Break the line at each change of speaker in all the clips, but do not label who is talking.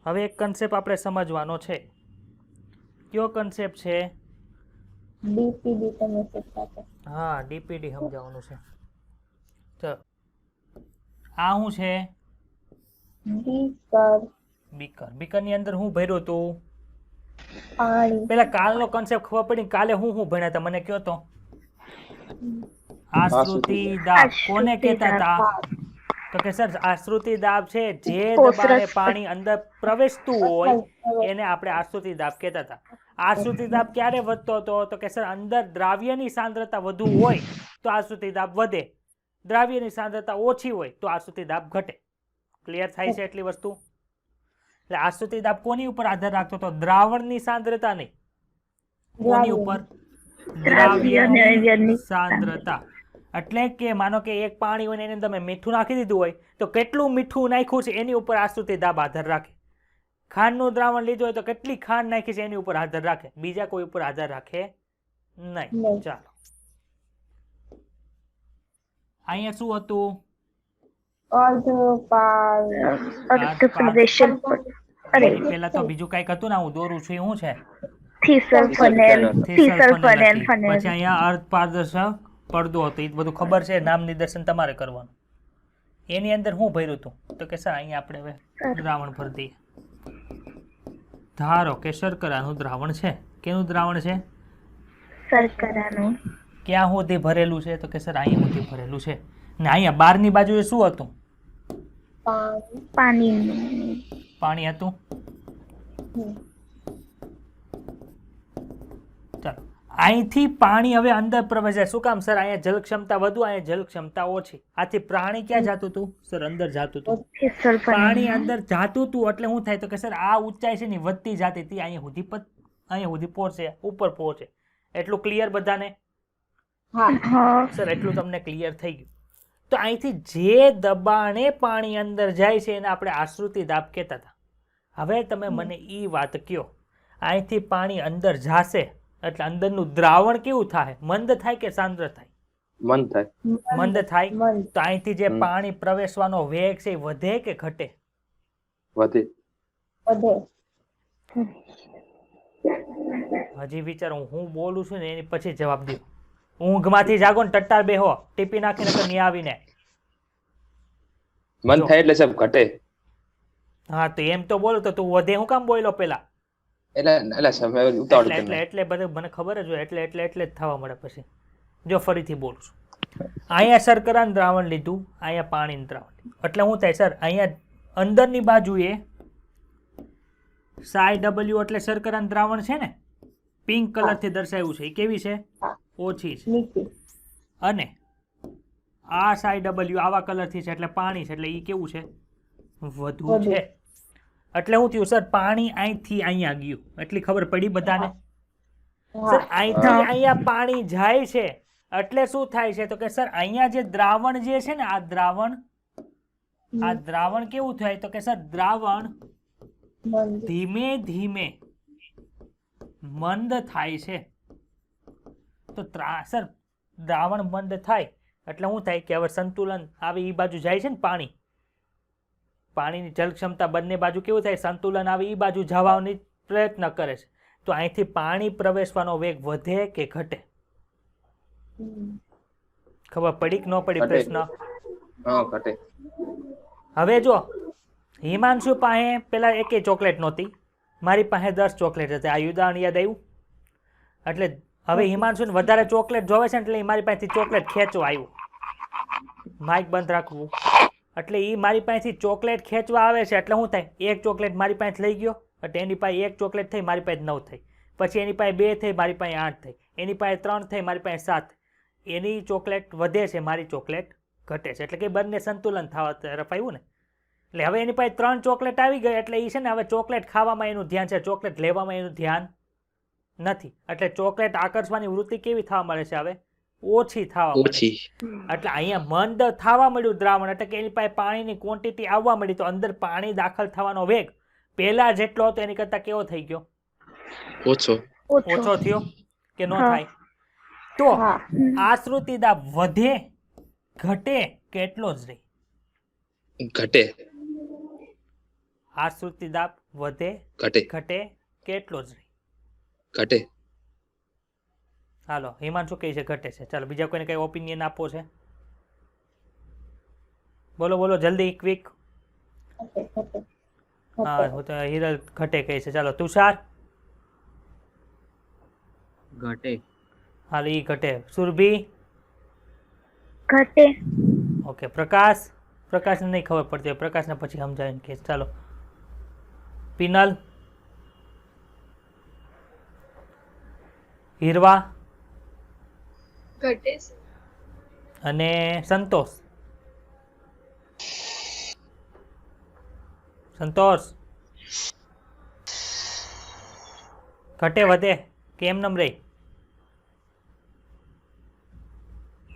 હવે એક કન્સેપ્ટ આપણે સમજવાનો છે. કયો કન્સેપ્ટ છે?
ડીપીડી તમે શીખતા છો.
હા, ડીપીડી સમજાવવાનું છે. ચલો, આ શું છે?
બીકર.
બીકર. બીકરની અંદર હું ભર્યું હતું?
પાણી.
પેલા કાલનો કન્સેપ્ટ ખબર પડી? કાલે હું ભણ્યા હતા મને કયો તો? આશ્રુતિ દાબ. કોને કહેતા હતા? તો કે સર આશ્રુતિ દાબ છે જે દબાણે પાણી અંદર પ્રવેશતું હોય એને આપણે આશ્રુતિ દાબ કહેતા હતા. આશ્રુતિ દાબ ક્યારે વધતો હતો? તો કે સર અંદર દ્રાવ્યની સાંદ્રતા વધુ હોય તો આશ્રુતિ દાબ વધે, દ્રાવ્યની સાંદ્રતા ઓછી હોય તો આશ્રુતિ દાબ ઘટે. ક્લિયર થાય છે એટલી વસ્તુ? એટલે આશ્રુતિ દાબ કોની ઉપર આધાર રાખતો હતો? દ્રાવણની સાંદ્રતા નહીં. કોની ઉપર? દ્રાવ્યની સાંદ્રતા. એટલે કે માનો કે એક પાણી હોય એની અંદર તમે મીઠું નાખી દીધું હોય તો કેટલું મીઠું નાખ્યું છે એની ઉપર આશ્રુતિ દાબ આધાર રાખે. ખાંડનું દ્રાવણ લીધું હોય તો કેટલી ખાંડ નાખી છે એની ઉપર આધાર રાખે, બીજા કોઈ ઉપર આધાર રાખે નહીં. ચાલો, અહીંયા શું હતું? પેલા તો બીજું કઈક હતું ને, હું દોરું છું શું છે? પછી અહીંયા અર્ધ પારદર્શક પડદો હતો. એ બધું ખબર છે, નામ નિદર્શન તમારે કરવાનું. એની અંદર શું ભર્યું હતું? તો કે સર અહીંયા આપણે હવે દ્રાવણ ભરી દઈએ. ધારો કે શર્કરાનું દ્રાવણ છે. કેનું દ્રાવણ છે?
શર્કરાનું.
ક્યાં સુધી ભરેલું છે? તો કે સર અહીંયા સુધી ભરેલું છે. ને અહીંયા બહારની બાજુએ શું હતું? પાણી હતું. ચાલો, અહીંથી પાણી હવે અંદર પ્રવેશે. શું કામ સર? અહીંયા જલ ક્ષમતા વધુ, અહીંયા જલ ક્ષમતા ઓછી. આથી પાણી ક્યાં જતું હતું? સર અંદર જતું હતું. પાણી અંદર જતું હતું એટલે શું થાય? તો કે સર આ ઊંચાઈ છે ને વધતી જતી હતી, અહીંયા સુધી પહોંચે, ઉપર પહોંચે. એટલું ક્લિયર બધાને? સર એટલું તમને ક્લિયર થઈ ગયું. તો અહીંથી જે દબાણે પાણી અંદર જાય છે એને આપણે આશ્રુતિ દાબ કહેતા હતા. હવે તમે મને એ વાત કહો, અહીંથી પાણી અંદર જાશે એટલે અંદરનું દ્રાવણ કેવું થાય? મંદ થાય કે સાંદ્ર થાય? મંદ થાય. તો અહીંથી જે પાણી પ્રવેશવાનો વેગ છે એ વધે કે ઘટે?
વધે.
હજી વિચારો, હું બોલું છું ને એની પછી જવાબ દો. ઊંઘમાંથી જાગો ને ટટ્ટાર બેહો, ટીપી નાખીને તો નહીં આવીને.
મન થાય એટલે સાહેબ ઘટે.
હા તો એમ તો બોલો તો તું વધે હું કામ બોલ્યો પેલા? એટલે બધું મને ખબર જ હોય. એટલે જ થવા મળે પછી. જો ફરીથી બોલું છું, અહીંયા શર્કરાનું દ્રાવણ લીધું, અહીંયા પાણીનું દ્રાવણ લીધું. એટલે શું થાય સર? અહીંયા અંદરની બાજુએ સાઈ ડબલ્યુ એટલે શર્કરાનું દ્રાવણ છે ને, પિંક કલરથી દર્શાવ્યું છે. એ કેવી છે? ઓછી છે. અને આ સાઈ ડબલ્યુ આવા કલરથી છે એટલે પાણી છે. એટલે એ કેવું છે? વધુ છે. એટલે શું થયું સર? પાણી અહીંથી અહીંયા ગયું. એટલી ખબર પડી બધાને? સર અહીંથી અહીંયા પાણી જાય છે એટલે શું થાય છે? તો કે સર અહીંયા જે દ્રાવણ જે છે ને, આ દ્રાવણ કેવું થાય? તો કે સર દ્રાવણ ધીમે ધીમે મંદ થાય છે. તો સર દ્રાવણ મંદ થાય એટલે શું થાય કે હવે સંતુલન આવે. એ બાજુ જાય છે ને પાણીની જલ ક્ષમતા બંને બાજુ કેવું થાય? સંતુલન આવે, એ બાજુ જવાનો પ્રયત્ન કરે છે. તો અહીંથી પાણી પ્રવેશવાનો વેગ વધે કે ઘટે? ખબર પડી કે ન પડી પ્રશ્ન?
ઘટે.
હવે જો હિમાંશુ પાસે પેલા એકેય ચોકલેટ નહોતી, મારી પાસે 10 ચોકલેટ હતી. આ ઉદાહરણ યાદ આવ્યું? એટલે હવે હિમાંશુને વધારે ચોકલેટ જોવે છે એટલે મારી પાસેથી ચોકલેટ ખેંચવા આવ્યું. માઇક બંધ રાખવું. એટલે એ મારી પાસેથી ચોકલેટ ખેંચવા આવે છે એટલે શું થાય? એક ચોકલેટ મારી પાસે લઈ ગયો એટલે એની પાસે એક ચોકલેટ થઈ, મારી પાસે 9 થઈ. પછી એની પાસે 2 થઈ, મારી પાસે 8 થઈ. એની પાસે 3 થઈ, મારી પાસે 7. એની ચોકલેટ વધે છે, મારી ચોકલેટ ઘટે છે. એટલે કે બંને સંતુલન થવા તરફ આવ્યું ને. એટલે હવે એની પાસે 3 ચોકલેટ આવી ગઈ એટલે એ છે ને હવે ચોકલેટ ખાવામાં એનું ધ્યાન છે, ચોકલેટ લેવામાં એનું ધ્યાન નથી. એટલે ચોકલેટ આકર્ષવાની વૃત્તિ કેવી થવા મળે છે? હવે ઓછી થવા મળે. એટલે અહીંયા મંદ થવા મળ્યું દ્રાવણ, એટલે કે એની પાસે પાણીની ક્વોન્ટિટી આવવા મળી. તો અંદર પાણી દાખલ થવાનો વેગ પહેલા જેટલો હતો એની કરતા કેવો થઈ ગયો? ઓછો થયો કે ન થાય? તો આશ્રુતિ દાબ વધે ઘટે કે એટલો જ રહે?
ઘટે.
આશ્રુતિ દાબ વધે
ઘટે
ઘટે કે એટલો જ રહે?
ઘટે
હાલો હિમાંશુ કહે છે ઘટે છે. ચાલો બીજા કોઈને કઈ ઓપિનિયન આપવો છે? બોલો બોલો જલ્દી ક્વિક.
ઘટે ઘટે
હા હું તો હિરલ ઘટે કહે છે. ચાલો તુષાર?
ઘટે.
હાલ ઈ ઘટે. સુરભી?
ઘટે
ઓકે. પ્રકાશ? પ્રકાશને નહીં ખબર પડતી હોય, પ્રકાશને પછી સમજાવીને કે ચાલો. પિનલ? હીરવા?
ઘટે
અને સંતોષ? સંતોષ ઘટે વધે કે એમનેમ રહે?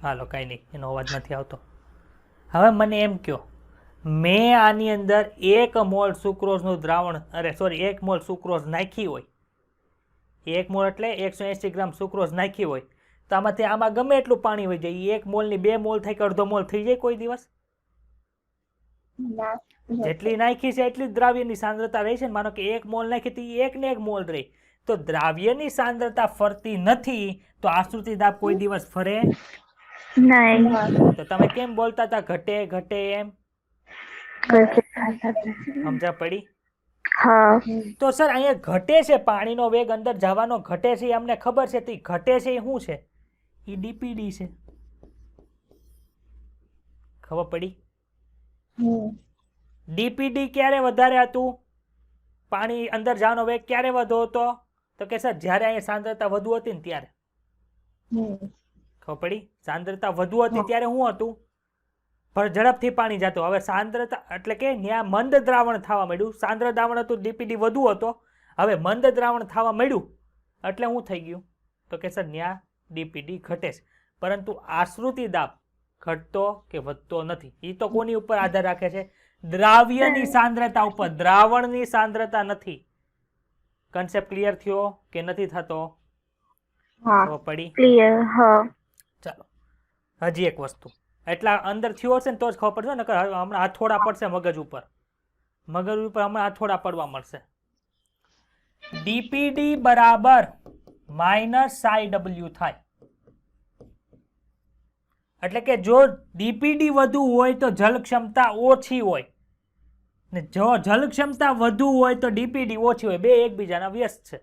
હાલો કાંઈ નહીં, એનો અવાજ નથી આવતો. હવે મને એમ કહો, મેં આની અંદર 1 મોલ સુક્રોઝનું દ્રાવણ, અરે સોરી 1 મોલ સુક્રોઝ નાખી હોય, 1 મોલ એટલે 180 ગ્રામ સુક્રોઝ નાખી હોય, તો આમાં ગમે એટલું પાણી હોય જાય, 1 મોલની 2 મોલ થાય કે અડધો મોલ થઈ જાય કોઈ દિવસ?
ના
જેટલી નાખી છે એટલી જ દ્રાવ્યની સાંદ્રતા રહી છે ને. માનો કે 1 મોલ નાખી તો 1 ને 1 મોલ રહી, તો દ્રાવ્યની સાંદ્રતા ફરતી નથી, તો આશ્રુતિ દાબ કોઈ દિવસ ફરે?
નહીં
તો તમે કેમ બોલતા હતા ઘટે ઘટે એમ? સમજા પડી?
હા
તો સર અહીંયા ઘટે છે, પાણીનો વેગ અંદર જવાનો ઘટે છે, એ અમને ખબર છે. તો ઘટે છે એ શું છે? એ ડીપીડી છે. ખબર પડી? ડીપીડી ક્યારે વધારે હતું? પાણી અંદર જવાનો વેગ ક્યારે વધુ હતો? તો કે સર જ્યારે અહીંયા સાંદ્રતા વધુ હતી ને ત્યારે. ખબર પડી? સાંદ્રતા વધુ હતી ત્યારે શું હતું? પણ ઝડપથી પાણી જતું. હવે સાંદ્રતા એટલે કે ત્યાં મંદ દ્રાવણ થવા માંડ્યું. સાંદ્ર દ્રાવણ હતું, ડીપીડી વધુ હતો. હવે મંદ દ્રાવણ થવા માંડ્યું એટલે શું થઈ ગયું? તો કે સર ત્યાં ડીપીડી ઘટે છે. પરંતુ આશ્રુતિ દાબ ઘટતો કે વધતો નથી. એ તો કોની ઉપર આધાર રાખે છે? દ્રાવ્યની સાંદ્રતા ઉપર, દ્રાવણની સાંદ્રતા નથી. કન્સેપ્ટ ક્લિયર થયો કે નથી થતો?
હા
ખબર પડી?
ક્લિયર હા
ચાલો હજી એક વસ્તુ, એટલા અંદર થયો હશે ને તો જ ખબર પડશે. નકર હમણાં હાથોડા પડશે મગજ ઉપર હમણાં હાથોડા પડવા મળશે. ડીપીડી બરાબર -ψw થાય. એટલે કે જો ડીપીડી વધુ હોય તો જલ ક્ષમતા ઓછી હોય, ને જો જલ ક્ષમતા વધુ હોય તો ડીપીડી ઓછી હોય. બે એકબીજાના વ્યસ્ત છે.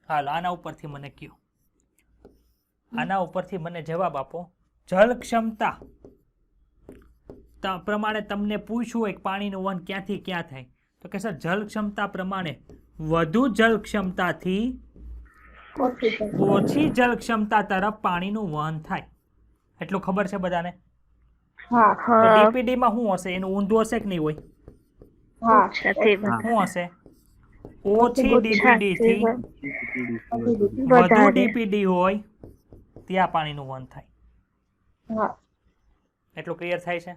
હાલો આના ઉપરથી મને કયો, આના ઉપરથી મને જવાબ આપો. જલ ક્ષમતા પ્રમાણે તમને પૂછવું હોય કે પાણીનું વહન ક્યાંથી ક્યાં થાય, તો કે સર જલ ક્ષમતા પ્રમાણે વધુ જલ ક્ષમતાથી ઓછી જલ ક્ષમતા તરફ પાણીનું વહન થાય. એટલું ખબર છે બધાને?
હા
તો ડીપીડી માં શું હશે? એનું ઊંધું હશે કે નહીં હોય?
હા
શું હશે? ઓછી ડીપીડી થી વધુ ડીપીડી હોય ત્યાં પાણીનું વહન થાય.
હા
એટલું ક્લિયર થાય છે?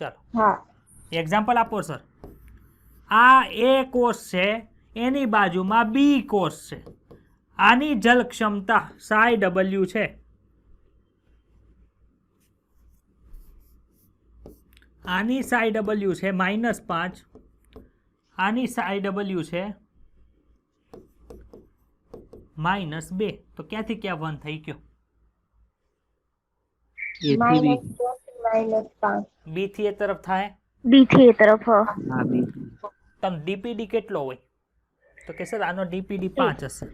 ચાલો
હા
એક્ઝામ્પલ આપો સર. આ એ કોષ છે, એની બાજુમાં બી કોષ છે. આની જલ ક્ષમતા ψw છે. આની ψw છે -5, આની ψw છે -2. તો ક્યાંથી ક્યાં વહન થઈ ગયો?
-5
બી થી એ તરફ થાય.
બી થી એ તરફ
હા બી.
તમે ડીપીડી કેટલો હોય? તો કે સર આનો ડીપીડી 5 હશે.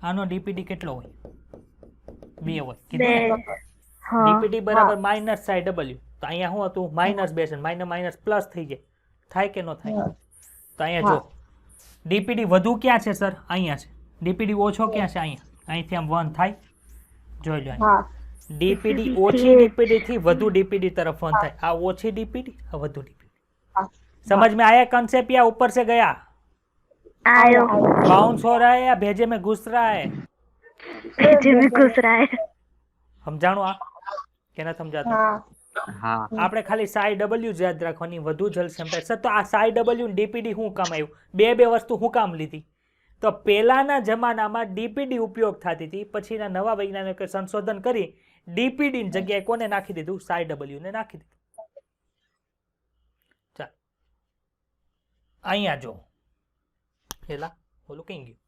આનો ડીપીડી કેટલો હોય? 2 હોય. ડીપીડી બરાબર -ψw. તો અહીંયા શું હતું? -2 છે, માઇનસ પ્લસ થઈ જાય. થાય કે ન થાય? તો અહીંયા જો ડીપીડી વધુ ક્યાં છે સર? અહીંયા છે. ડીપીડી ઓછો ક્યાં છે? અહીંયા. અહીંથી આમ વહન થાય. જોઈ લો. ડીપીડી ઓછી ડીપીડી થી વધુ ડીપીડી तरफ वहन થાય. આ ઓછી ડીપીડી, આ વધુ ડીપીડી. समझ में आया कंसेप्ट या ऊपर से गया?
आयो
बाउंस हो रहा है या भेजे में घुस रहा है?
भेजे में घुस रहा है.
સમજાણું આ કે ન સમજાતું?
હા
આપણે ખાલી ψw જ યાદ રાખવાની, વધુ જલ ક્ષમતા. સર તો આ ψw ડીપીડી શું કામ આવ્યું? બે વસ્તુ શું કામ લીધી? તો પહેલાના જમાનામાં ડીપીડી ઉપયોગ થતી હતી, પછીના નવા વૈજ્ઞાનિકોએ સંશોધન કરી ડીપીડી ની જગ્યાએ કોને નાખી દીધું? ψw ને નાખી દીધું. અહીંયા જો પેલા ઓલું કઈ ગયું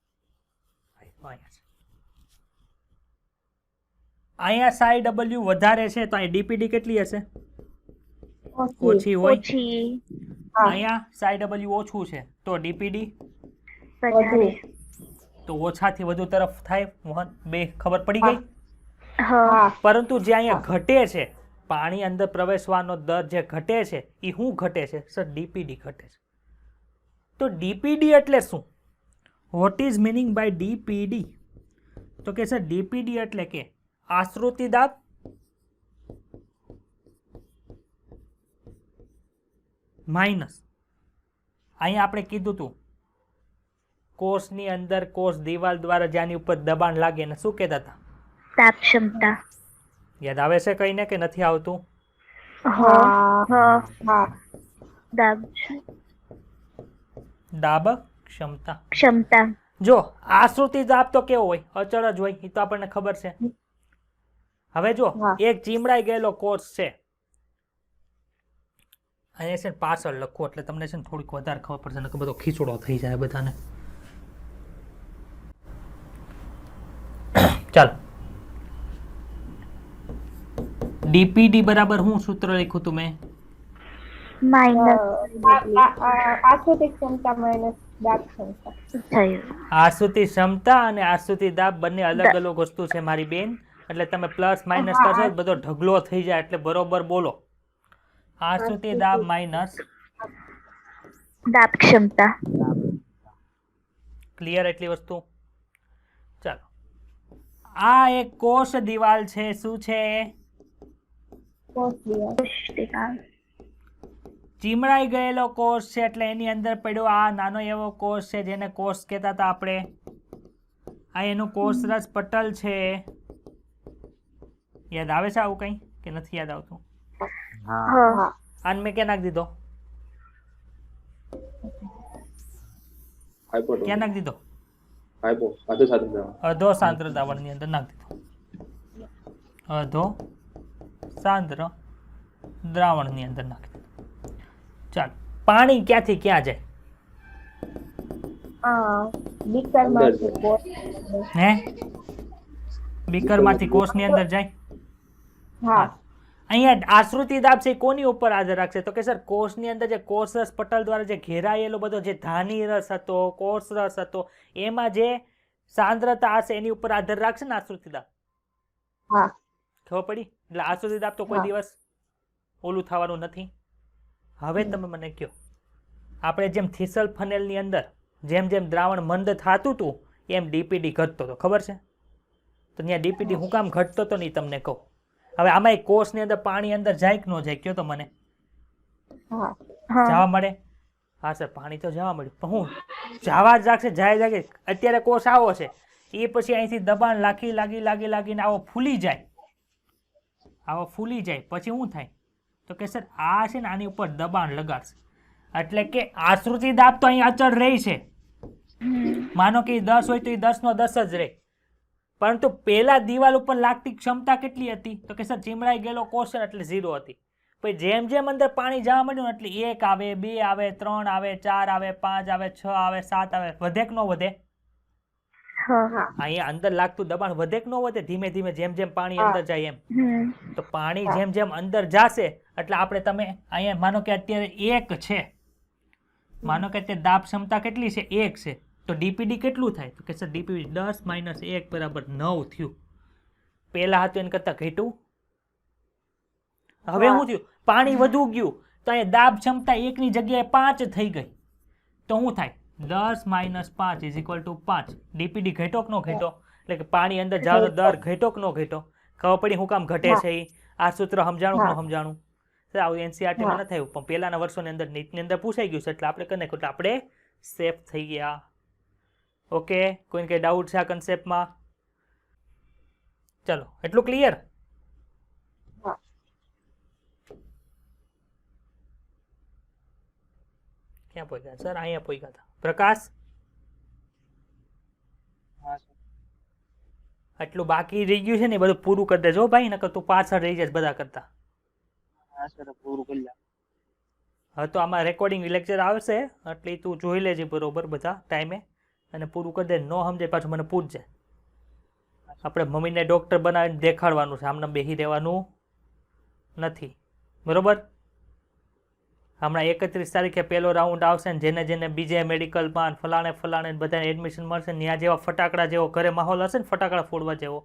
અહીંયા છે. અહીંયા સાઈ ડબલ્યુ વધારે છે તો અહીં ડીપીડી કેટલી હશે? ઓછી હોય.
ઓછી
અહીંયા સાઈ ડબલ્યુ ઓછું છે તો ડીપીડી
વધારે
તો ઓછાથી વધુ તરફ થાય. 1 2 ખબર પડી ગઈ.
હા
પરંતુ જે અહીંયા ઘટે છે પાણી અંદર પ્રવેશવાનો દર જે ઘટે છે એ શું ઘટે છે સર? ડીપીડી ઘટે છે. તો ડીપીડી એટલે શું? What is meaning by DPD? તો કે સર ડીપીડી એટલે કે આશ્રુતિ દાબ માઇનસ અહીંયા આપણે કીધું હતું કોષની અંદર કોષ દિવાલ દ્વારા જેની ઉપર દબાણ લાગે એને શું કહેતા હતા?
દાબ ક્ષમતા.
યાદ આવે છે કઈ ને કે નથી આવતું?
દાબ
દાબ ક્ષમતા.
ક્ષમતા.
જો આશ્રુતિ દાબ તો કેવો હોય? અચળ જ હોય. એ તો આપણને ખબર છે. હવે જો એક ચીમડાઈ ગયેલો કોષ છે અહીંયા છે ને પાછળ લખો એટલે તમને છે ને થોડીક વધારે ખબર પડશે ને કે બધો ખીચડો થઈ જાય બધાને. ચાલો ડીપીડી બરાબર હું સૂત્ર લખ્યું તું મેં?
માઇનસ
આશ્રુતિ ક્ષમતા માઇનસ દાબ ક્ષમતા.
થયું.
આશ્રુતિ ક્ષમતા અને આશ્રુતિ દાબ બંને અલગ અલગ વસ્તુ છે મારી બેન. એટલે તમે પ્લસ માઇનસ કરશો બધો ઢગલો થઈ જાય એટલે બરોબર બોલો. આશ્રુતિ દાબ માઇનસ
દાબ ક્ષમતા.
ક્લિયર એટલી વસ્તુ? ચાલો આ એક કોષ દિવાલ છે. શું છે? ચીમડાઈ ગયેલો કોષ છે એટલે એની અંદર પડ્યો આ નાનો એવો કોષ છે જેને કોષ કહેતા હતા આપણે. આ એનું કોષરસ પટલ છે. યાદ આવે છે આવું કઈ કે નથી યાદ આવતું?
હા
આને મેં ક્યાં નાખી દીધો?
આપ્યો
ક્યાં નાખી દીધો?
આપ્યો સાથે સાથે જવાનું.
અધો સાંદ્ર દ્રાવણની અંદર નાખી દીધો. અધો સાંદ્ર દ્રાવણની અંદર નાખી દીધો. ચાલો પાણી ક્યાંથી ક્યાં જાય?
બીકરમાંથી કોષ.
હે બીકરમાંથી કોષની અંદર જાય.
હા
અહીંયા આશ્રુતિ દાબ છે એ કોની ઉપર આધાર રાખશે? તો કે સર કોષની અંદર જે કોષરસ પટલ દ્વારા જે ઘેરાયેલો બધો જે ધાની રસ હતો કોષરસ હતો એમાં જે સાંદ્રતા હશે એની ઉપર આધાર રાખશે ને આશ્રુતિ દાબ.
હા
ખબર પડી? એટલે આશ્રુતિ દાબ તો કોઈ દિવસ ઓલું થવાનું નથી. હવે તમે મને કહો આપણે જેમ થીસલ ફનેલની અંદર જેમ જેમ દ્રાવણ મંદ થતું હતું એમ ડીપીડી ઘટતો હતો. ખબર છે? તો ત્યાં ડીપીડી હું કામ ઘટતો હતો નહીં તમને કહું. હવે આમાં એક કોષની અંદર પાણી અંદર જાય કે ન જાય કયો તો મને? જવા મળે? હા સર પાણી તો જવા મળ્યું પણ હું જવા જ રાખશે જાય જાય. અત્યારે કોષ આવો છે એ પછી અહીંથી દબાણ લાગીને આવો ફૂલી જાય. આવો ફૂલી જાય પછી શું થાય? તો કે સર આ છે ને આની ઉપર દબાણ લગાડશે એટલે કે આશ્રુતિ દાબ તો અહીં અચળ રહી છે. માનો કે 10 હોય તો એ 10 નો 10 જ રહે. પરંતુ પેલા દિવાલ ઉપર લાગતી ક્ષમતા કેટલી હતી? તો કે સર ચીમડાઈ ગયેલો કોષ એટલે 0 હતી. પછી જેમ જેમ અંદર પાણી જવા માંડ્યું એટલે 1 આવે 2 આવે 3 આવે 4 આવે 5 આવે 6 આવે 7 આવે. વધે કે ન વધે? અહીંયા અંદર લાગતું દબાણ વધે કે ન વધે? ધીમે ધીમે જેમ જેમ પાણી અંદર જાય એમ. તો પાણી જેમ જેમ અંદર જશે એટલે આપણે તમે અહીંયા માનો કે અત્યારે 1 છે. માનો કે અત્યારે દાબ ક્ષમતા કેટલી છે? 1 છે. તો ડીપીડી કેટલું થાય? તો કે સર ડીપીડી 10 - 1 બરાબર 9 થયું. પહેલા હતું એને કરતા ઘટ્યું. હવે શું થયું? પાણી વધુ ગયું તો અહીંયા દાબ ક્ષમતા 1 ની જગ્યાએ 5 થઈ ગઈ. તો શું થાય? 10 - 5 = 5. ડીપીડી ઘટ્યો કે ન ઘટ્યો? એટલે કે પાણી અંદર જવાનો દર ઘટ્યો કે ન ઘટ્યો? ખબર પડી હું કામ ઘટે છે? આ સૂત્ર સમજાણું કે ન સમજાણું? સર આવું એનસીઆરટીમાં ન થયું પણ પહેલાના વર્ષોની અંદર નીટની અંદર પૂછાઈ ગયું છે એટલે આપણે કરી નાખ્યું એટલે આપણે સેફ થઈ ગયા. ઓકે કોઈને કઈ ડાઉટ છે આ કન્સેપ્ટમાં? ચલો એટલું ક્લિયર? ક્યાં પહોંચ્યા સર? અહીંયા પહોંચ્યા હતા. પ્રકાશ આટલું બાકી રહી ગયું છે ને બધું પૂરું કરી દેજો ભાઈ, નકર તું પાછળ રહી જાય બધા કરતા. હવે તો આમાં રેકોર્ડિંગ લેક્ચર આવશે એટલે તું જોઈ લેજે બરોબર બધા ટાઈમે અને પૂરું કરી દે. ન સમજે પાછું મને પૂછજે. આપણે મમ્મીને ડૉક્ટર બનાવીને દેખાડવાનું છે, આમને બેસી રહેવાનું નથી, બરોબર. હમણાં 31 તારીખે પહેલો રાઉન્ડ આવશે ને જેને બીજે મેડિકલમાં ફલાણે બધાને એડમિશન મળશે ને ત્યાં જેવા ફટાકડા જેવો ઘરે માહોલ હશે ને ફટાકડા ફોડવા જેવો,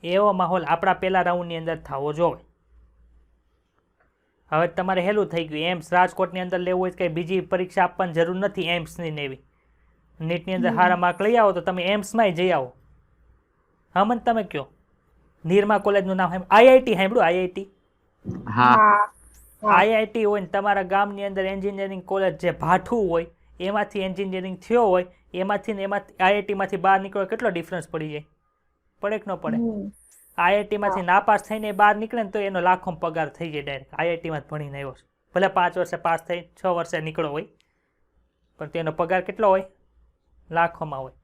એવો માહોલ આપણા પહેલા રાઉન્ડની અંદર થવો જોઈએ. હવે તમારે હેલું થઈ ગયું. એમ્સ રાજકોટની અંદર લેવું હોય કે બીજી પરીક્ષા આપવાની જરૂર નથી એમ્સની ને એવી. નીટની અંદર સારા માર્ક લઈ આવો તો તમે એમ્સમાંય જઈ આવો. હા મને તમે કહો, નિરમા કોલેજનું નામ આઈઆઈટી સાંભળ્યું? આઈઆઈટી
હા
આઈઆઈટી હોય ને તમારા ગામની અંદર એન્જિનિયરિંગ કોલેજ જે ભાઠું હોય એમાંથી એન્જિનિયરિંગ થયો હોય એમાંથી ને એમાંથી આઈઆઈટીમાંથી બહાર નીકળો કેટલો ડિફરન્સ પડી જાય? પડે કે ન પડે? આઈઆઈટીમાંથી નાપાસ થઈને બહાર નીકળે ને તો એનો લાખો પગાર થઈ જાય ડાયરેક્ટ. આઈઆઈટીમાં જ ભણીને આવ્યો છે, ભલે 5 વર્ષે પાસ થઈ 6 વર્ષે નીકળો હોય પણ તેનો પગાર કેટલો હોય? લાખોમાં હોય.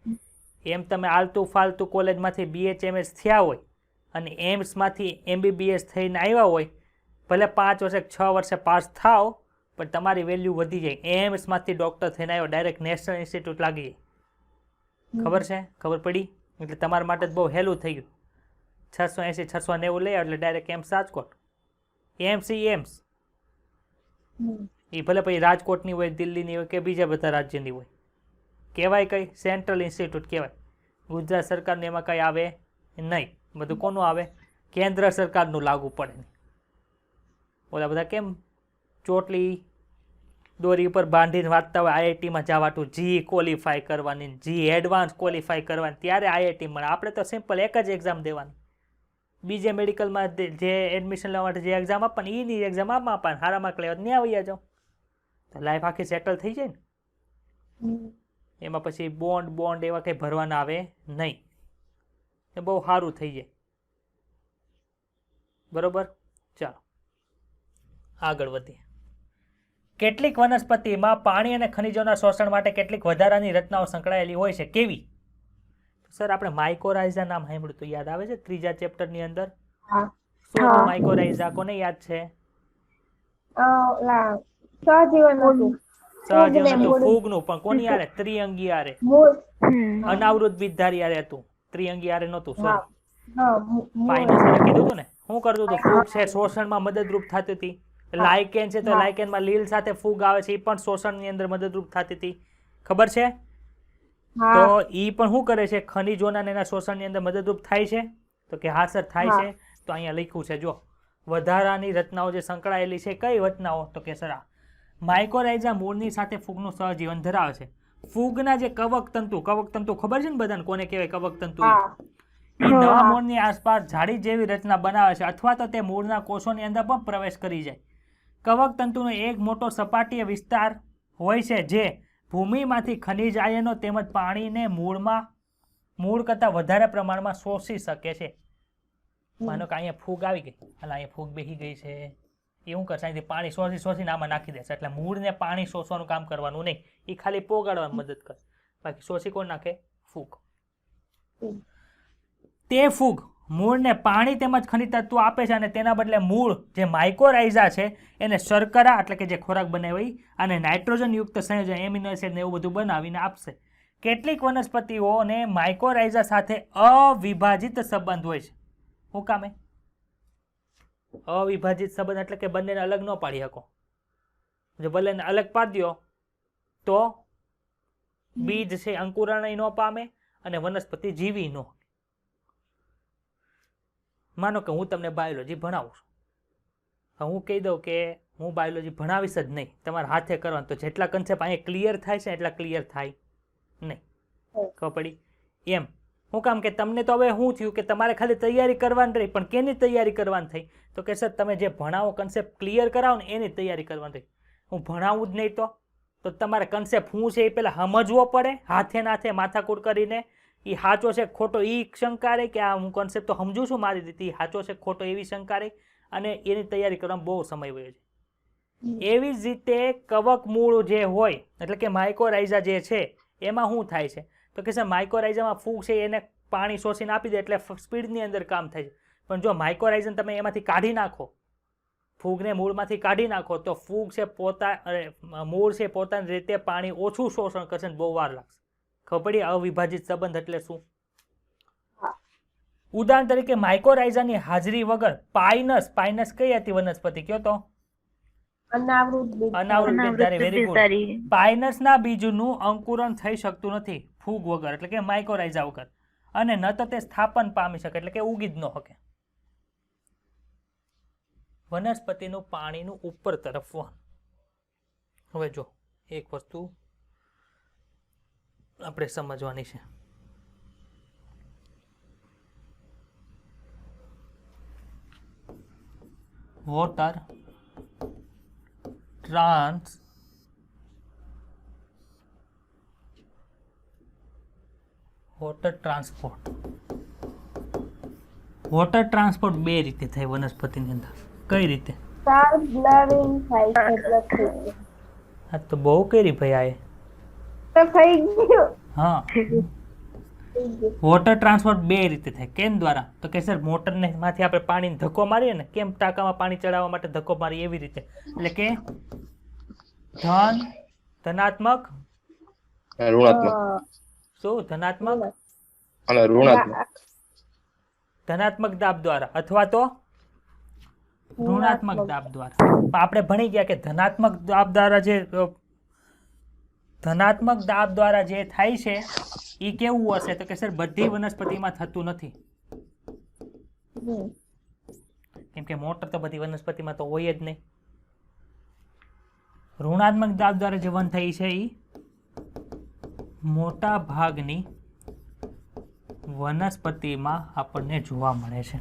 એમ તમે આલતુ ફાલતુ કોલેજમાંથી BHMS થયા હોય અને એમ્સમાંથી MBBS થઈને આવ્યા હોય, ભલે 5 વર્ષે 6 વર્ષે પાસ થાવ પણ તમારી વેલ્યુ વધી જાય. એમ્સમાંથી ડૉક્ટર થઈને આવ્યો ડાયરેક્ટ નેશનલ ઇન્સ્ટિટ્યૂટ લાગી જાય. ખબર છે? ખબર પડી? એટલે તમારા માટે બહુ હેલું થઈ ગયું. 680 690 લઈ એટલે ડાયરેક્ટ એમ્સ રાજકોટ. એમ્સ એ ભલે પછી રાજકોટની હોય, દિલ્હીની હોય કે બીજા બધા રાજ્યની હોય. કહેવાય કઈ સેન્ટ્રલ ઇન્સ્ટિટ્યૂટ કહેવાય. ગુજરાત સરકારનું એમાં કંઈ આવે નહીં. બધું કોનું આવે? કેન્દ્ર સરકારનું લાગુ પડે નહીં. ઓલા બધા કેમ ચોટલી દોરી ઉપર બાંધીને વાંચતા હોય આઈઆઈટીમાં જવાતું, જી ક્વોલિફાય કરવાની, જી એડવાન્સ ક્વોલિફાય કરવાની, ત્યારે આઈઆઈટી મળે. આપણે તો સિમ્પલ એક જ એક્ઝામ દેવાની. બીજે મેડિકલમાં જે એડમિશન લેવા માટે જે એક્ઝામ આપવાની એની એક્ઝામ આમાં આપવાની, સારા માર્ક લેવા ત્યાં આવી જાઓ તો લાઈફ આખી સેટલ થઈ જાય ને. એમાં પછી બોન્ડ એવા કંઈ ભરવાના આવે નહીં. એ બહુ સારું થઈ જાય. બરોબર, ચાલો આગળ વધીએ. કેટલીક વનસ્પતિમાં પાણી અને ખનિજોના શોષણ માટે કેટલીક વધારાની રચનાઓ સંકળાયેલી હોય છે. કેવી? સર આપણે માઇકોરાઇઝા નામ સાંભળ્યું તો યાદ આવે છે 3જા ચેપ્ટરની અંદર. શું માઇકોરાઇઝા કોને યાદ છે?
સહજીવન
ફૂગનું પણ કોની આરે? ત્રિઅંગી આરે, અનાવૃત બીજધારી આરે હતું. ત્રિઅંગી આરે નહોતું. સોરી, પાઇનસરે કીધું હતું ને. શું કરતું હતું? ફૂગ છે શોષણમાં મદદરૂપ થતી હતી. લાઇકેન છે તો લાઇકેનમાં લીલ સાથે ફૂગ આવે છે, એ પણ શોષણની અંદર મદદરૂપ થતી હતી. ખબર છે? તો એ પણ શું કરે છે? ખનિજોના એના શોષણની અંદર મદદરૂપ થાય છે. તો કે હા સર થાય છે. તો અહીંયા લખ્યું છે જો વધારાની રચનાઓ જે સંકળાયેલી છે. કઈ રચનાઓ? તો કે સર માઇકોરાઇઝા મૂળની સાથે ફૂગનું સહજીવન ધરાવે છે. ફૂગના જે કવક તંતુ ખબર છે ને બધાને કોને કહેવાય? કવક તંતુ એ નવા મૂળની આસપાસ જાળી જેવી રચના બનાવે છે અથવા તો તે મૂળના કોષોની અંદર પણ પ્રવેશ કરી જાય. કવક તંતુનો એક મોટો સપાટીય વિસ્તાર હોય છે જે ભૂમિમાંથી ખનિજ આયનો તેમજ પાણીને મૂળ કરતાં વધારે પ્રમાણમાં શોષી શકે છે. માનો કે અહીંયા ફૂગ આવી ગઈ, એટલે અહીંયા ફૂગ બેસી ગઈ છે, એ શું કરશે? અહીંથી પાણી શોષીને આમાં નાખી દેશે. એટલે મૂળને પાણી શોષવાનું કામ કરવાનું નહીં, એ ખાલી પોગાડવામાં મદદ કરે. બાકી શોષી કોણ નાખે? ફૂગ. તે ફૂગ મૂળને પાણી તેમજ ખનિજ તત્વો આપે છે અને તેના બદલે મૂળ જે માઇકોરાઇઝા છે એને શર્કરા એટલે કે જે ખોરાક બનાવી અને નાઇટ્રોજનયુક્ત સંયોજન એમિનો એસિડ ને એવું બધું બનાવીને આપશે. કેટલીક વનસ્પતિઓને માઇકોરાઇઝા સાથે અવિભાજિત સંબંધ હોય છે. શું કામે? અવિભાજિત સંબંધ એટલે કે બંનેને અલગ ન પાડી શકો. જો બંનેને અલગ પાડી દો તો બીજ છે અંકુરણય ન પામે અને વનસ્પતિ જીવી ન. માનો કે હું તમને બાયોલોજી ભણાવું છું, હું કહી દઉં કે હું બાયોલોજી ભણાવીશ જ નહીં, તમારા હાથે કરવાનું. તો જેટલા કન્સેપ્ટ અહીંયા ક્લિયર થાય છે એટલા ક્લિયર થાય નહીં. ખબર પડી? એમ શું કામ કે તમને તો હવે શું થયું કે તમારે ખાલી તૈયારી કરવાની રહી, પણ કેની તૈયારી કરવાની થઈ? તો કે સર તમે જે ભણાવો કન્સેપ્ટ ક્લિયર કરાવો ને એની તૈયારી કરવાની રહી. હું ભણાવું જ નહીં તો તમારે કન્સેપ્ટ શું છે એ પહેલાં સમજવો પડે. હાથે નાથે માથાકૂટ કરીને એ સાચો છે ખોટો એ શંકા રહે કે આ હું કન્સેપ્ટ તો સમજું છું મારી રીતે, સાચો છે ખોટો એવી શંકા રહી અને એની તૈયારી કરવામાં બહુ સમય વયો છે. એવી જ રીતે કવક મૂળ જે હોય એટલે કે માઇકોરાઇઝા જે છે એમાં શું થાય છે? તો કે સર માઇકોરાઇઝામાં ફૂગ છે એને પાણી શોષીને આપી દે એટલે સ્પીડની અંદર કામ થાય છે. પણ જો માઇકોરાઇઝાને તમે એમાંથી કાઢી નાખો ફૂગને મૂળમાંથી કાઢી નાખો તો ફૂગ છે મૂળ છે પોતાની રીતે પાણી ઓછું શોષણ કરશે ને બહુ વાર લાગશે. ખબર પડી અવિભાજિત સંબંધ એટલે શું? ઉદાહરણ તરીકે માઇકોરાઇઝાની હાજરી વગર પાઇનસ કઈ હતી વનસ્પતિ કયો તો?
અનાવૃત બીજ.
અનાવૃત બીજધારી. Very good. પાઇનસના બીજનું અંકુરણ થઈ શકતું નથી ફૂગ વગર એટલે કે માઇકોરાઇઝા વગર, અને ન તો તે સ્થાપન પામી શકે એટલે કે ઉગી જ ન શકે. વનસ્પતિનું પાણીનું ઉપર તરફ વહન. હવે જો એક વસ્તુ આપણે સમજવાની છે. વોટર ટ્રાન્સપોર્ટ બે રીતે થાય વનસ્પતિની અંદર. કઈ રીતે?
સ્ટાર બ્લરિંગ થાય છે એટલે
હા તો બહુ કરી ભાઈ આ
તો થઈ ગયું.
હા, વોટર ટ્રાન્સપોર્ટ બે રીતે થાય. કેમ દ્વારા? તો કે સર મોટરને માંથી આપણે પાણીને ધક્કો મારીએ ને, કેમ ટાંકામાં પાણી ચડાવવા માટે ધક્કો મારીએ એવી રીતે. એટલે કે ધનાત્મક
ઋણાત્મક.
શું? ધનાત્મક
અને ઋણાત્મક.
ધનાત્મક દાબ દ્વારા અથવા તો ઋણાત્મક દાબ દ્વારા. પણ આપણે ભણી ગયા કે ધનાત્મક દાબ દ્વારા જે થાય છે એ કેવું હશે? તો કે સર બધી વનસ્પતિમાં થતું નથી, કેમ કે મોટર તો બધી વનસ્પતિમાં તો હોય જ નહીં. ઋણાત્મક દાબ દ્વારા જે વહન થઈ છે એ મોટા ભાગની વનસ્પતિમાં આપણને જોવા મળે છે.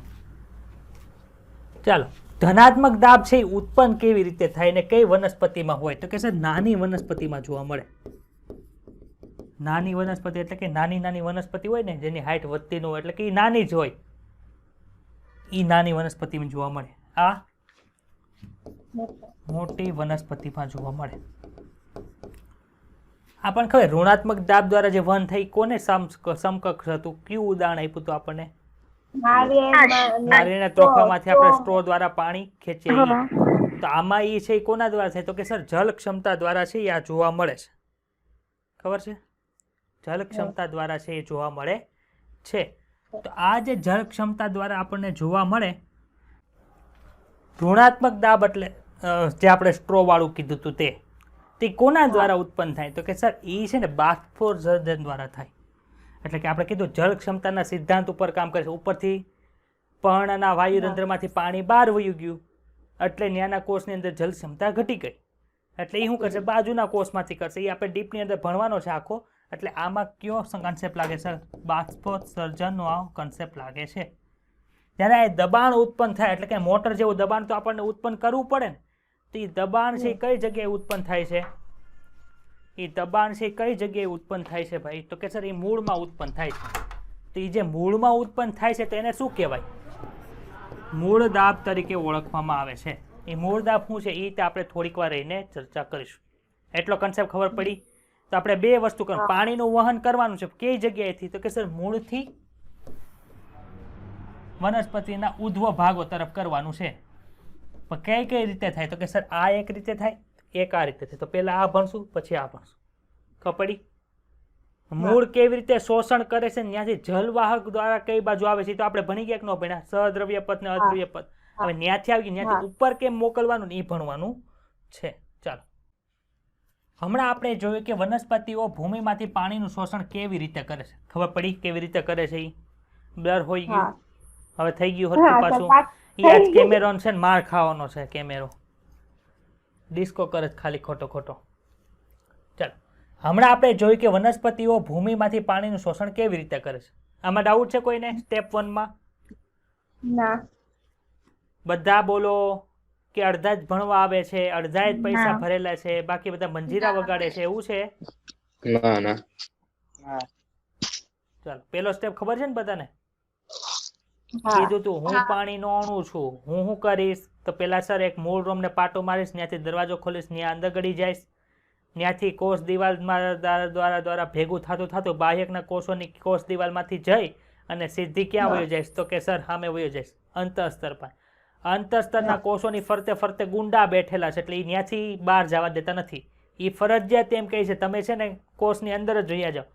ચાલો, ધનાત્મક દાબ છે એ ઉત્પન્ન કેવી રીતે થાય ને કઈ વનસ્પતિમાં હોય? તો કે સર નાની વનસ્પતિમાં જોવા મળે. નાની વનસ્પતિ એટલે કે નાની વનસ્પતિ હોય ને જેની હાઈટ વધતી ન હોય એટલે કે એ નાની જ હોય, એ નાની વનસ્પતિમાં જોવા મળે. આ મોટી વનસ્પતિમાં જોવા મળે. આપણને ખબર ઋણાત્મક દાબ દ્વારા જે વહન થઈ કોને સમકક્ષ હતું? કયું ઉદાહરણ આપ્યું હતું આપણને? નારિયેળના ચોખામાંથી આપણે સ્ટ્રો દ્વારા પાણી ખેંચીએ. તો આમાં એ છે કોના દ્વારા થાય? તો કે સર જલ ક્ષમતા દ્વારા છે આ જોવા મળે છે. ખબર છે? જલ ક્ષમતા દ્વારા છે એ જોવા મળે છે. તો આ જે જળ ક્ષમતા દ્વારા આપણને જોવા મળે, ઋણાત્મક દાબ એટલે જે આપણે સ્ટ્રો વાળું કીધું હતું તે કોના દ્વારા ઉત્પન્ન થાય? તો કે સર એ છે ને બાષ્પોત્સર્જન દ્વારા થાય. એટલે કે આપણે કીધું જળ ક્ષમતાના સિદ્ધાંત ઉપર કામ કરે છે. ઉપરથી પર્ણના વાયુરંધ્રમાંથી પાણી બહાર વયું ગયું એટલે ન્યાના કોષની અંદર જલ ક્ષમતા ઘટી ગઈ. એટલે એ શું કરશે? બાજુના કોષમાંથી કરશે. એ આપણે ડીપની અંદર ભણવાનો છે આખો. એટલે આમાં કયો કન્સેપ્ટ લાગે છે? બાષ્પોત્સર્જનનો કન્સેપ્ટ લાગે છે. જ્યારે આ દબાણ ઉત્પન્ન થાય એટલે કે મોટર જેવું દબાણ તો આપણને ઉત્પન્ન કરવું પડે ને, તો એ દબાણ છે કઈ જગ્યાએ ઉત્પન્ન થાય છે? એ દબાણ છે કઈ જગ્યાએ ઉત્પન્ન થાય છે ભાઈ? તો કે સર એ મૂળમાં ઉત્પન્ન થાય છે. તો એ જે મૂળમાં ઉત્પન્ન થાય છે તો એને શું કહેવાય? મૂળ દાબ તરીકે ઓળખવામાં આવે છે. એ મૂળ દાબ શું છે એ આપણે થોડીક વાર રહીને ચર્ચા કરીશું. એટલો કન્સેપ્ટ ખબર પડી? તો આપણે બે વસ્તુ કરવાનું. પાણીનું વહન કરવાનું છે કઈ જગ્યાએથી? તો કે સર મૂળથી વનસ્પતિના ઉધ્વ ભાગો તરફ કરવાનું છે. પણ કઈ રીતે થાય? તો કે સર આ એક રીતે થાય, એક આ રીતે થાય. તો પહેલા આ ભણશું પછી આ ભણશું. ખબર પડી? મૂળ કેવી રીતે શોષણ કરે છે, ત્યાંથી જલવાહક દ્વારા કઈ બાજુ આવે છે તો આપણે ભણી ગયા કે ન ભણ્યા? સદ્રવ્ય પદ ને અદ્રવ્ય પદ. હવે ત્યાંથી આવી ગયું, ત્યાંથી ઉપર કેમ મોકલવાનું એ ભણવાનું છે. ચાલો, હમણાં આપણે જોયું કે વનસ્પતિઓ ભૂમિમાંથી પાણીનું શોષણ કેવી રીતે કરે છે. ખબર પડી કેવી રીતે કરે છે? એ બ્લર હોઈ ગયું. હવે થઈ ગયું હતું પાછું. એ આજ કેમેરો છે ને માર ખાવાનો છે કેમેરો. ડિસ્કો કરે ખાલી ખોટો. ચાલો, હમણાં આપણે જોયું કે વનસ્પતિઓ ભૂમિમાંથી પાણીનું શોષણ કેવી રીતે કરે છે. આમાં ડાઉટ છે કોઈને? સ્ટેપ 1 માં
ના.
બધા બોલો કે અડધા જ ભણવા આવે છે, અડધા જ પૈસા ભરેલા છે, બાકી બધા મંજીરા વગાડે છે, એવું છે?
ના.
ચાલો, પેલો સ્ટેપ ખબર છે ને બધાને? કીધું તું હું પાણીનો અણુ છું, હું શું કરીશ? તો પેલા સર એક મૂળ રોમને પાટો મારીશ, ત્યાંથી દરવાજો ખોલીશ, ત્યાં અંદર ગળી જઈશ, ત્યાંથી કોષ દિવાલ દ્વારા ભેગું થતું બાહ્યકના કોષોની કોષ દિવાલમાંથી જઈ અને સીધી ક્યાં વયો જઈશ? તો કે સર સામે વયો જઈશ અંતઃસ્તર પર. અંતઃસ્તરના કોષોની ફરતે ફરતે ગુંડા બેઠેલા છે એટલે એ ત્યાંથી બહાર જવા દેતા નથી. એ ફરજિયાત એમ કહે છે તમે છે ને કોષની અંદર જ રહ્યા જાઓ.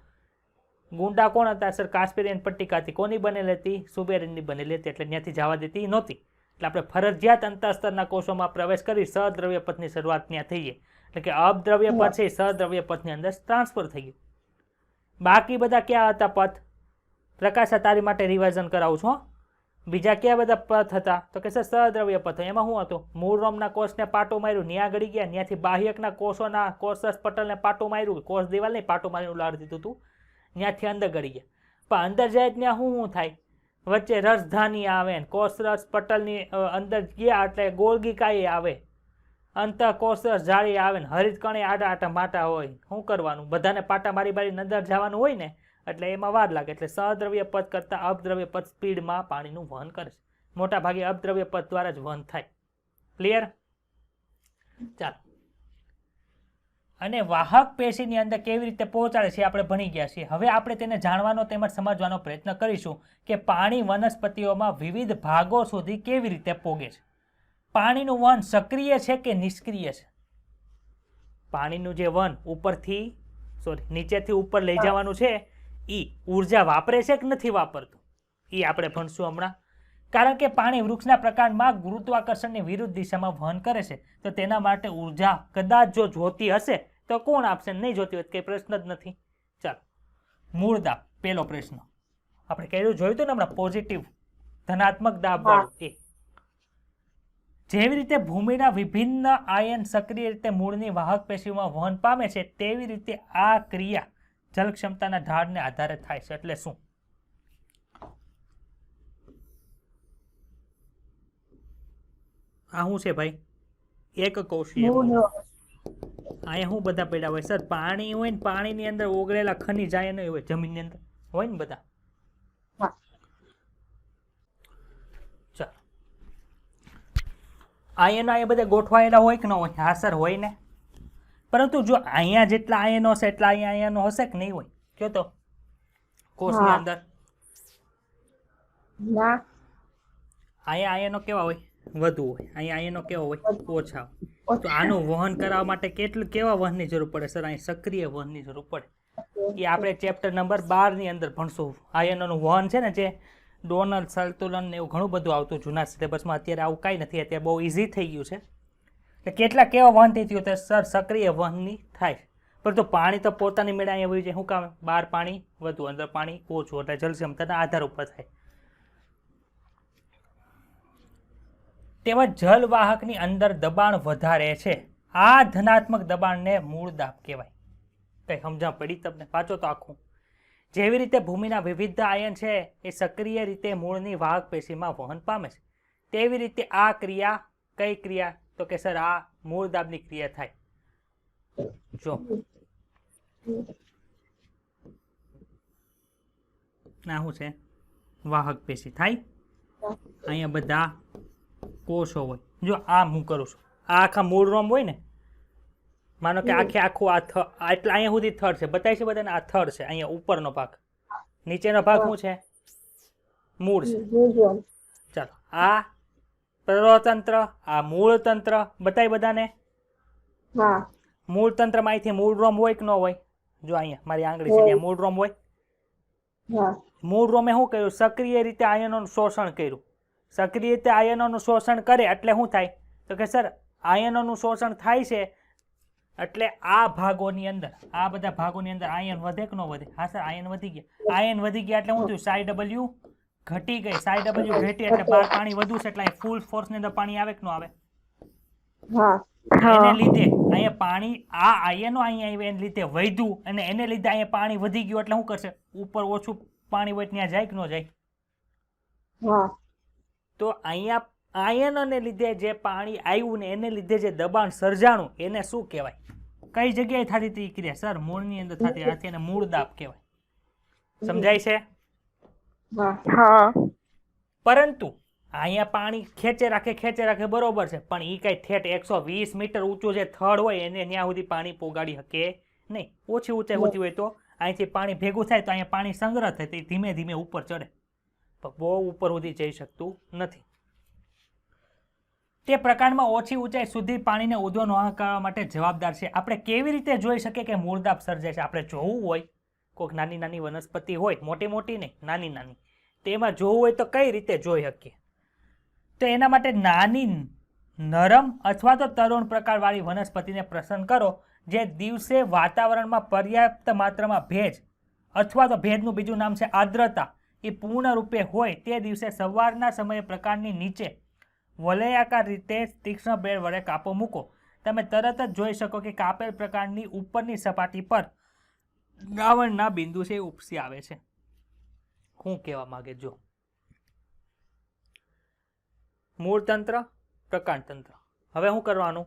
ગુંડા કોણ હતા સર? કાસ્પેરિયન પટ્ટિકાથી કોની બનેલી હતી? સુબેરિનની બનેલી હતી એટલે ત્યાંથી જવા દેતી નહોતી. એટલે આપણે ફરજિયાત અંતઃસ્તરના કોષોમાં પ્રવેશ કરી સદ્રવ્ય પથની શરૂઆત ત્યાં થઈ ગઈ. એટલે કે અપદ્રવ્ય પથ છે સદ્રવ્ય પથની અંદર ટ્રાન્સફર થઈ ગયું. બાકી બધા ક્યાં હતા પથ? પ્રકાશ તારી માટે રિવાઇઝન કરાવું છું. બીજા કયા બધા પથ હતા? તો કે સર સદ્રવ્ય પથ. એમાં શું હતું? મૂળ રોમના કોષને પાટું માર્યું, ન્યા ગળી ગયા, ત્યાંથી બાહ્યકના કોષોના કોષરસ પટલને પાટું માર્યું, કોષ દિવાલ નહીં પાટું મારીને ઉલાડી દીધું હતું, ત્યાંથી અંદર ગળી ગયા. પણ અંદર જાય ત્યાં શું થાય? વચ્ચે રસધાની આવે ને કોષરસ પટલની અંદર ગયા એટલે ગોળગીકાઈ આવે, અંતઃ કોષરસ જાળી આવે ને હરિત કણે આડા આટા માટા હોય. શું કરવાનું? બધાને પાટા મારી મારીને અંદર જવાનું હોય ને એટલે એમાં વાર લાગે. એટલે સદ્રવ્ય પથ કરતાં અપદ્રવ્ય પથ સ્પીડમાં પાણીનું વહન કરે છે. મોટા ભાગે અપદ્રવ્ય પથ દ્વારા જ વહન થાય. ક્લિયર? ચાલો. અને વાહક પેશીની અંદર કેવી રીતે પહોંચાડે છે આપણે ભણી ગયા છીએ. હવે આપણે તેને જાણવાનો તેમજ સમજવાનો પ્રયત્ન કરીશું કે પાણી વનસ્પતિઓમાં વિવિધ ભાગો સુધી કેવી રીતે પોગે છે. પાણીનું વહન સક્રિય છે કે નિષ્ક્રિય છે? પાણીનું જે વહન નીચેથી ઉપર લઈ જવાનું છે એ ઉર્જા વાપરે છે કે નથી વાપરતું એ આપણે ભણશું હમણાં. કારણ કે પાણી વૃક્ષના પ્રકાંડમાં ગુરુત્વાકર્ષણની વિરુદ્ધ દિશામાં વહન કરે છે તો તેના માટે ઉર્જા કદાચ જો જોતી હશે તો કોણ આપશે? નહીં જોતી હોય કંઈ પ્રશ્ન જ નથી. ચાલો, મૂળ દાબ પહેલો પ્રશ્ન આપણે કહ્યું જોયું હતું ને હમણાં, પોઝિટિવ ધનાત્મક દાબ વાળું. એ જેવી રીતે ભૂમિના વિભિન્ન આયન સક્રિય રીતે મૂળની વાહક પેશીઓમાં વહન પામે છે તેવી રીતે આ ક્રિયા જલ ક્ષમતાના ઢાળને આધારે થાય છે. એટલે શું? આ શું છે ભાઈ? એક કોષીય. અહીંયા શું બધા પડ્યા હોય સર? પાણી હોય ને પાણીની અંદર ઓગળેલા ખનિજ આયન હોય જમીનની અંદર હોય ને બધા. ચાલો, આયનો એ બધા ગોઠવાયેલા હોય કે ન હોય? હા સર હોય ને. પરંતુ જો અહીંયા જેટલા આયનો હશે એટલા અહીંયા આયનો હશે કે નહીં હોય? કયો તો કોષની અંદર અહીંયા આયનો કેવા હોય? વધુ હોય. અહીંયા આયનો કેવા હોય? ઓછા. તો આનું વહન કરવા માટે કેવા વહનની જરૂર પડે સર? અહીં સક્રિય વહનની જરૂર પડે. એ આપણે ચેપ્ટર નંબર 12 ની અંદર ભણશું. આયનોનું વહન છે ને, જે ડોનર સંતુલન ને એવું ઘણું બધું આવતું જૂના સિલેબસમાં. અત્યારે આવું કાંઈ નથી, અત્યારે બહુ ઇઝી થઈ ગયું છે. એટલે કેટલા કેવા વહનથી થયું તો સર સક્રિય વહનની થાય. પરંતુ પાણી તો પોતાની મેળે અહીંયા હોય છે. શું કામ? બહાર પાણી વધુ, અંદર પાણી ઓછું, એટલે જલ ક્ષમતાના આધાર ઉપર થાય. તેમજ જલવાહકની અંદર દબાણ વધારે છે. આ ધનાત્મક દબાણને મૂળ દાબ કહેવાય. કંઈ સમજણ પડી તમને? વાંચો તો આખું. જેવી રીતે ભૂમિના વિવિધ આયન છે એ સક્રિય રીતે મૂળની વાહક પેશીમાં વહન પામે છે તેવી રીતે આ ક્રિયા કઈ ક્રિયા? તો કે સર આ મૂળ દાબની ક્રિયા થાય. જો ના શું છે? વાહક પેશી થાય. અહીંયા બધા કોષો હોય. જો આ હું કરું છું, આ આખા મૂળ રોમ હોય ને, માનો કે આખું આ એટલે અહીંયા સુધી થડ છે, બતાવી છે બધાને. આ થડ છે, અહીંયા ઉપરનો ભાગ, નીચેનો ભાગ શું છે? મૂળ છે. ચાલો, આ પ્રતંત્ર, આ મૂળ તંત્ર બતાવી બધાને. મૂળ તંત્રમાં અહીંથી મૂળ રોમ હોય કે ન હોય? જો અહીંયા મારી આંગળી છે, મૂળ રોમ હોય. મૂળ રોમે શું કર્યું? સક્રિય રીતે આયનોનું શોષણ કર્યું. સક્રિય રીતે આયનોનું શોષણ કરે એટલે શું થાય? તો કે સર આયનોનું શોષણ થાય છે એટલે આ ભાગોની અંદર, આ બધા ભાગોની અંદર આયન વધે કે ન વધે? હા સર, આયન વધી ગયા. આયન વધી ગયા એટલે શું થયું? સાઈ ડબલ્યુ ઘટી ગઈ. સાઈ ડબલ્યુ ઘટી એટલે બહાર પાણી વધુ છે એટલે ફૂલ ફોર્સ ની અંદર પાણી આવે કે ન આવે? એને લીધે અહીંયા પાણી, આ આયનો અહીંયા આવે એને લીધે વધ્યું, અને એને લીધે અહીંયા પાણી વધી ગયું એટલે શું કરશે? ઉપર ઓછું પાણી હોય ત્યાં જાય કે ન જાય? તો અહીંયા આયનોને લીધે જે પાણી આવ્યું ને એને લીધે જે દબાણ સર્જાણું એને શું કહેવાય? કઈ જગ્યાએ થતી હતી ક્રિયા? સર મૂળની અંદર થતી હતી, એને મૂળ દાબ કહેવાય. સમજાય છે? પરંતુ અહીંયા પાણી ખેંચે રાખે બરોબર છે, પણ એ કઈ ઠેઠ 120 મીટર ઊંચું જે થડ હોય એને ત્યાં સુધી પાણી પોગાડી શકે નહીં. ઓછી ઊંચાઈ હોતી હોય તો અહીંથી પાણી ભેગું થાય તો અહીંયા પાણી સંગ્રહ થાય, તે ધીમે ધીમે ઉપર ચડે, પણ બહુ ઉપર સુધી જઈ શકતું નથી. તે પ્રકાંડમાં ઓછી ઊંચાઈ સુધી પાણીને ઊંધો નોહા કરવા માટે જવાબદાર છે. આપણે કેવી રીતે જોઈ શકીએ કે મૂળદાબ સર્જાય છે? આપણે જોવું હોય, કોઈક નાની નાની વનસ્પતિ હોય, મોટી મોટી નહીં, નાની નાની, તેમાં જોવું હોય તો કઈ રીતે જોઈ શકીએ? તો એના માટે નાની નરમ અથવા તો તરુણ પ્રકારવાળી વનસ્પતિને પસંદ કરો, જે દિવસે વાતાવરણમાં પર્યાપ્ત માત્રામાં ભેજ અથવા તો ભેજનું બીજું નામ છે આર્દ્રતા એ પૂર્ણ રૂપે હોય તે દિવસે સવારના સમયે પ્રકાંડની નીચે વલયાકાર રીતે તીક્ષ્ણ બ્લેડ વડે કાપો મૂકો. તમે તરત જ જોઈ શકો કે કાપેલ પ્રકાંડની ઉપરની સપાટી પર દ્રાવણના બિંદુ છે એ ઉપસી આવે છે. શું કહેવા માંગે જો? મૂળ તંત્ર, પ્રકાંડ તંત્ર. હવે શું કરવાનું?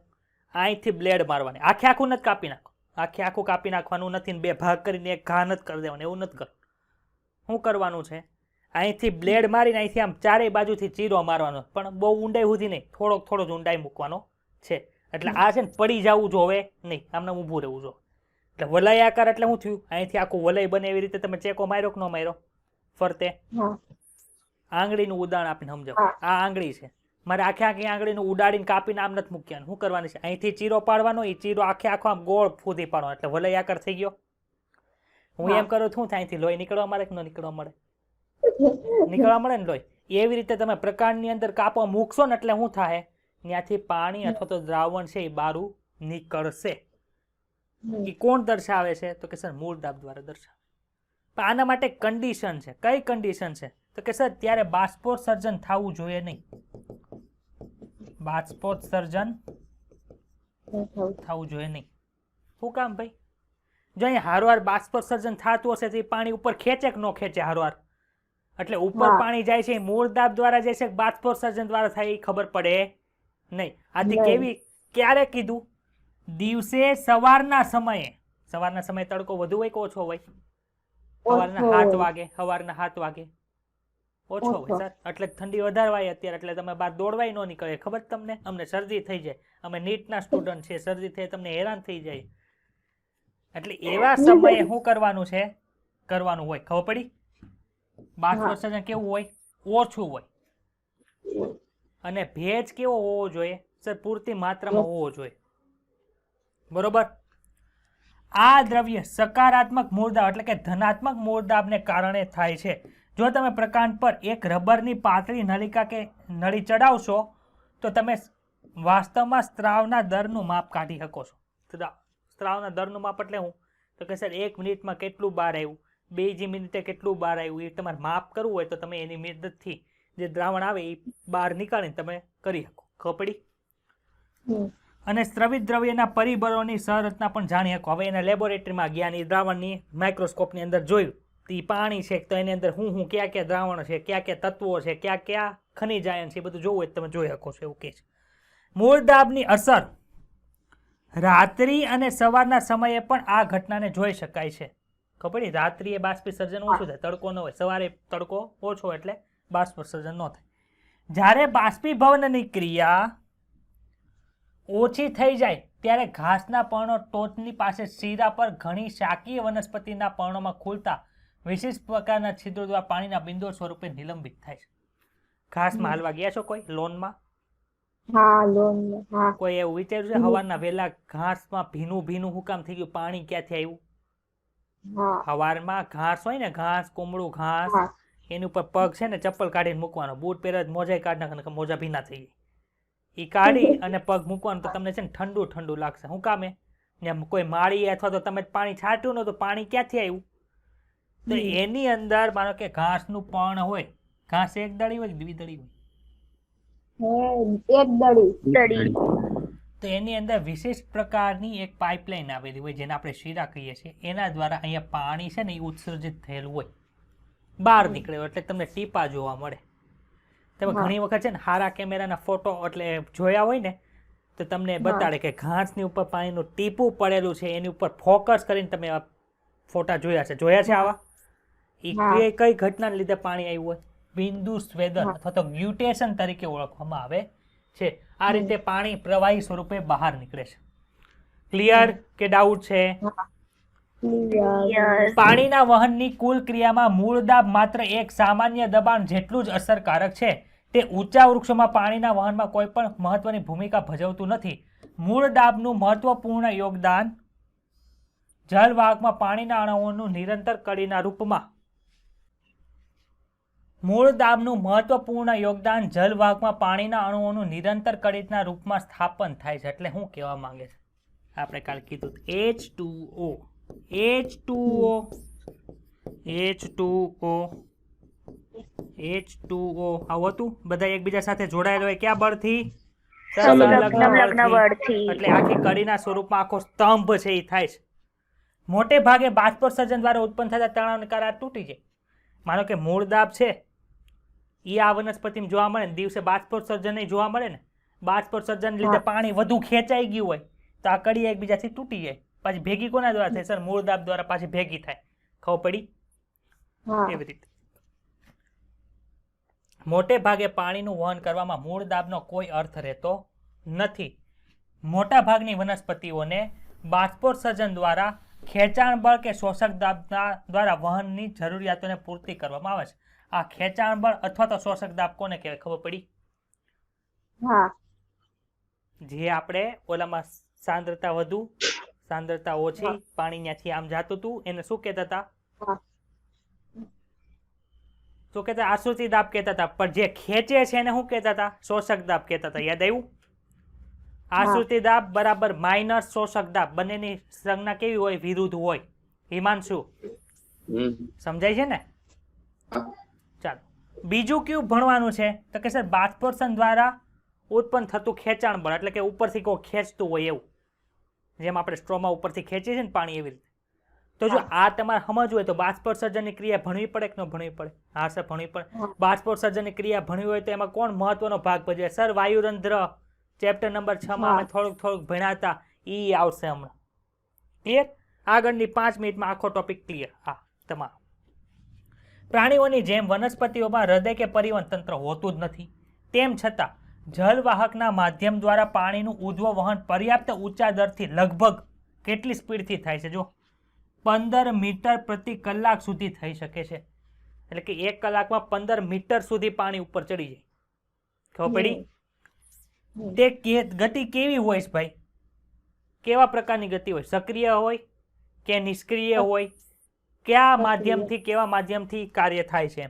અહીંથી બ્લેડ મારવાની. આખે આખું નથી કાપી નાખો, આખે આખું કાપી નાખવાનું નથી, બે ભાગ કરીને એક ઘા નથી કરી દેવાનું, એવું નથી કરવાનું. શું કરવાનું છે? અહીંથી બ્લેડ મારીને અહીંથી આમ ચારેય બાજુથી ચીરો મારવાનો, પણ બહુ ઊંડાઈ સુધી નહીં, થોડો જ ઊંડાઈ મૂકવાનો છે. એટલે આ છે ને પડી જવું જોવે નહીં, આમને ઊભું રહેવું જો. એટલે વલયાકાર એટલે શું થયું? અહીંથી આખું વલય બને એવી રીતે તમે ચેકો માર્યો કે ન માર્યો ફરતે? આંગળીનું ઉદાહરણ આપીને સમજાવો. આ આંગળી છે, મારે આખે આખી આંગળીનું ઉડાડીને કાપીને આમ નથી મૂક્યાનું. શું કરવાની છે? અહીંથી ચીરો પાડવાનો, એ ચીરો આખે આખો આમ ગોળ ફૂદી પાડવાનો, એટલે વલયાકાર થઈ ગયો. હું એમ કરું શું થાય? અહીંથી લોહી નીકળવા મળે કે ન નીકળવા મળે? નીકળવા મળે ને લોહી. એવી રીતે તમે પ્રકાંડની અંદર કાપો મૂકશો ને એટલે શું થાય? ત્યાંથી પાણી અથવા તો દ્રાવણ છે એ બારું નીકળશે. એ કોણ દર્શાવે છે? તો કે સર મૂળદાબ દ્વારા દર્શાવે. પણ આના માટે કન્ડિશન છે. કઈ કન્ડિશન છે? તો કે સર ત્યારે બાષ્પોત્સર્જન થવું જોઈએ નહીં. બાષ્પોત્સર્જન થવું જોઈએ નહીં. શું કામ ભાઈ? જો અહીંયા હારવાર બાષ્પોત્સર્જન થતું હશે તો એ પાણી ઉપર ખેંચે કે ન ખેંચે હારવાર? એટલે ઉપર પાણી જાય છે મૂળદાબ દ્વારા જાય છે, બાષ્પોત્સર્જન દ્વારા થાય એ ખબર પડે નહીં. આથી કેવી ક્યારે કીધું? દિવસે સવારના સમયે. સવારના સમયે તડકો વધુ હોય કે ઓછો હોય? સવારના 7 વાગે. સવારના 7 વાગે ઓછો હોય સર, એટલે ઠંડી વધારે હોય અત્યારે, એટલે તમે બહાર દોડવાય ન નીકળે. ખબર તમને? અમને શરદી થઈ જાય, અમે નીટના સ્ટુડન્ટ છે, શરદી થઈ તમને હેરાન થઈ જાય. એટલે એવા સમયે શું કરવાનું છે? કરવાનું હોય. ખબર પડી? બાષ્પોત્સર્જન કેવું હોય? ઓછું હોય. અને ભેજ કેવો હોવો જોઈએ? સર પૂરતી માત્રામાં હોવો જોઈએ. બરોબર? આ દ્રવ્ય સકારાત્મક મૂળદાબ એટલે કે ધનાત્મક મૂળદાબને કારણે થાય છે. જો તમે પ્રકાંડ પર એક રબરની પાતળી નલિકા કે નળી ચડાવશો તો તમે વાસ્તવમાં સ્ત્રાવના દરનું માપ કાઢી શકો છો. સ્ત્રાવના દરનું માપ એટલે શું? તો કે સર 1 મિનિટમાં કેટલું બહાર આવ્યું, બીજી મિનિટે કેટલું બહાર આવ્યું, એ તમારે માપ કરવું હોય તો તમે એની મદદથી જે દ્રાવણ આવે એ બહાર નીકાળીને તમે કરી શકો. ખબર પડી? અને સ્ત્રવિત દ્રવ્યના પરિબળોની સંરચના પણ જાણી શકો. હવે એના લેબોરેટરીમાં ગયા એ દ્રાવણની માઇક્રોસ્કોપની અંદર જોયું તો એ પાણી છે તો એની અંદર હું ક્યાં ક્યાં દ્રાવણ છે, ક્યાં ક્યાં તત્વો છે, ક્યાં ક્યાં ખનિજ આયન છે, એ બધું જોવું હોય તમે જોઈ શકો છો. એવું કે છે. મૂળદાબની અસર રાત્રિ અને સવારના સમયે પણ આ ઘટનાને જોઈ શકાય છે. ખબર પડી? રાત્રિએ બાષ્પીસર્જન ઓછું થાય, તડકો ન હોય. સવારે તડકો ઓછો એટલે બાષ્પીસર્જન ન થાય. જ્યારે બાષ્પીભવનની ક્રિયા ઓછી થઈ જાય ત્યારે ઘાસના પર્ણો ટોચની પાસે શીરા પર ઘણી શાકીય વનસ્પતિના પર્ણોમાં ખુલતા વિશિષ્ટ પ્રકારના છિદ્રો દ્વારા પાણીના બિંદુઓ સ્વરૂપે નિલંબિત થાય છે. ઘાસમાં હાલવા ગયા છો કોઈ લોનમાં? કોઈ એવું વિચાર્યું છે સવારના વહેલા ઘાસમાં ભીનું ભીનું હું કામ થઈ ગયું? પાણી ક્યાંથી આવ્યું? સવારમાં ઘાસ હોય ને, ઘાસ, કોમળું ઘાસ, એની ઉપર પગ છે ને ચપ્પલ કાઢીને મૂકવાનો. બૂટ પહેરે મોજા કાઢી નાખે, મોજા ભીના થઈ જાય. એ કાઢી અને પગ મૂકવાનું તો તમને છે ને ઠંડુ ઠંડુ લાગશે. શું કામે? કોઈ માળી અથવા તો તમે પાણી છાંટ્યું ને તો પાણી ક્યાંથી આવ્યું? તો એની અંદર માનો કે ઘાસનું પર્ણ હોય. ઘાસ એક દળી હોય કે દ્વિદળી હોય?
એક દડી.
તો એની અંદર વિશિષ્ટ પ્રકારની એક પાઇપલાઇન આવેલી હોય જેને આપણે શીરા કહીએ છીએ. એના દ્વારા અહીંયા પાણી છે ને એ ઉત્સર્જિત થયેલું હોય, બહાર નીકળે એટલે તમને ટીપા જોવા મળે. તમે ઘણી વખત છે ને સારા કેમેરાના ફોટો એટલે જોયા હોય ને તો તમને બતાડે કે ઘાસની ઉપર પાણીનું ટીપું પડેલું છે, એની ઉપર ફોકસ કરીને તમે ફોટા જોયા છે. જોયા છે આવા? એ કઈ ઘટનાને લીધે પાણી આવ્યું હોય? બિંદુ સ્વેદન અથવા તો ગ્યુટેશન તરીકે ઓળખવામાં આવે છે. આ રીતે પાણી પ્રવાહી સ્વરૂપે બહાર નીકળે છે. ક્લિયર કે ડાઉટ છે? પાણીના વહનની કુલ ક્રિયામાં મૂળદાબ માત્ર એક સામાન્ય દબાણ જેટલું જ અસરકારક છે. તે ઊંચા વૃક્ષોમાં પાણીના વહનમાં કોઈ પણ મહત્વની ભૂમિકા ભજવતું નથી. મૂળ દાબનું મહત્વપૂર્ણ યોગદાન જલવાહકમાં પાણીના અણુઓનું નિરંતર કડીના રૂપમાં જલવાહકમાં પાણીના અણુઓનું નિરંતર કડીના રૂપમાં સ્થાપન થાય છે. એટલે શું કહેવા માંગે છે? આપણે કાલે કીધું H2O આવું હતું. બધા એકબીજા સાથે જોડાયેલા હોય ક્યાં બળથી?
સંલગ્ન બળથી.
એટલે આખી કડીના સ્વરૂપમાં આખો સ્તંભ છે એ થાય છે. મોટે ભાગે બાષ્પોત્સર્જન દ્વારા ઉત્પન્ન થતા તણાવને કારણે તૂટી જાય. માનો કે મૂળ દાબ છે એ આ વનસ્પતિમાં જોવા મળે ને, દિવસે બાષ્પોત્સર્જન જોવા મળે ને, બાષ્પોત્સર્જન લીધે પાણી વધુ ખેંચાઈ ગયું હોય તો આ કડી એકબીજાથી તૂટી જાય. પાછી ભેગી કોના દ્વારા થાય? સર મૂળ દાબ દ્વારા પાછી ભેગી થાય. ખબર પડી? એવી રીતે મોટે ભાગે પાણીનું વહન કરવામાં મૂળ દાબનો કોઈ અર્થ રહેતો નથી. મોટા ભાગની વનસ્પતિઓને બાષ્પોત્સર્જન દ્વારા ખેંચાણ બળ કે શોષક દાબના દ્વારા વહનની જરૂરિયાતોને પૂર્તિ કરવામાં આવે છે. આ ખેંચાણ બળ અથવા તો શોષક દાબ કોને કહેવાય? ખબર પડી? જે આપણે ઓલામાં સાંદ્રતા વધુ સાંદ્રતા ઓછી પાણી ત્યાંથી આમ જાતું હતું એને શું કહેતા હતા? શું કહેતા? આશ્રુતિ દાબ કહેતા હતા. પણ જે ખેંચે છે એને શું કહેતા હતા? શોષક દાબ કહેતા હતા. યાદ આવ્યું? આશ્રુતિ દાબ બરાબર માઇનસ શોષક દાબ, બંનેની સંજ્ઞા કેવી હોય? વિરુદ્ધ હોય. હિમાંશુ સમજાય છે ને? ચાલો બીજું કયું ભણવાનું છે તો કે સર બાષ્પોત્સર્જન દ્વારા ઉત્પન્ન થતું ખેંચાણ બળ, એટલે કે ઉપરથી કોઈ ખેંચતું હોય એવું, જેમ આપણે સ્ટ્રોમાં ઉપરથી ખેંચીએ છીએ ને પાણી એવી રીતે. તો જો આ તમારે સમજવું હોય તો બાષ્પોત્સર્જનની ક્રિયા ભણવી પડે કે ન ભણવી પડે? હા સર ભણવી પડે. બાષ્પોત્સર્જનની ક્રિયા ભણવી હોય તો એમાં કોણ મહત્વનો ભાગ ભજવે? સર વાયુરંધ્ર ચેપ્ટર નંબર 6 માં અમે થોડુંક ભણ્યા હતા એ આવશે હમણાં. ક્લિયર? આગળની 5 મિનિટમાં આખો ટોપિક ક્લિયર. હા તમારો. પ્રાણીઓની જેમ વનસ્પતિઓમાં હૃદય કે પરિવહન તંત્ર હોતું જ નથી. તેમ છતાં જલવાહકના માધ્યમ દ્વારા પાણીનું ઉર્ધ્વ વહન પર્યાપ્ત ઊંચા દરથી લગભગ કેટલી સ્પીડથી થાય છે? જો 15 મીટર પ્રતિ કલાક સુધી થઈ શકે છે. એટલે કે 1 કલાકમાં 15 મીટર સુધી પાણી ઉપર ચડી જાય. ખબર પડી? તે ગતિ કેવી હોય છે ભાઈ? કેવા પ્રકારની ગતિ હોય? સક્રિય હોય કે નિષ્ક્રિય હોય? કયા માધ્યમથી કેવા માધ્યમથી કાર્ય થાય છે?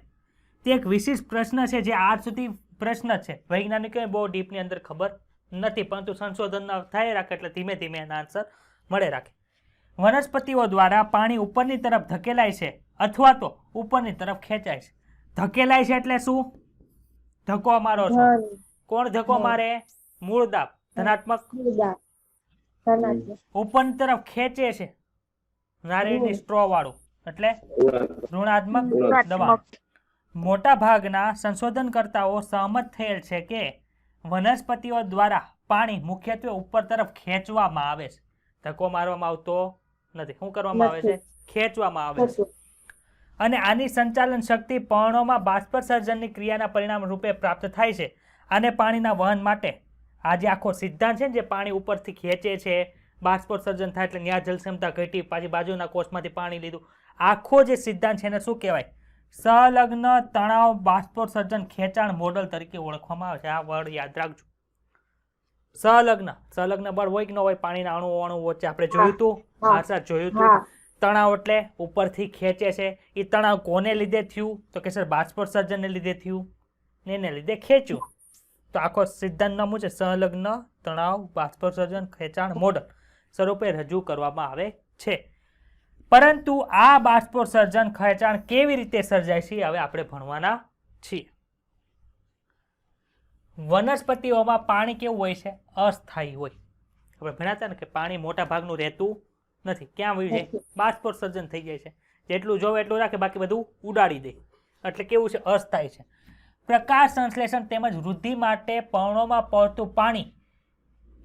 તે એક વિશિષ્ટ પ્રશ્ન છે જે આજ સુધી પ્રશ્ન છે. વૈજ્ઞાનિકોને બહુ ડીપની અંદર ખબર નથી, પરંતુ સંશોધન થાય રાખે એટલે ધીમે ધીમે એના આન્સર મળે રાખે. વનસ્પતિઓ દ્વારા પાણી ઉપરની તરફ ધકેલાય છે અથવા તો ઉપરની તરફ ખેંચાય છે. ધકેલાય છે એટલે શું? ધક્કો મારો છો. કોણ ધક્કો મારે? મૂળ દાબ ધનાત્મક. ઉપરની તરફ ખેંચે છે નારિયેળની સ્ટ્રો વાળું એટલે ઋણાત્મક દબાણ. મોટા ભાગના સંશોધનકર્તાઓ સહમત થયેલ છે કે વનસ્પતિઓ દ્વારા પાણી મુખ્યત્વે ઉપર તરફ ખેંચવામાં આવે છે. ધક્કો મારવામાં આવતો નથી. શું કરવામાં આવે છે? ખેંચવામાં આવે છે. અને આની સંચાલન શક્તિ પર્ણોમાં બાષ્પોત્સર્જનની ક્રિયાના પરિણામ રૂપે પ્રાપ્ત થાય છે. અને પાણીના વહન માટે આ જે આખો સિદ્ધાંત છે ને, જે પાણી ઉપરથી ખેંચે છે, બાષ્પોત્સર્જન થાય એટલે ત્યાં જલ ક્ષમતા ઘટી, પાછી બાજુના કોષમાંથી પાણી લીધું, આખો જે સિદ્ધાંત છે એને શું કહેવાય? સંલગ્ન તણાવ બાષ્પોત્સર્જન ખેંચાણ મોડલ તરીકે ઓળખવામાં આવે છે. આ વર્ડ યાદ રાખજો. સંલગ્ન બળ હોય કે ન હોય પાણીના અણુ વચ્ચે આપણે જોયું હતું. હા સર જોયું હતું. તણાવ એટલે ઉપરથી ખેંચે છે. એ તણાવ કોને લીધે થયું તો કે સર બાષ્પોત્સર્જનને લીધે થયું, એને લીધે ખેંચ્યું. તો આખો સિદ્ધાંત નામ છે સંલગ્ન તણાવ બાષ્પોત્સર્જન ખેંચાણ મોડલ સ્વરૂપે રજૂ કરવામાં આવે છે. પરંતુ આ બાષ્પોત્સર્જન ખેંચાણ કેવી રીતે સર્જાય છે હવે આપણે ભણવાના છીએ. વનસ્પતિઓમાં પાણી કેવું હોય છે? અસ્થાયી હોય. આપણે ભણ્યા હતા ને કે પાણી મોટા ભાગનું રહેતું નથી. ક્યાં વયું જાય? બાષ્પોત્સર્જન થઈ જાય છે. જેટલું જોવે એટલું રાખે, બાકી બધું ઉડાડી દે. એટલે કેવું છે? અસ્થાયી છે. પ્રકાશ સંશ્લેષણ તેમજ વૃદ્ધિ માટે પર્ણોમાં પડતું પાણી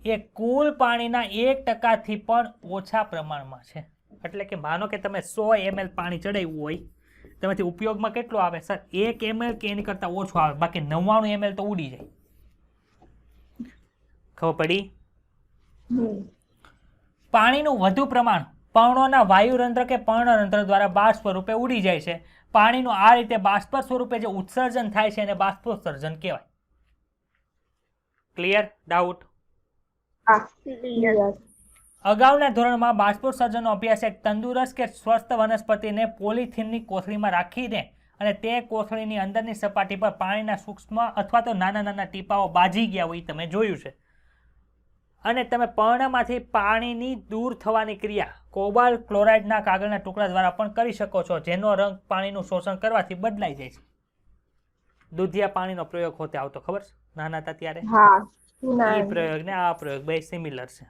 એ કુલ પાણીના 1% પણ ઓછા પ્રમાણમાં છે. એટલે કે માનો કે તમે 100 ml પાણી ચડાવ્યું હોય, તેમાંથી ઉપયોગમાં કેટલું આવે? સર 1 ml કે એની કરતાં ઓછું આવે, બાકી 99 ml તો ઉડી જાય. ખબર પડી? પાણીનું વધુ પ્રમાણ પર્ણોના વાયુરંધ્ર કે પર્ણરંધ્ર દ્વારા બાષ્પ સ્વરૂપે ઉડી જાય છે. પાણીનું આ રીતે બાષ્પ સ્વરૂપે જે ઉત્સર્જન થાય છે એને બાષ્પોત્સર્જન કહેવાય. ક્લિયર? ડાઉટ?
હા
Clear.
અગાઉના ધોરણમાં બાષ્પોત્સર્જનનો અભ્યાસ એક તંદુરસ્ત કે સ્વસ્થ વનસ્પતિને પોલિથીનની કોથળીમાં રાખીને અને તે કોથળીની અંદરની સપાટી પર પાણીના સૂક્ષ્મ અથવા તો નાના નાના ટીપાઓ બાજી ગયા હોય તમે જોયું છે. અને તમે પર્ણમાંથી પાણીની દૂર થવાની ક્રિયા કોબાલ્ટ ક્લોરાઇડના કાગળના ટુકડા દ્વારા પણ કરી શકો છો, જેનો રંગ પાણીનું શોષણ કરવાથી બદલાઈ જાય છે. દૂધિયા પાણીનો પ્રયોગ હોતે આવતો, ખબર છે? નાના હતા ત્યારે
હા
એ પ્રયોગ ને આ પ્રયોગ બે સિમિલર છે.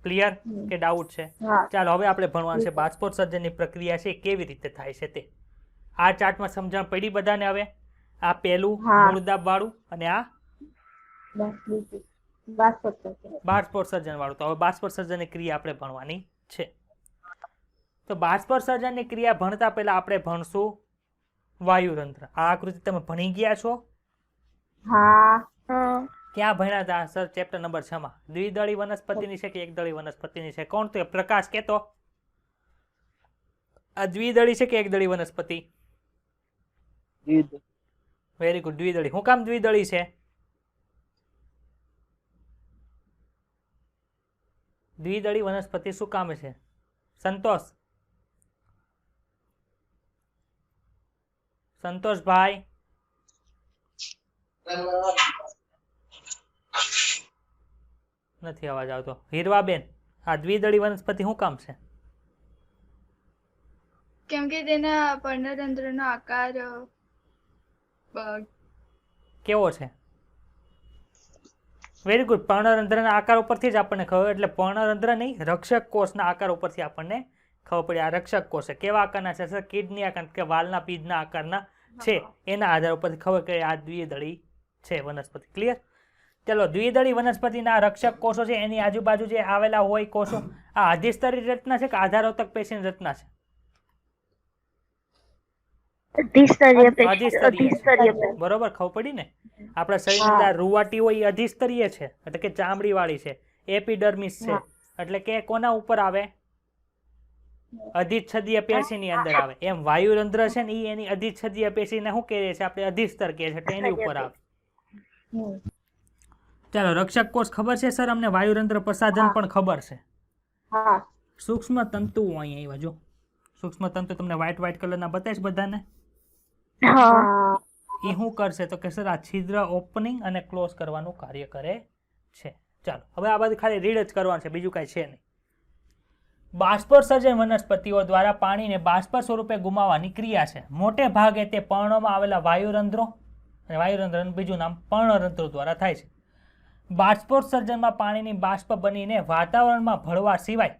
ક્લિયર કે ડાઉટ છે?
હા
ચાલો હવે આપણે ભણવાનું છે બાષ્પોત્સર્જનની પ્રક્રિયા છે કેવી રીતે થાય છે તે. આ ચાર્ટમાં સમજણ પડી બધાને? હવે આ પહેલું
હા.
મૂળદાબ વાળું અને આ
બસ બીજું બાષ્પોત્સર્જન.
બાષ્પોત્સર્જન વાળું. તો હવે બાષ્પોત્સર્જનની ક્રિયા આપણે ભણવાની છે. તો બાષ્પોત્સર્જનની ક્રિયા ભણતા પહેલા આપણે ભણશું વાયુરંધ્ર. આ આકૃતિ તમે ભણી ગયા છો?
હા
ક્યાં ભણ્યા હતા સર? ચેપ્ટર નંબર 6 માં. દ્વિદળી વનસ્પતિની છે કે એકદળી વનસ્પતિની છે? કોણ તો? પ્રકાશ કેતો. આ દ્વિદળી છે કે એકદળી વનસ્પતિ? વેરી ગુડ, દ્વિદળી. શું કામ દ્વિદળી છે? દ્વિદળી વનસ્પતિ શું કામ છે? સંતોષ? સંતોષભાઈ? નથી અવાજ આવતો. હીરવાબેન, આ દ્વિદળી વનસ્પતિ શું કામ છે?
કેમ કે તેના પર્ણતંત્રનો આકાર
કેવો છે? Very good. પર્ણરંધ્રના આકાર ઉપરથી જ આપણને ખબર. એટલે પર્ણરંધ્ર નહીં, રક્ષક કોષના આકાર ઉપરથી આપણને ખબર પડી. આ રક્ષક કોષ છે. કેવા આકારના છે સર? કિડની આકાર કે વાલના પીજના આકારના છે. એના આધાર ઉપરથી ખબર કે આ દ્વિદળી છે વનસ્પતિ. ક્લિયર? ચલો, દ્વિદળી વનસ્પતિના રક્ષક કોષો છે એની આજુબાજુ જે આવેલા હોય કોષો, આ અધિસ્તરી રચના છે કે આધારોતક પેશીની રચના છે?
અધિસ્તરીય પેશી.
અધિસ્તરીય
અધિસ્તરીય
છે. બરોબર, ખબર પડી ને? આપણા શરીરની અંદર રૂવાટી હોય એ અધિસ્તરીય છે, એટલે કે ચામડી વાળી છે. એપિડર્મિસ છે, એટલે કે કોના ઉપર આવે? અધિચ્છદીય પેશીની અંદર આવે. એમ વાયુરંધ્ર છે ને એ એની અધિચ્છદીય પેશીને શું કહે છે આપણે? અધિસ્તર કહે છે, એટલે એની ઉપર આવે. ચાલો, રક્ષક કોષ ખબર છે સર અમને? વાયુરંધ્ર પ્રસાધન પણ ખબર છે.
હા
સૂક્ષ્મ તંતુઓ અહીંયા આવ્યા જો. સૂક્ષ્મ તંતુ તમને વ્હાઈટ કલરના બતાવીશ બધાને.
હા.
એ શું કરશે તો કે સર આ છિદ્ર ઓપનિંગ અને ક્લોઝ કરવાનું કાર્ય કરે છે. ચાલો, હવે આ બધું ખાલી રીડ જ કરવાનું છે, બીજું કાંઈ છે નહીં. બાષ્પોત્સર્જન વનસ્પતિઓ દ્વારા પાણીને બાષ્પ સ્વરૂપે ગુમાવવાની ક્રિયા છે. મોટે ભાગે તે પર્ણોમાં આવેલા વાયુરંધ્રો અને વાયુરંધ્રનું બીજું નામ પર્ણરંધ્રો દ્વારા થાય છે. બાષ્પોત્સર્જનમાં પાણીની બાષ્પ બનીને વાતાવરણમાં ભળવા સિવાય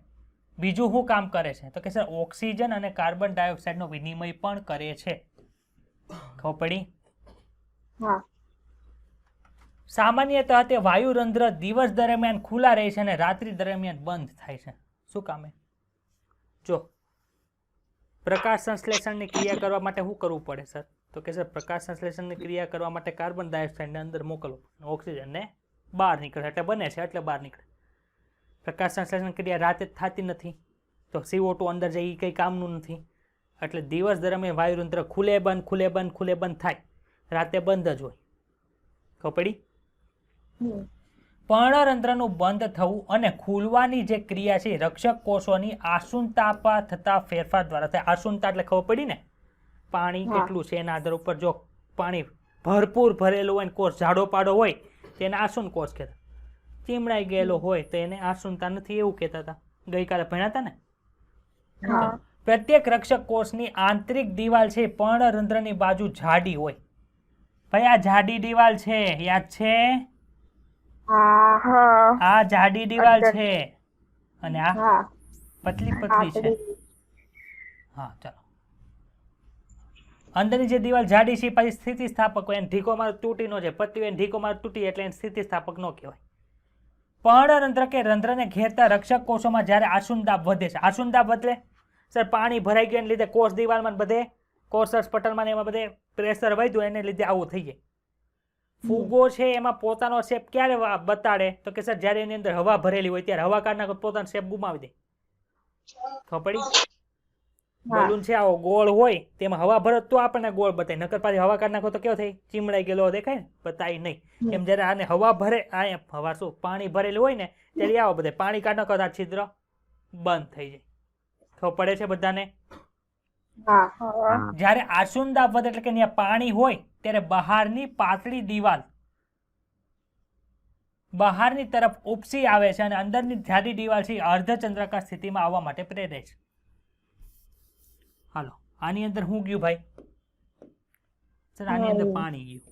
બીજું શું કામ કરે છે તો કે સર ઓક્સિજન અને કાર્બન ડાયોક્સાઇડનો વિનિમય પણ કરે છે. ખબર પડી?
હા
સામાન્યતઃ તે વાયુરંધ્ર દિવસ દરમિયાન ખુલ્લા રહે છે અને રાત્રિ દરમિયાન બંધ થાય છે. શું કામે? જો પ્રકાશ સંશ્લેષણની ક્રિયા કરવા માટે શું કરવું પડે સર તો કે સર પ્રકાશ સંશ્લેષણની ક્રિયા કરવા માટે કાર્બન ડાયોક્સાઇડને અંદર મોકલવું, ઓક્સિજનને બહાર નીકળે, એટલે બને છે એટલે બહાર નીકળે. પ્રકાશ સંશ્લેષણ ક્રિયા રાતે જ થતી નથી, તો CO2 અંદર જાય એ કંઈ કામનું નથી. એટલે દિવસ દરમિયાન વાયુરંધ્ર ખુલે બંધ થાય, રાતે બંધ જ હોય. ખબર પડી? પર્ણરંધ્રનું બંધ થવું અને ખુલવાની જે ક્રિયા છે રક્ષક કોષોની આસુનતામાં થતા ફેરફાર દ્વારા થાય. આસુનતા એટલે ખબર પડી ને? પાણી કેટલું છે એના આધાર ઉપર. જો પાણી ભરપૂર ભરેલું હોય ને કોષ જાડો પાડો હોય તેને આસુન કોષ કહેતા. ચીમડાઈ ગયેલો હોય તો એને આસુનતા નથી એવું કહેતા હતા. ગઈકાલે ભણ્યા હતા ને? પ્રત્યેક રક્ષક કોષની આંતરિક દિવાલ છે પર્ણરંધ્રની બાજુ જાડી હોય. ભાઈ આ જાડી દિવાલ છે, યાદ છે? આ જાડી દિવાલ છે અને આ પતલી છે. હા ચાલો, અંદરની જે દિવાલ જાડી છે પછી સ્થિતિસ્થાપક હોય. એને ઢીકો માર તૂટી ન જાય, પતલી હોય ઢીકો માર તૂટી એટલે એને સ્થિતિસ્થાપક ન કહેવાય. પર્ણરંધ્ર કે રંધ્રને ઘેરતા રક્ષક કોષોમાં જ્યારે આસુનદાબ વધે છે. આસુનદાબ બદલે સર પાણી ભરાઈ ગયું લીધે કોષ દિવાલમાં બધે કોષ પટલમાં એમાં બધે પ્રેશર વધ્યું એને લીધે આવું થઈ જાય. ફૂગો છે એમાં પોતાનો શેપ ક્યારે બતાડે તો કે સર જ્યારે એની અંદર હવા ભરેલી હોય ત્યારે હવા કાઢના પોતાનો શેપ ગુમાવી દે. ખબર પડી? બલૂન છે આવો ગોળ હોય તેમાં હવા ભરો તો આપણને ગોળ બતાય, નકર પાછી હવા કાઢી નાખો તો કેવો થાય, ચીમડાઈ ગયેલો દેખાય ને, બતાય નહીં. એમ જ્યારે આને હવા ભરે, આ હવા શું પાણી ભરેલું હોય ને ત્યારે આવો બધા પાણી કાઢી નાખો તો આ છિદ્ર બંધ થઈ જાય. ખબર પડે છે બધાને?
હા
હા
જ્યારે આસુંદા પદ એટલે કે ત્યાં પાણી હોય ત્યારે બહારની પાતળી દિવાલ બહારની તરફ ઉપસી આવે છે અને અંદરની જાડી દિવાલ છે અર્ધચંદ્રાકાર સ્થિતિમાં આવવા માટે પ્રેરે છે. હાલો, આની અંદર શું ગયું ભાઈ? સર આની અંદર પાણી ગયું.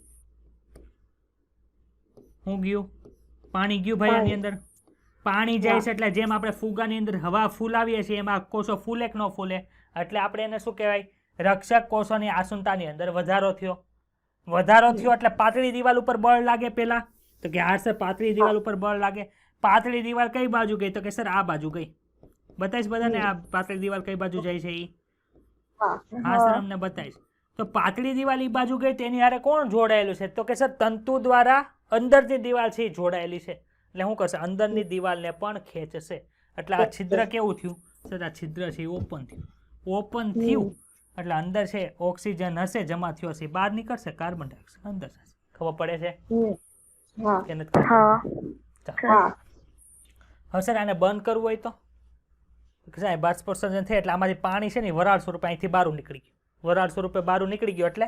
શું ગયું? પાણી ગયું ભાઈ. આની અંદર પાણી જાય છે એટલે જેમ આપણે ફુગાની અંદર હવા ફૂલાવીએ છીએ એમાં કોષો ફૂલે કે ન ફૂલે, એટલે આપણે એને શું કહેવાય? રક્ષક કોષોની આસુંતાની અંદર વધારો થયો. વધારો થયો એટલે પાતળી દિવાલ ઉપર બળ લાગે. પેલા તો કે સર પાતળી દિવાલ ઉપર બળ લાગે. પાતળી દિવાલ કઈ બાજુ ગઈ? તો કે સર આ બાજુ ગઈ. બતાવીશ બધાને આ પાતળી દિવાલ કઈ બાજુ જાય છે? હા સર અમને બતાવીશ. તો પાતળી દિવાલ એ બાજુ ગઈ તેની હારે કોણ જોડાયેલું છે? તો કે સર તંતુ દ્વારા અંદરની દિવાલ છે એ જોડાયેલી છે. એટલે શું કરશે? અંદરની દિવાલને પણ ખેંચશે. એટલે આ છિદ્ર કેવું થયું? સર આ છિદ્ર છે એ ઓપન થયું. ઓપન થયું એટલે અંદર છે ઓક્સિજન હશે જમા થયો છે, બહાર નીકળશે કાર્બન ડાયોક્સાઇડ અંદર જશે. ખબર પડે છે કે નથી ખબર?
હા
હા
હવે સર આને બંધ કરવું હોય તો સાહેબ બાષ્પોત્સર્જન થાય એટલે આમાંથી પાણી છે ને વરાળ સ્વરૂપે અહીંથી બહાર નીકળી ગયું. વરાળ સ્વરૂપે બહાર નીકળી ગયું એટલે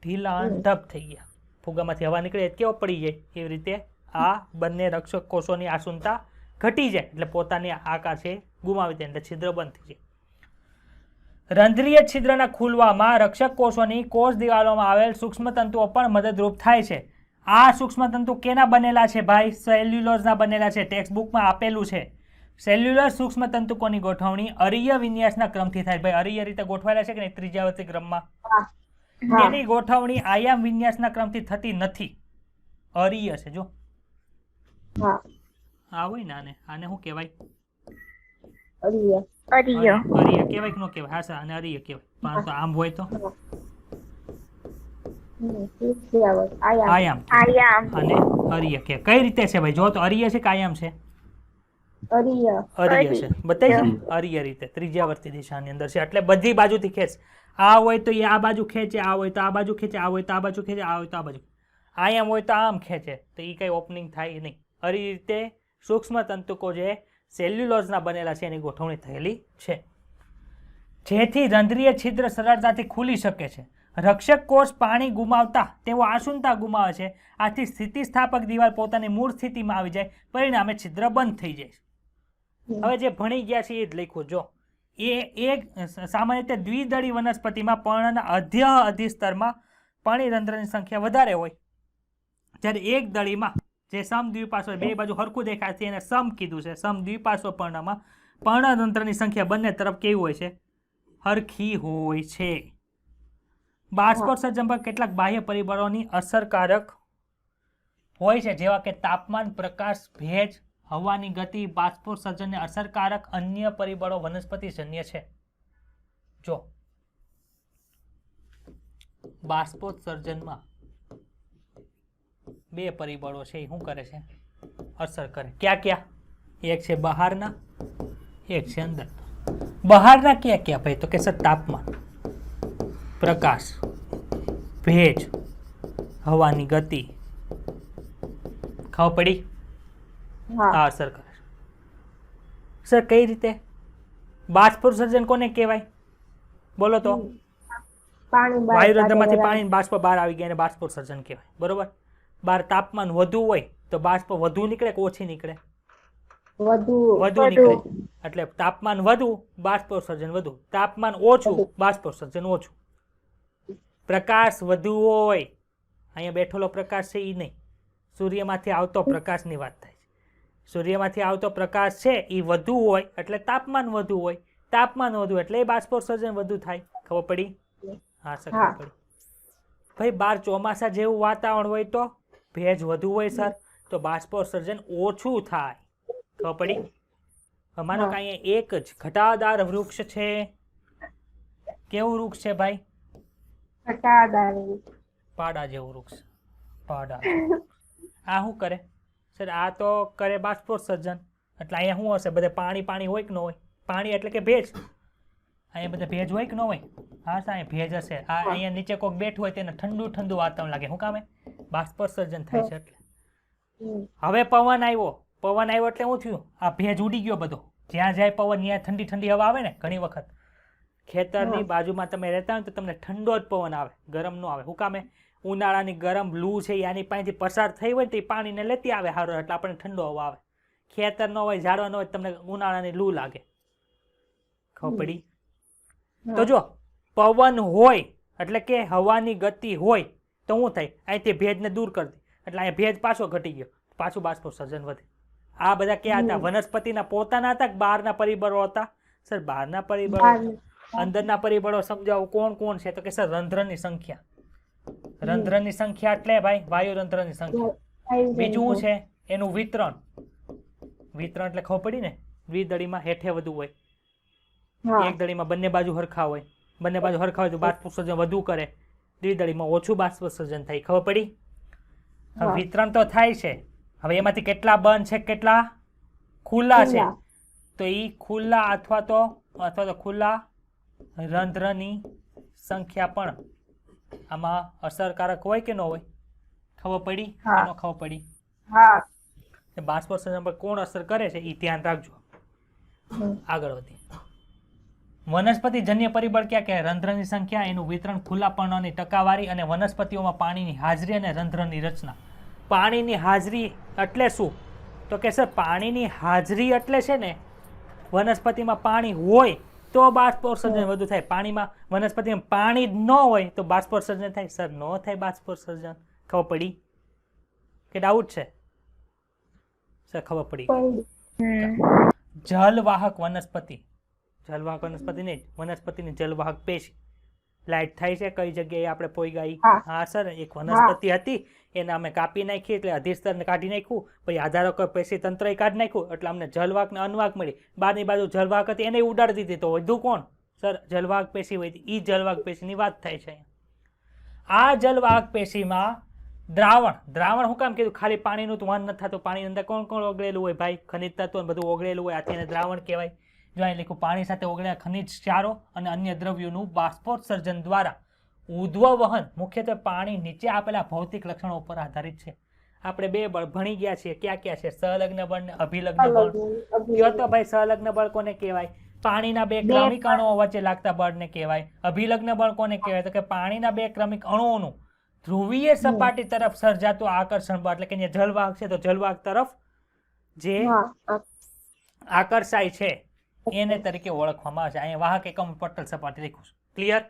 ઢીલા ઢબ થઈ ગયા. ફુગામાંથી હવા નીકળે કેવો પડી જાય એવી રીતે આ બંને રક્ષક કોષોની આસુંતા ઘટી જાય એટલે પોતાની આકાર છે ગુમાવી દે એટલે છિદ્ર બંધ થઈ જાય. રંધ્રીય છિદ્રના ખુલવામાં રક્ષક કોષોની કોષ દિવાલોમાં આવેલ સૂક્ષ્મતંતુઓ પણ મદદરૂપ થાય છે. આ સૂક્ષ્મતંતુ કેના બનેલા છે ભાઈ? સેલ્યુલોઝના બનેલા છે. ટેક્સ્ટ બુકમાં આપેલું છે. સેલ્યુલર સૂક્ષ્મતંતુકોની ગોઠવણી અરીય વિન્યાસના ક્રમથી થાય. ભાઈ અરીય રીતે ગોઠવાયેલા છે કે નહીં ત્રિજ્યાવર્તી ક્રમમાં? તેની ગોઠવણી આયામ વિન્યાસના ક્રમથી થતી નથી. અરીય છે. જો આ હોય ને આને શું કહેવાય?
અરીય
અરીય
અરીય કહેવાય કે ન કહેવાય? હા સર આને અરીય કહેવાય. તો આમ હોય તો આયામ
આયામ
અને અરીય કે કઈ રીતે છે ભાઈ? જો તો અરીય છે કે આયામ છે?
અરીય
અરીય છે. બતાવી છે અરીય રીતે ત્રિજ્યાવર્તી દિશાની અંદર છે એટલે બધી બાજુથી ખેંચ. આ હોય તો એ આ બાજુ ખેંચે, આ હોય તો આ બાજુ ખેંચે, આ હોય તો આ બાજુ ખેંચે, આ હોય તો આ બાજુ. આયામ હોય તો આમ ખેંચે તો એ કઈ ઓપનિંગ થાય નહીં. અરી રીતે સૂક્ષ્મ તંતુકો જે સેલ્યુલોઝના બનેલા છે એની ગોઠવણી થયેલી છે જેથી રંધ્રીય છિદ્ર સરળતાથી ખુલી શકે છે. રક્ષક કોષ પાણી ગુમાવતા તેઓ આસુંતા ગુમાવે છે. આથી સ્થિતિસ્થાપક દિવાલ પોતાની મૂળ સ્થિતિમાં આવી જાય, પરિણામે છિદ્ર બંધ થઈ જાય. હવે જે ભણી ગયા છે એ જ લખ્યું. જો એ સામાન્ય રીતે દ્વિદળી વનસ્પતિમાં પર્ણના અધિસ્તરમાં પાણીરંધ્રની સંખ્યા વધારે હોય, જ્યારે એક દળીમાં જે સમદ્વિપાર્શ્વ બે બાજુ હરખું દેખાય છે એને સમ કીધું છે. સમદ્વિપાર્શ્વ પર્ણમાં પર્ણતંત્રની સંખ્યા બંને તરફ કેવી હોય છે? હરખી હોય છે. બાષ્પોત્સર્જન પર કેટલાક બાહ્ય પરિબળોની અસરકારક હોય છે જેવા કે તાપમાન, પ્રકાશ, ભેજ, હવાની ગતિ. બાષ્પોત્સર્જનને અસરકારક અન્ય પરિબળો વનસ્પતિજન્ય છે. જો બાષ્પોત્સર્જનમાં બે પરિબળો છે એ શું કરે છે? અસર કરે. ક્યાં ક્યાં? એક છે બહારના, એક છે અંદર. બહારના ક્યાં ક્યાં ભાઈ? તો કે સર તાપમાન, પ્રકાશ, ભેજ, હવાની ગતિ. ખબર પડી? આ અસર કરે. સર કઈ રીતે? બાષ્પોત્સર્જન કોને કહેવાય? બોલો તો. વાયુરંધ્રમાંથી પાણી બાષ્પ બહાર આવી ગયા એને બાષ્પોત્સર્જન કહેવાય. બરોબર. બહાર તાપમાન વધુ હોય તો બાષ્પ વધુ નીકળે કે ઓછી નીકળે? વધુ નીકળે. એટલે તાપમાન વધુ, બાષ્પોત્સર્જન વધુ. તાપમાન ઓછું, બાષ્પોત્સર્જન ઓછું. પ્રકાશ વધુ હોય, અહીંયા બેઠેલો પ્રકાશ છે એ નહીં, સૂર્યમાંથી આવતો પ્રકાશની વાત થાય છે. સૂર્યમાંથી આવતો પ્રકાશ છે એ વધુ હોય એટલે તાપમાન વધુ હોય. તાપમાન વધુ એટલે બાષ્પોત્સર્જન વધુ થાય. ખબર પડી? હા સર ખબર પડી. ભાઈ બહાર ચોમાસા જેવું વાતાવરણ હોય તો ભેજ વધુ હોય સર તો બાષ્પોત્સર્જન ઓછું થાય. ખબર પડી? માનો કે અહીંયા એક જ ઘટાદાર વૃક્ષ છે. કેવું વૃક્ષ છે ભાઈ? પાડા જેવું વૃક્ષ. પાડા. આ શું કરે સર? આ તો કરે બાષ્પોત્સર્જન. એટલે અહીંયા શું હશે? બધે પાણી પાણી હોય કે ન હોય? પાણી એટલે કે ભેજ. અહીંયા બધા ભેજ હોય કે ન હોય? હા સર અહીંયા ભેજ હશે. આ અહીંયા નીચે કોઈક બેઠું હોય તેને ઠંડુ ઠંડુ વાતાવરણ લાગે. શું કામે? બાષ્પોત્સર્જન થાય છે એટલે. હવે પવન આવ્યો એટલે શું થયું? આ ભેજ ઉડી ગયો બધો. જ્યાં જાય પવન ત્યાં ઠંડી ઠંડી હવા આવે ને. ઘણી વખત ખેતરની બાજુમાં તમે રહેતા હોય તો તમને ઠંડો જ પવન આવે, ગરમ ન આવે. શું કામે? ઉનાળાની ગરમ લૂ છે આની પાસેથી પસાર થઈ હોય તો એ પાણીને લેતી આવે સારો, એટલે આપણને ઠંડો હવા આવે. ખેતર ન હોય, ઝાડવા ન હોય, તમને ઉનાળાની લૂ લાગે. ખબર પડી? તો જો પવન હોય એટલે કે હવાની ગતિ હોય તો શું થાય? અહીંથી ભેજને દૂર કરી દે એટલે અહીંયા ભેજ પાછો ઘટી ગયો, પાછું બાષ્પોત્સર્જન વધે. આ બધા ક્યાં હતા? વનસ્પતિના પોતાના હતા કે બહારના પરિબળો હતા? સર બહારના પરિબળો. અંદરના પરિબળો સમજાવો કોણ કોણ છે? તો કે સર રંધ્રની સંખ્યા. રંધ્રની સંખ્યા એટલે ભાઈ વાયુરંધ્રની સંખ્યા. બીજું શું છે? એનું વિતરણ. વિતરણ એટલે ખબર પડી ને? દ્વિદળીમાં હેઠે વધુ હોય, એક દળીમાં બંને બાજુ હરખા હોય. બંને બાજુ હરખા હોય તો બાષ્પોત્સર્જન વધુ કરે, દ્વિદળીમાં ઓછું બાષ્પોત્સર્જન થાય. ખબર પડી? હવે વિતરણ તો થાય છે. હવે એમાંથી કેટલા બંધ છે, કેટલા ખુલ્લા છે? તો એ ખુલ્લા અથવા તો ખુલ્લા રંધ્રની સંખ્યા પણ આમાં અસરકારક હોય કે ન હોય? ખબર પડી કે ન ખબર પડી? બાષ્પોત્સર્જન પર કોણ અસર કરે છે એ ધ્યાન રાખજો. આગળ વધીએ. વનસ્પતિજન્ય પરિબળ ક્યાં કે રંધ્રની સંખ્યા, એનું વિતરણ, ખુલ્લાપણાની ટકાવારી અને વનસ્પતિઓમાં પાણીની હાજરી અને રંધ્રની રચના. પાણીની હાજરી એટલે શું? તો કે સર પાણીની હાજરી એટલે છે ને વનસ્પતિમાં પાણી હોય તો બાષ્પોત્સર્જન વધુ થાય. પાણીમાં વનસ્પતિમાં પાણી જ ન હોય તો બાષ્પોત્સર્જન થાય? સર ન થાય બાષ્પોત્સર્જન. ખબર પડી કે ડાઉટ છે? સર ખબર પડી. જલવાહક વનસ્પતિ. જલવાહક વનસ્પતિ નહીં, વનસ્પતિની જલવાહક પેશી. લાઈટ થાય છે કઈ જગ્યાએ આપણે પોઈ ગઈ? હા સર, એક વનસ્પતિ હતી એને અમે કાપી નાખી એટલે અધિસ્તરને કાઢી નાખ્યું, પછી આધારક પેશી તંત્ર કાઢી નાખ્યું એટલે અમને જલવાહક ને અનવાહક મળી. બહારની બાજુ જલવાહક હતી એને ઉડાડી દીધી તો વધુ કોણ? સર જલવાહક પેશી હોય. એ જલવાહક પેશીની વાત થાય છે. આ જલવાહક પેશીમાં દ્રાવણ શું કામ કીધું? ખાલી પાણીનું તો વાન નથી થતું. પાણી અંદર કોણ કોણ ઓગળેલું હોય ભાઈ? ખનિજ તત્વો બધું ઓગળેલું હોય, આથી એને દ્રાવણ કહેવાય. જો અહીં લખ્યું પાણી સાથે ઓગળેલા ખનિજ ક્ષારો અને અન્ય દ્રવ્યોનું બાષ્પોત્સર્જન દ્વારા ઉદ્વવહન. મુખ્યત્વે પાણી નીચે આપેલા ભૌતિક લક્ષણો પર આધારિત છે. આપણે બે બળ ભણી ગયા છીએ. ક્યાં ક્યાં છે? સહલગ્ન બળ ને અભિલગ્ન બળ. કયો તો ભાઈ સહલગ્ન બળ કોને કહેવાય? પાણીના બે ક્રમિક અણુઓ વચ્ચે લાગતા બળને કહેવાય. અભિલગ્ન બળ કોને કહેવાય? તો કે પાણીના બે ક્રમિક અણુઓનું ધ્રુવીય સપાટી તરફ સર્જાતું આકર્ષણ બળ. એટલે કે જલવાહક છે તો જલવાહક તરફ જે આકર્ષાય છે એને તરીકે ઓળખવામાં આવે છે. અહીંયા વાહક એકમ પટલ સપાટી લખ્યું છે. ક્લિયર?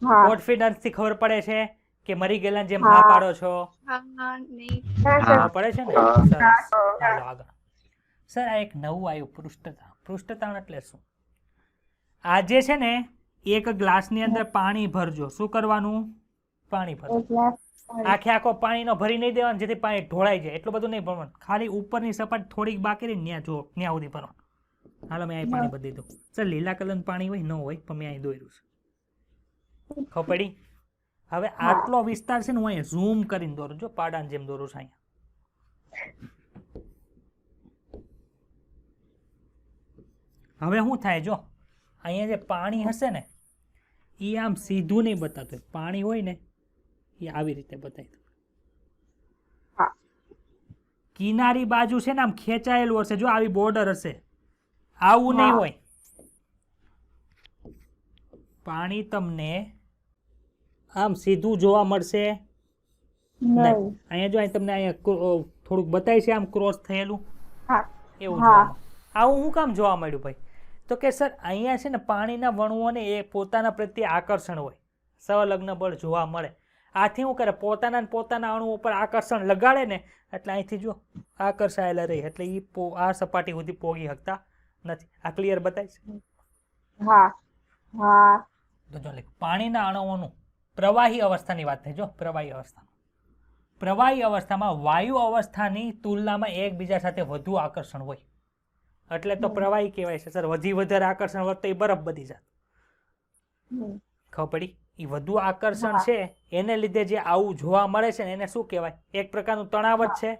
કોન્ફિડન્સ થી ખબર પડે છે કે મરી ગયેલા જેમ હા પાડો છો? ખબર પડે છે ને? ચાલો આગળ. સર આ એક નવું આવ્યું પૃષ્ઠતાણ. પૃષ્ઠતાણ એટલે શું? આજે છે ને એક ગ્લાસની અંદર પાણી ભરજો. શું કરવાનું? પાણી ભરજો. આખે આખો પાણીનો ભરી નહીં દેવાનો જેથી પાણી ઢોળાઈ જાય. એટલું બધું નહીં ભરવાનું. ખાલી ઉપરની સપાટી થોડીક બાકી રહી ત્યાં જો ત્યાં સુધી ભરવાનું. હાલો મેં અહીં પાણી બદલી દઉં. સર લીલા કલરનું પાણી હોય ન હોય પણ મેં અહીં દોર્યું છે. ખબર પડી? હવે આટલો વિસ્તાર છે ને હું અહીંયા ઝૂમ કરીને દોરું. જો પાડાની જેમ દોરું છું અહીંયા. હવે શું થાય? જો અહીંયા જે પાણી હશે ને એ આમ સીધું નહીં બતાતું. પાણી હોય ને એ આવી રીતે બતાવી દઉં. કિનારી બાજુ છે ને આમ ખેંચાયેલું હશે. જો આવી બોર્ડર હશે, આવું નહીં હોય. પાણી તમને આમ સીધું જોવા મળશે નહીં. અહીંયા જો અહીં તમને અહીંયા થોડુંક બતાય છે આમ ક્રોસ થયેલું એવું જોવા. આવું શું કામ જોવા મળ્યું ભાઈ? તો કે સર અહીંયા છે ને પાણીના વણુઓને એ પોતાના પ્રત્યે આકર્ષણ હોય, સહલગ્ન બળ જોવા મળે. આથી શું કરે? પોતાના અણુ ઉપર આકર્ષણ લગાડે ને એટલે અહીંથી જો આકર્ષાયેલા રહે એટલે એ આ સપાટી સુધી પોગી શકતા નથી. આ ક્લિયર બતાય છે? તો જો પાણીના અણુઓનું પ્રવાહી અવસ્થાની વાત થઈ. જો પ્રવાહી અવસ્થામાં વાયુ અવસ્થાની તુલનામાં એકબીજા સાથે વધુ આકર્ષણ હોય એટલે તો પ્રવાહી કહેવાય છે. સર વધારે આકર્ષણ વધતો એ બરફ બધી જાત. ખબર પડી? એ વધુ આકર્ષણ છે એને લીધે જે આવું જોવા મળે છે ને એને શું કહેવાય? એક પ્રકારનું તણાવ જ છે.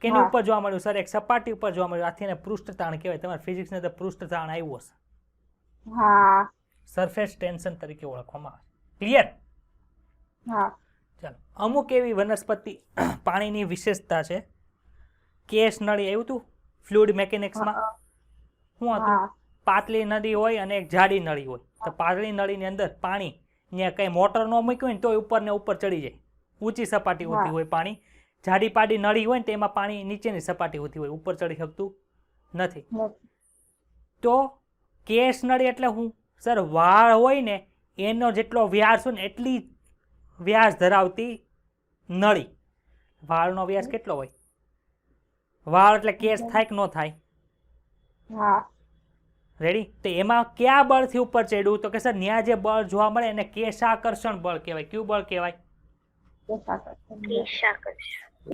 કેની ઉપર જોવા મળ્યું? સર એક સપાટી ઉપર જોવા મળ્યું. આથી એને પૃષ્ઠતાણ કહેવાય. તમારે ફિઝિક્સની અંદર પૃષ્ઠતાણ આવ્યું હશે.
હા
સરફેસ ટેન્શન તરીકે ઓળખવામાં આવે ક્લિયર?
હા
ચાલો, અમુક એવી વનસ્પતિ પાણીની વિશેષતા છે. કેસ નળી આવ્યું હતું ફ્લુઇડ મેકેનિક્સમાં. શું હતું?
હા
પાતળી નળી હોય અને એક જાડી નળી હોય. તો પાતળી નળીની અંદર પાણી ત્યાં કંઈ મોટર ન મૂક્યું હોય ને તોય ઉપર ને ઉપર ચડી જાય, ઊંચી સપાટી હોતી હોય પાણી. જાડી પાડી નળી હોય ને તેમાં પાણી નીચેની સપાટી હોતી હોય, ઉપર ચડી શકતું નથી. તો કેસ નળી એટલે હું સર વાળ હોય ને એનો જેટલો વ્યાસ હોય ને એટલી વ્યાસ ધરાવતી નળી. વાળનો વ્યાસ કેટલો હોય? વાળ એટલે કેસ થાય કે ન થાય?
હા
રેડી? તો એમાં કયા બળથી ઉપર ચડ્યું? તો કે સર ત્યાં જે બળ જોવા મળે એને કેશાકર્ષણ બળ કહેવાય. કયું બળ કહેવાય?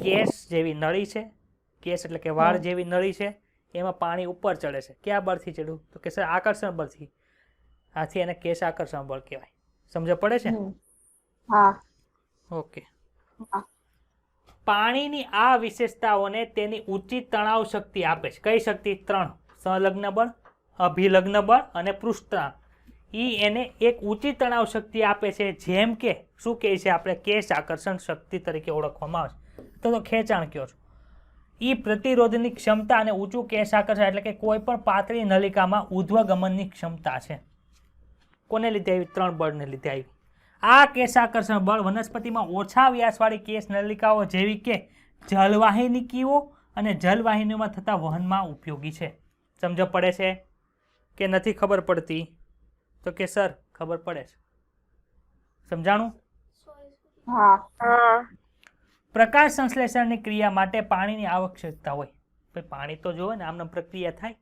કેસ જેવી નળી છે, કેસ એટલે કે વાળ જેવી નળી છે, એમાં પાણી ઉપર ચડે છે. કયા બળથી ચડ્યું? તો કે સર આકર્ષણ બળથી. આથી એને કેશાકર્ષણ બળ કહેવાય. સમજ પડે છે?
હા
ઓકે.
હા
પાણીની આ વિશેષતાઓને તેની ઊંચી તણાવ શક્તિ આપે છે. કઈ શક્તિ? 3: સંલગ્ન બળ, અભિલગ્ન બળ અને પૃષ્ઠતાણ. એને એક ઊંચી તણાવ શક્તિ આપે છે. જેમ કે શું કહે છે આપણે? કેશ આકર્ષણ શક્તિ તરીકે ઓળખવામાં આવે છે. તો ખેંચાણ કયો છો? પ્રતિરોધની ક્ષમતા અને ઊંચું કેશ આકર્ષણ એટલે કે કોઈ પણ પાતળી નલિકામાં ઉધ્વગમનની ક્ષમતા છે. કોને લીધે આવી? 3 બળને લીધે આવી. આ કેશાકર્ષણ બળ વનસ્પતિમાં ઓછા વ્યાસવાળી કેસ નલિકાઓ જેવી કે જલવાહિનીઓ અને જલવાહિનીઓમાં થતા વહનમાં ઉપયોગી છે. સમજ પડે છે કે નથી ખબર પડતી? તો કે સર ખબર પડે છે. સમજાણું?
હા
પ્રકાશ સંશ્લેષણની ક્રિયા માટે પાણીની આવશ્યકતા હોય. પાણી તો જોવે ને, આમને પ્રક્રિયા થાય.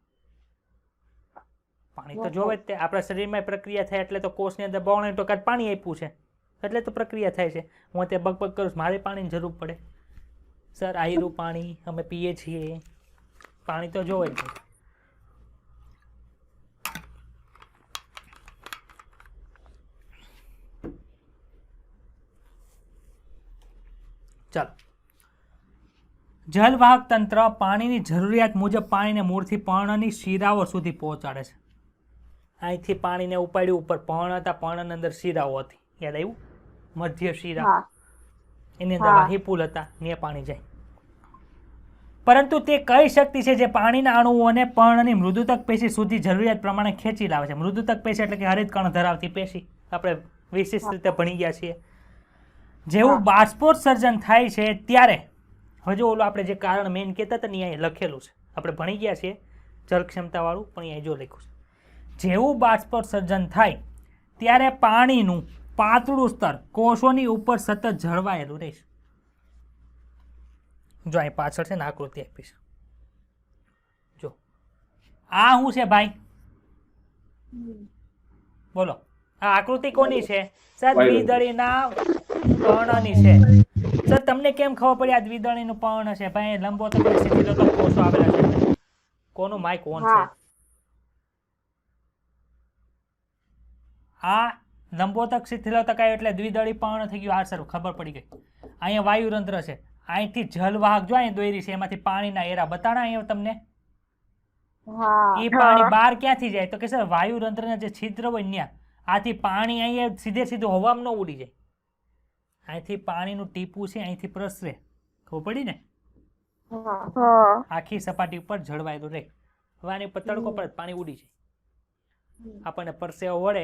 પાણી તો જોવે જ તે. આપણા શરીરમાં પ્રક્રિયા થાય એટલે તો કોષની અંદર 92% પાણી આપ્યું છે એટલે તો પ્રક્રિયા થાય છે. હું તે બકબક કરું, મારે પાણીની જરૂર પડે. સર આયરું પાણી અમે પીએ છીએ, પાણી તો જોવે જ. ચાલો, જલવાહક તંત્ર પાણીની જરૂરિયાત મુજબ પાણીને મૂળથી પર્ણની શિરાઓ સુધી પહોંચાડે છે. અહીંથી પાણીને ઉપાડ્યું, ઉપર પર્ણ હતા, પર્ણની અંદર શિરાઓ હતી. યાદ આવ્યું? મધ્ય શિરા, એની અંદર વાહિપુલ હતા, ને પાણી જાય. પરંતુ તે કઈ શક્તિ છે જે પાણીના અણુઓને પર્ણની મૃદુતક પેશી સુધી જરૂરિયાત પ્રમાણે ખેંચી લાવે છે? મૃદુતક પેશી એટલે કે હરિત કણ ધરાવતી પેશી. આપણે વિશિષ્ટ રીતે ભણી ગયા છીએ. જેવું બાષ્પોત્સર્જન થાય છે ત્યારે, હજુ ઓલું આપણે જે કારણ મેઇન કહેતા હતા ને અહીંયા લખેલું છે, આપણે ભણી ગયા છીએ જલ ક્ષમતા વાળું, પણ અહીંયા જો લખ્યું છે. જેવું બાષ્પોત્સર્જન થાય ત્યારે પાણીનું પાતળું સ્તર કોષોની ઉપર સતત જળવાયેલું રહેશે. જો અહીં પાછળ છે ને આકૃતિ આપીશ. જો આ શું છે ભાઈ? બોલો, આ આકૃતિ કોની છે? સર દ્વિદળીના પર્ણની છે. સર તમને કેમ ખબર પડી આ દ્વિદળીનું પર્ણ છે? ભાઈ લંબોતક અને શિથિલોતક કોષો આવેલા છે. કોનું માઇક ઓન છે? આ લંબોતક શિથિલોતક આવ્યું એટલે દ્વિદળી પર્ણ થઈ ગયું. આ સર ખબર પડી ગઈ. અહીંયા વાયુરંધ્ર છે, અહીંથી જલવાહક જો અહીં દોરી છે, એમાંથી પાણીના એરા બતાડા અહીંયા તમને. એ પાણી બહાર ક્યાંથી જાય? તો કે સર વાયુરંધ્રના જે છિદ્ર હોય ત્યાં. આથી પાણી અહીંયા સીધે સીધું હવામાં ન ઉડી જાય. અહીંથી પાણીનું ટીપું છે, અહીંથી પ્રસરે. ખબર પડી ને? આખી સપાટી ઉપર જળવાયેલું રહે. હવે આની ઉપર તડકો પડે પાણી ઉડી જાય. આપણને પરસેવો વળે,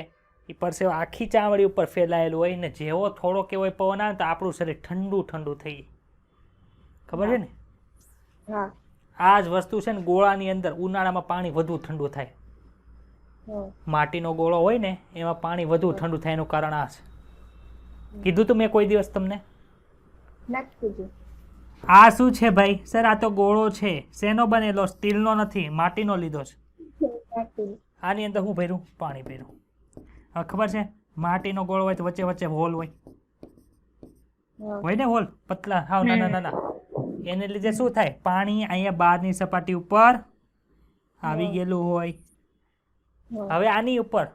એ પરસેવો આખી ચામડી ઉપર ફેલાયેલું હોય ને જેવો થોડો કેવો પવન આવે તો આપણું શરીર ઠંડુ ઠંડુ થઈ જાય. ખબર છે ને? આ જ વસ્તુ છે ને ગોળાની અંદર ઉનાળામાં પાણી વધુ ઠંડુ થાય. માટીનો ગોળો હોય ને એમાં પાણી વધુ ઠંડુ થાય એનું કારણ આ છે. કીધું તું મેં કોઈ દિવસ તમને? આ શું છે ભાઈ? સર આ તો ગોળો છે. શેનો બનેલો? સ્ટીલનો નથી, માટીનો લીધો છે. આની અંદર હું ભર્યું? પાણી ભર્યું. હવે ખબર છે માટીનો ગોળો હોય તો વચ્ચે વચ્ચે હોલ હોય ને, હોલ પતલા હાવ નાના નાના. એને લીધે શું થાય? પાણી અહીંયા બહારની સપાટી ઉપર આવી ગયેલું હોય. હવે આની ઉપર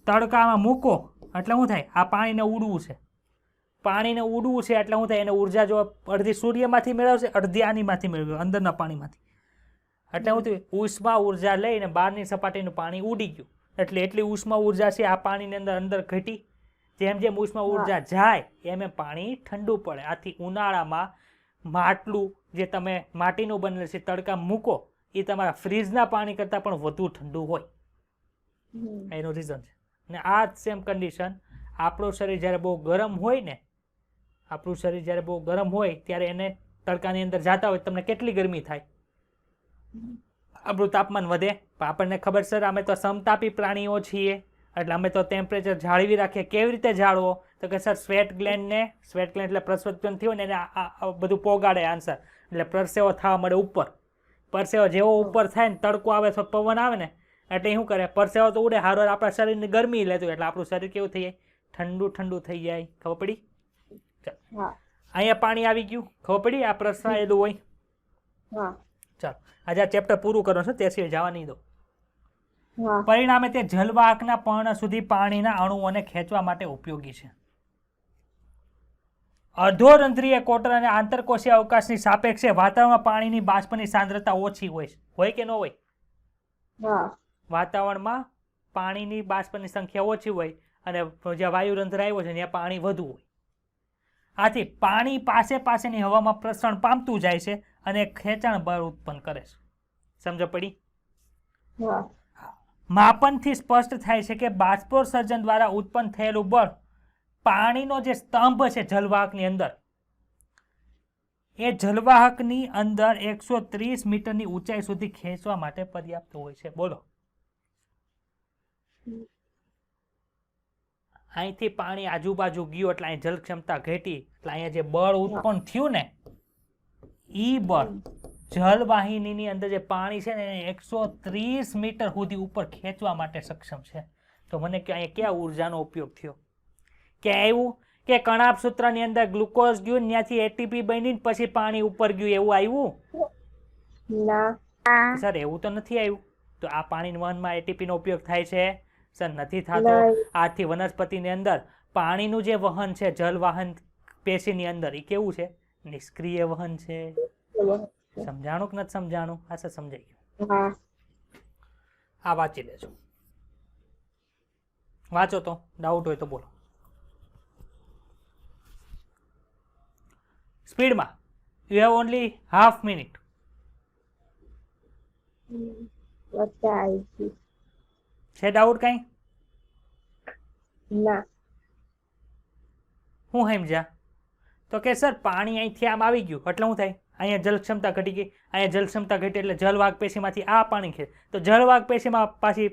તડકામાં મૂકો એટલે શું થાય? આ પાણીને ઉડવું છે. પાણીને ઉડવું છે એટલે શું થાય? એને ઉર્જા જો અડધી સૂર્યમાંથી મેળવશે, અડધી આનીમાંથી મેળવ્યો, અંદરના પાણીમાંથી. એટલે શું થયું? ઉષ્મા ઉર્જા લઈને બહારની સપાટીનું પાણી ઉડી ગયું. એટલે એટલી ઉષ્મા ઉર્જા છે આ પાણીની અંદર અંદર ઘટી. જેમ જેમ ઉષ્મા ઉર્જા જાય એમ એમ પાણી ઠંડુ પડે. આથી ઉનાળામાં માટલું જે તમે માટીનું બનેલું છે તડકા મૂકો એ તમારા ફ્રીજના પાણી કરતાં પણ વધુ ઠંડુ હોય. એનું રીઝન છે. અને આ જ સેમ કન્ડિશન આપણું શરીર જ્યારે બહુ ગરમ હોય ને, આપણું શરીર જ્યારે બહુ ગરમ હોય ત્યારે એને તડકાની અંદર જતા હોય તમને કેટલી ગરમી થાય? આપણું તાપમાન વધે. પણ આપણને ખબર સર અમે તો સમતાપી પ્રાણીઓ છીએ એટલે અમે તો ટેમ્પરેચર જાળવી રાખીએ. કેવી રીતે જાળવો? તો કે સર સ્વેટ ગ્લેન્ડ એટલે પ્રસ્વત્પન્ન થયું ને એને આ બધું પોગાડે આન્સર. એટલે પરસેવો થવા મળે ઉપર. પરસેવો જેવો ઉપર થાય ને તડકો આવે તો પવન આવે ને એટલે શું કરે? પરસેવો તો ઉડે, હારો આપણા શરીરની ગરમી લેતું એટલે આપણું શરીર કેવું થઈ જાય? ઠંડુ ઠંડુ થઈ જાય. ખબર પડી? અહીંયા પાણી આવી ગયું. ખબર પડી? આ પ્રશ્ન એલું હોય. ચાલો આજે આ ચેપ્ટર પૂરું કરવાનું છે, તે સિવાય જવા નહીં દો. પરિણામે તે જલવાહકના પર્ણ સુધી પાણીના અણુઓને ખેંચવા માટે ઉપયોગી છે. અર્ધોરંધ્રીય કોટર અને આંતરકોશીય અવકાશની સાપેક્ષે વાતાવરણમાં પાણીની બાષ્પની સાંદ્રતા ઓછી હોય કે ન હોય? વાતાવરણમાં પાણીની બાષ્પની સંખ્યા ઓછી હોય અને જ્યાં વાયુરંધ્ર આવ્યો છે ત્યાં પાણી વધુ હોય. આથી પાણી પાસેની હવામાં પ્રસરણ પામતું જાય છે અને ખેંચાણ બળ ઉત્પન્ન કરે છે. સમજ પડી? માપનથી સ્પષ્ટ થાય છે કે બાષ્પોત્સર્જન દ્વારા ઉત્પન્ન થયેલું બળ પાણીનો જે સ્તંભ છે જલવાહકની અંદર, એ જલવાહકની અંદર 130 મીટરની ઊંચાઈ સુધી ખેંચવા માટે પર્યાપ્ત હોય છે. બોલો, અહીંથી પાણી આજુબાજુ ગયું એટલે અહીં જલ ક્ષમતા ઘટી એટલે અહીંયા જે બળ ઉત્પન્ન થયું ને ઈ બળ જલવાહિનીની અંદર જે પાણી છે ને એને 130 મીટર સુધી ઉપર ખેંચવા માટે સક્ષમ છે. તો મને કે અહીંયા ક્યાં ઉર્જાનો ઉપયોગ થયો? કે આવ્યું કે કણાભ સૂત્રની અંદર ગ્લુકોઝ ગયું ત્યાંથી એટીપી બની પછી પાણી ઉપર ગયું એવું આવ્યું? સર એવું તો નથી આવ્યું. તો આ પાણી વહનમાં એટીપી નો ઉપયોગ થાય છે? સર નથી થતો. આથી વનસ્પતિની અંદર પાણીનું જે વહન છે જલવાહન પેશીની અંદર એ કેવું છે? નિષ્ક્રિય વહન છે. સમજાણું કે નથી સમજાણું? હા સર સમજાઈ ગયું. આ વાંચી લેજો. વાંચો તો ડાઉટ હોય તો બોલો સ્પીડમાં. You have only half minute. છે ડાઉટ કઈ? હું સમજ્યા? તો કે સર પાણી અહીંથી આમ આવી ગયું એટલે શું થાય? અહીંયા જલ ક્ષમતા ઘટી ગઈ. અહીંયા જલ ક્ષમતા ઘટી એટલે જલવાહક પેશીમાંથી આ પાણી ખેંચે તો જલવાહક પેશીમાં પાછી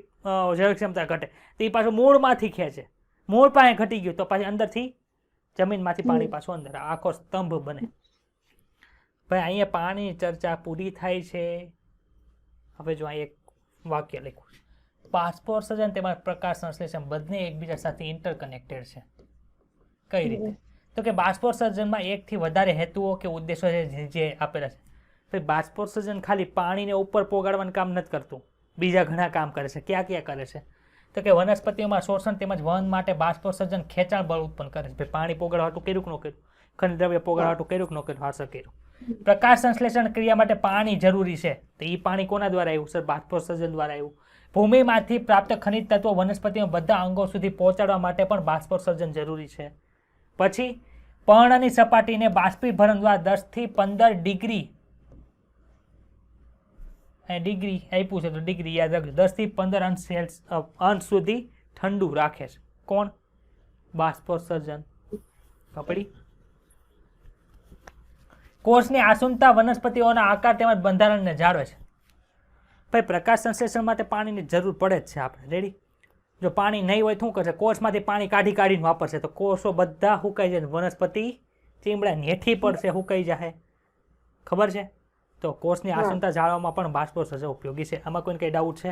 જલ ક્ષમતા ઘટે તો એ પાછું મૂળમાંથી ખેંચે. મૂળ પાસે ઘટી ગયું તો પાછી અંદરથી જમીનમાંથી પાણી પાછું અંદર આખો સ્તંભ બને. ભાઈ અહીંયા પાણીની ચર્ચા પૂરી થાય છે. હવે જો અહીં એક વાક્ય લખ્યું છે, બાષ્પોત્સર્જન તેમજ પ્રકાશ સંશ્લેષણ બંને એકબીજા સાથે ઇન્ટરકનેક્ટેડ છે. કઈ રીતે? તો કે બાષ્પોત્સર્જનમાં એકથી વધારે હેતુઓ કે ઉદ્દેશો છે જે આપેલા છે. ભાઈ બાષ્પોત્સર્જન ખાલી પાણીને ઉપર પોગાડવાનું કામ નથી કરતું, બીજા ઘણા કામ કરે છે. ક્યાં ક્યાં કરે છે? તો કે વનસ્પતિઓમાં શોષણ તેમજ વહન માટે બાષ્પોત્સર્જન ખેંચાણ બળ ઉત્પન્ન કરે છે. ભાઈ પાણી પોગાડવાટું કર્યું કે ન કર્યું? ખનિજ દ્રવ્ય પોગાડવાટું કર્યું કે ન કર્યું? હાસર કર્યું. પ્રકાશ સંશ્લેષણ ક્રિયા માટે પાણી જરૂરી છે. તો એ પાણી કોના દ્વારા આવ્યું? સર બાષ્પોત્સર્જન દ્વારા આવ્યું. ભૂમિમાંથી પ્રાપ્ત ખનિજ તત્વો વનસ્પતિઓ બધા અંગો સુધી પહોંચાડવા માટે પણ બાષ્પોત્સર્જન જરૂરી છે. પછી પર્ણની સપાટીને બાષ્પીભવન દ્વારા 10 થી 15 ડિગ્રી આપ્યું છે તો ડિગ્રી યાદ રાખજો. 10 થી 15 અંશ સુધી ઠંડુ રાખે છે. કોણ? બાષ્પોત્સર્જન. કપડી. કોષની આસુનતા વનસ્પતિઓના આકાર તેમજ બંધારણને જાળવે છે. ભાઈ પ્રકાશ સંશ્લેષણ માટે પાણીની જરૂર પડે જ છે. આપણે રેડી? જો પાણી નહીં હોય શું કરશે? કોષમાંથી પાણી કાઢીને વાપરશે તો કોષો બધા સુકાઈ જાય. વનસ્પતિ ચીમડા હેઠી પડશે, સુકાઈ જાય. ખબર છે? તો કોષની આસુનતા જાળવવામાં પણ બાષ્પોત્સર્જન ઉપયોગી છે. આમાં કોઈને કઈ ડાઉટ છે?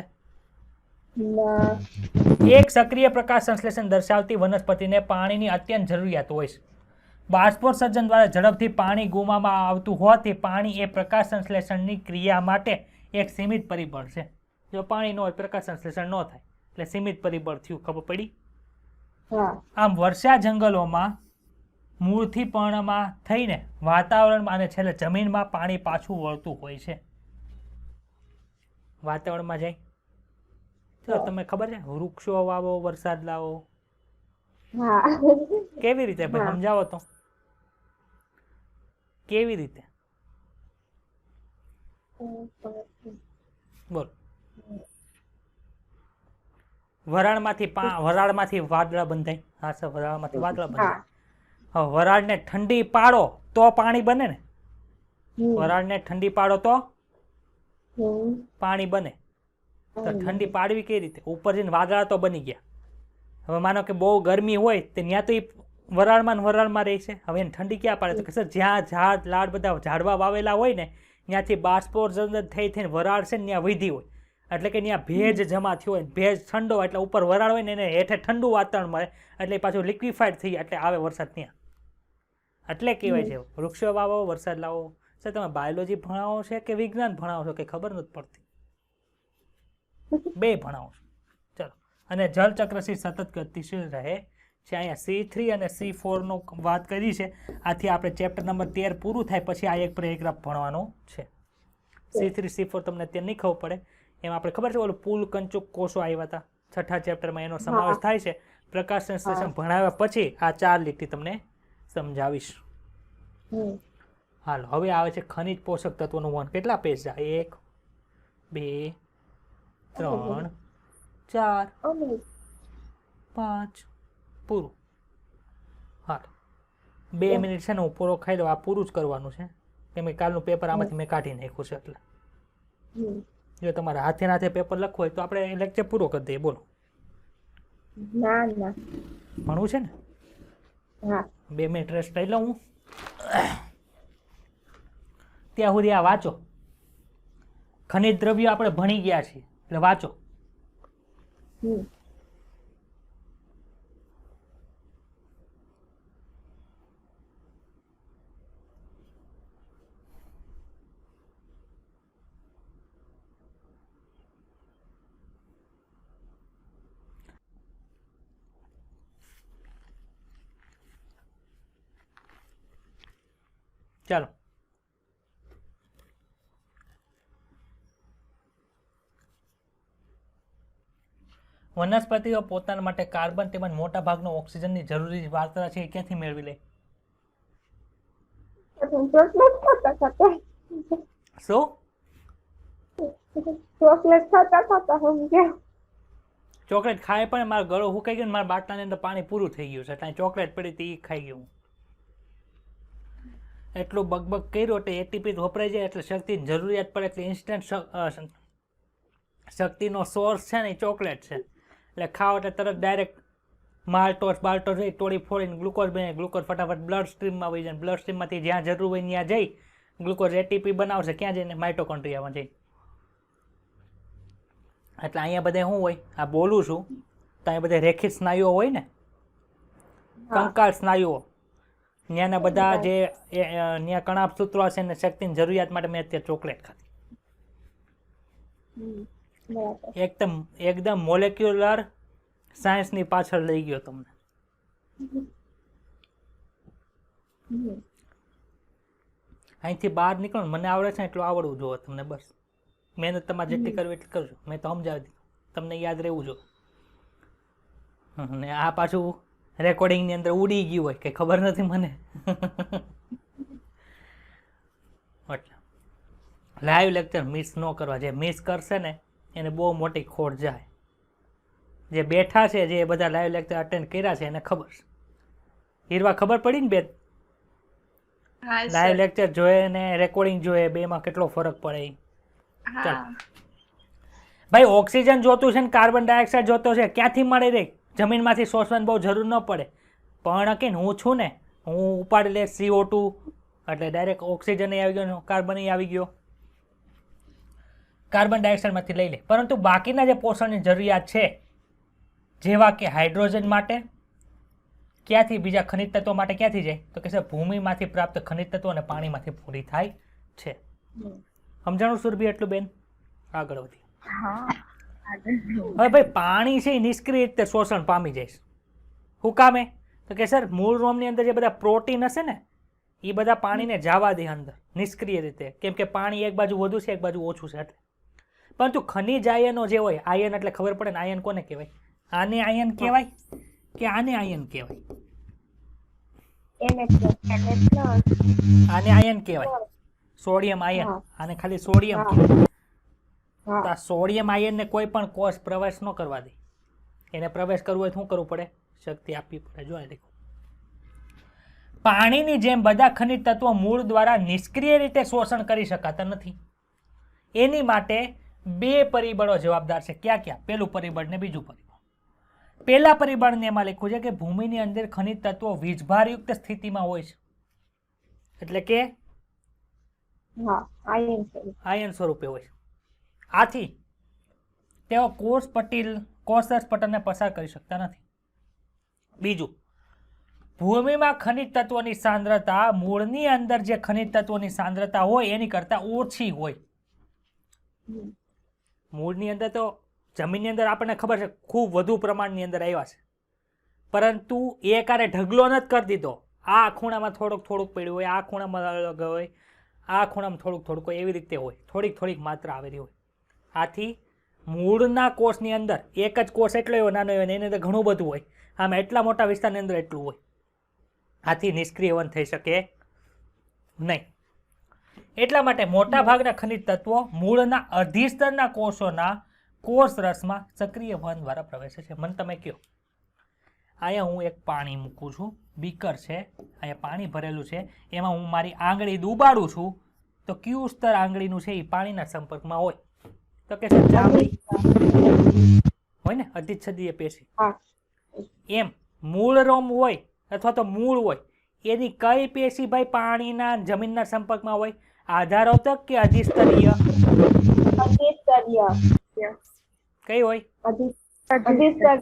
એક સક્રિય પ્રકાશ સંશ્લેષણ દર્શાવતી વનસ્પતિને પાણીની અત્યંત જરૂરિયાત હોય છે. બાષ્પોત્સર્જન દ્વારા ઝડપથી પાણી ગુમાવવામાં આવતું હોવાથી પાણી એ પ્રકાશ સંશ્લેષણની ક્રિયા માટે એક સીમિત પરિબળ છે. જો પાણી ન હોય પ્રકાશ સંશ્લેષણ ન થાય એટલે સીમિત પરિબળ થયું. ખબર પડી? આમ વર્ષા જંગલોમાં મૂળથી પર્ણમાં થઈને વાતાવરણમાં અને છેલ્લે જમીનમાં પાણી પાછું વળતું હોય છે. વાતાવરણમાં જાય ચલો તમે ખબર છે વૃક્ષો વાવો વરસાદ લાવો
હા
કેવી રીતે ભાઈ
હા.
સમજાવો તો કેવી રીતે બોલ વરાળમાંથી વાદળા બંધાય હા સર વરાળમાંથી વાદળા બંધાય હવે વરાળને ઠંડી પાડો તો પાણી બને ને વરાળને ઠંડી પાડો તો પાણી બને તો ઠંડી પાડવી કઈ રીતે ઉપર જઈને વાદળા તો બની ગયા હવે માનો કે બહુ ગરમી હોય તો ત્યાં તો વરાળમાં ને વરાળમાં રહે છે હવે એને ઠંડી ક્યાં પાડે તો કે સર જ્યાં ઝાડ લાડ બધા ઝાડવા વાવેલા હોય ને ત્યાંથી બાષ્પોત્સર્જન થઈ થઈને વરાળ છે ને ત્યાં વધી હોય એટલે કે ત્યાં ભેજ જમા થયો હોય ભેજ ઠંડો હોય એટલે ઉપર વરાળ હોય ને એને હેઠે ઠંડુ વાતાવરણ મળે એટલે પાછું લિક્વિફાઈડ થઈ એટલે આવે વરસાદ ત્યાં એટલે કહેવાય છે વૃક્ષો વાવો વરસાદ લાવો સર તમે બાયોલોજી ભણાવો છે કે વિજ્ઞાન ભણાવો છો કે ખબર નથી પડતી બે ભણાવો છો ચલો અને જળચક્રથી સતત ગતિશીલ રહે છે અહીંયા C3 અને C4 વાત કરી છે આથી આપણે ચેપ્ટર નંબર 13 પૂરું થાય પછી આ એક પેરેગ્રાફ ભણવાનો છે C3 C4 તમને ત્યાં નહીં ખબર પડે એમાં આપણે ખબર છે ઓલું પુલ કંચુક કોષો આવ્યા હતા છઠ્ઠા ચેપ્ટરમાં એનો સમાવેશ થાય છે પ્રકાશ સંશ્લેષણ ભણાવ્યા પછી આ 4 લીટી તમને સમજાવીશ હાલો હવે આવે છે ખનિજ પોષક તત્વોનું વન કેટલા પેજ જાય 1 2 3 4 5 પૂરું હાલો 2 મિનિટ છે ને હું પૂરો ખાઈ લઉં આ પૂરું જ કરવાનું છે કેમ કે કાલનું પેપર આમાંથી મેં કાઢી નાખ્યું છે એટલે જો તમારે હાથે નાથે પેપર લખવું હોય તો આપણે લેક્ચર પૂરો કરી દઈએ બોલો
ના ના
ભણવું છે ને
હા
2 મિનિટ રેસ્ટ લઈ લઉં હું ત્યાં સુધી આ વાંચો ખનિજ દ્રવ્યો આપણે ભણી ગયા છીએ એટલે વાંચો ચાલો વનસ્પતિઓ પોતાના માટે કાર્બન તેમજ મોટા ભાગનો ઓક્સિજનની જરૂરી માત્રા છે એ ક્યાંથી મેળવી લે શું
ચોકલેટ ખાતા સમજ્યા
ચોકલેટ ખાય પણ મારો ગળો હુકાઈ ગયો ને મારા બાટલાની અંદર પાણી પૂરું થઈ ગયું છે એટલે ચોકલેટ પડી હતી એ ખાઈ ગયું એટલું બગબગ કર્યું એટલે એટીપી વપરાઈ જાય એટલે શક્તિની જરૂરિયાત પડે એટલે ઇન્સ્ટન્ટ શક્તિનો સોર્સ છે ને એ ચોકલેટ છે એટલે ખાઓ એટલે તરત ડાયરેક્ટ માલ્ટોસ બાલ્ટોસ જઈ તોડી ફોડીને ગ્લુકોઝ બને ગ્લુકોઝ ફટાફટ બ્લડ સ્ટ્રીમમાં વહી જાય બ્લડ સ્ટ્રીમમાંથી જ્યાં જરૂર હોય ત્યાં જઈ ગ્લુકોઝ એટીપી બનાવશે ક્યાં જઈને માઇટોકોન્ડ્રિયામાં જઈ એટલે અહીંયા બધે શું હોય આ બોલું છું તો અહીંયા બધે રેખિત સ્નાયુઓ હોય ને કંકાળ સ્નાયુઓ ત્યાંના બધા જે ત્યાં કણાપ સૂત્રો હશે ને શક્તિની જરૂરિયાત માટે મેં અત્યારે ચોકલેટ ખાધી એકદમ મોલેક્યુલર સાયન્સની પાછળ લઈ ગયો તમને અહીંથી બહાર નીકળો મને આવડે છે એટલું આવડવું જોઈએ તમને બસ મહેનત તમારે જેટલી કરવી એટલી કરજો મેં તો સમજાવી દીધું તમને યાદ રહેવું જોઈએ ને આ પાછું રેકોર્ડિંગની અંદર ઉડી ગયું હોય કે ખબર નથી મને એટલે લાઈવ લેક્ચર મિસ ન કરવા જે મિસ કરશે ને એને બહુ મોટી ખોટ જાય જે બેઠા છે જે બધા લાઈવ લેક્ચર અટેન્ડ કર્યા છે એને ખબર છે હીરવા ખબર પડી ને બેન લાઈવ લેક્ચર જોઈએ ને રેકોર્ડિંગ જોઈએ બેમાં કેટલો ફરક પડે ચાલ ભાઈ ઓક્સિજન જોતું છે ને કાર્બન ડાયોક્સાઇડ જોતો છે ક્યાંથી મળે રે જમીનમાંથી શોષવાની બહુ જરૂર ન પડે પણ કે હું છું ને હું ઉપાડી લે CO2 એટલે ડાયરેક્ટ ઓક્સિજન આવી ગયો કાર્બન આવી ગયો કાર્બન ડાયોક્સાઇડમાંથી લઈ લે પરંતુ બાકીના જે પોષણની જરૂરિયાત છે જેવા કે હાઇડ્રોજન માટે ક્યાંથી બીજા ખનિજ તત્વો માટે ક્યાંથી જાય તો કે છે ભૂમિમાંથી પ્રાપ્ત ખનિજ તત્વો અને પાણીમાંથી પૂરી થાય છે સમજાણું સુરભી એટલું બેન આગળ વધી હવે ભાઈ પાણી છે એ નિષ્ક્રિય રીતે શોષણ પામી જાય શું કામે તો કે સર મૂળ રોમની અંદર જે બધા પ્રોટીન હશે ને એ બધા પાણીને જવા દે અંદર નિષ્ક્રિય રીતે કેમ કે પાણી એક બાજુ વધુ છે એક બાજુ ઓછું છે એટલે પરંતુ ખનિજ આયનો જે હોય, આયન એટલે ખબર પડે ને આયન કોને કહેવાય? આને આયન કહેવાય કે આને આયન કહેવાય? આને આયન કહેવાય, સોડિયમ આયન. આને ખાલી સોડિયમ કહેવાય. તો આ સોડિયમ આયનને કોઈ પણ કોષ પ્રવેશ ન કરવા દે. એને પ્રવેશ કરવો હોય શું કરવું પડે? શક્તિ આપવી પડે. જો દેખો, પાણીની જેમ બધા ખનિજ તત્વો મૂળ દ્વારા નિષ્ક્રિય રીતે શોષણ કરી શકાતા નથી. એની માટે બે પરિબળો જવાબદાર છે. ક્યાં ક્યાં? પેલું પરિબળ ને બીજું પરિબળ. પહેલા પરિબળને એમાં લખ્યું છે કે ભૂમિની અંદર ખનિજ તત્વો વીજભારયુક્ત સ્થિતિમાં હોય છે, એટલે કે આયન સ્વરૂપે હોય છે. આથી તેઓ કોષરસ પટલને પસાર કરી શકતા નથી. બીજું, ભૂમિમાં ખનિજ તત્વોની સાંદ્રતા મૂળની અંદર જે ખનિજ તત્વોની સાંદ્રતા હોય એની કરતા ઓછી હોય. મૂળની અંદર તો જમીનની અંદર આપણને ખબર છે ખૂબ વધુ પ્રમાણની અંદર આવ્યા છે, પરંતુ એ કારે ઢગલો નથી કરી દીધો. આ ખૂણામાં થોડુંક પડ્યું હોય, આ ખૂણામાં અલગ હોય, આ ખૂણામાં થોડુંક હોય, એવી રીતે હોય, થોડીક માત્રા આવેલી હોય. આથી મૂળના કોષની અંદર એક જ કોષ એટલો એવો નાનો હોય ને એની અંદર ઘણું બધું હોય. આમ એટલા મોટા વિસ્તારની અંદર એટલું હોય. આથી નિષ્ક્રિયવન થઈ શકે નહીં. એટલા માટે મોટા ભાગના ખનિજ તત્વો મૂળના અધિસ્તરના કોષોના કોષ રસમાં સક્રિય વહન દ્વારા પ્રવેશે છે. મને તમે કહો, અહીંયા હું એક પાણી મૂકું છું, બીકર છે, અહીંયા પાણી ભરેલું છે, એમાં હું મારી આંગળી ડૂબાડું છું, તો કયું સ્તર આંગળીનું છે એ પાણીના સંપર્કમાં હોય? તો કે ચામડી હોય ને, અધિચ્છદીય પેશી. એમ મૂળ રોમ હોય અથવા તો મૂળ હોય, એની કઈ પેશી ભાઈ પાણીના જમીનના સંપર્કમાં હોય? આધારોતક કે અધિસ્તરીય? કઈ હોય?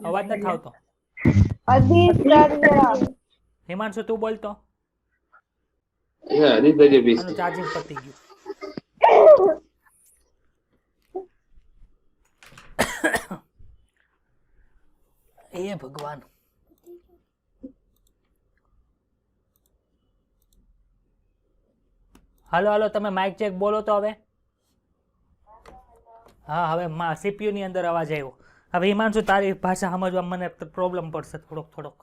અવાજ નથી આવતો. હિમાંશુ તું બોલતો. આનું ચાર્જિંગ પતી ગયું. એ ભગવાન. હાલો તમે માઇક ચેક બોલો તો હવે. હા, હવે સીપીયુ ની અંદર અવાજ આવ્યો. હવે હિમાંશુ તારી ભાષા સમજવા મને પ્રોબ્લેમ પડશે થોડોક.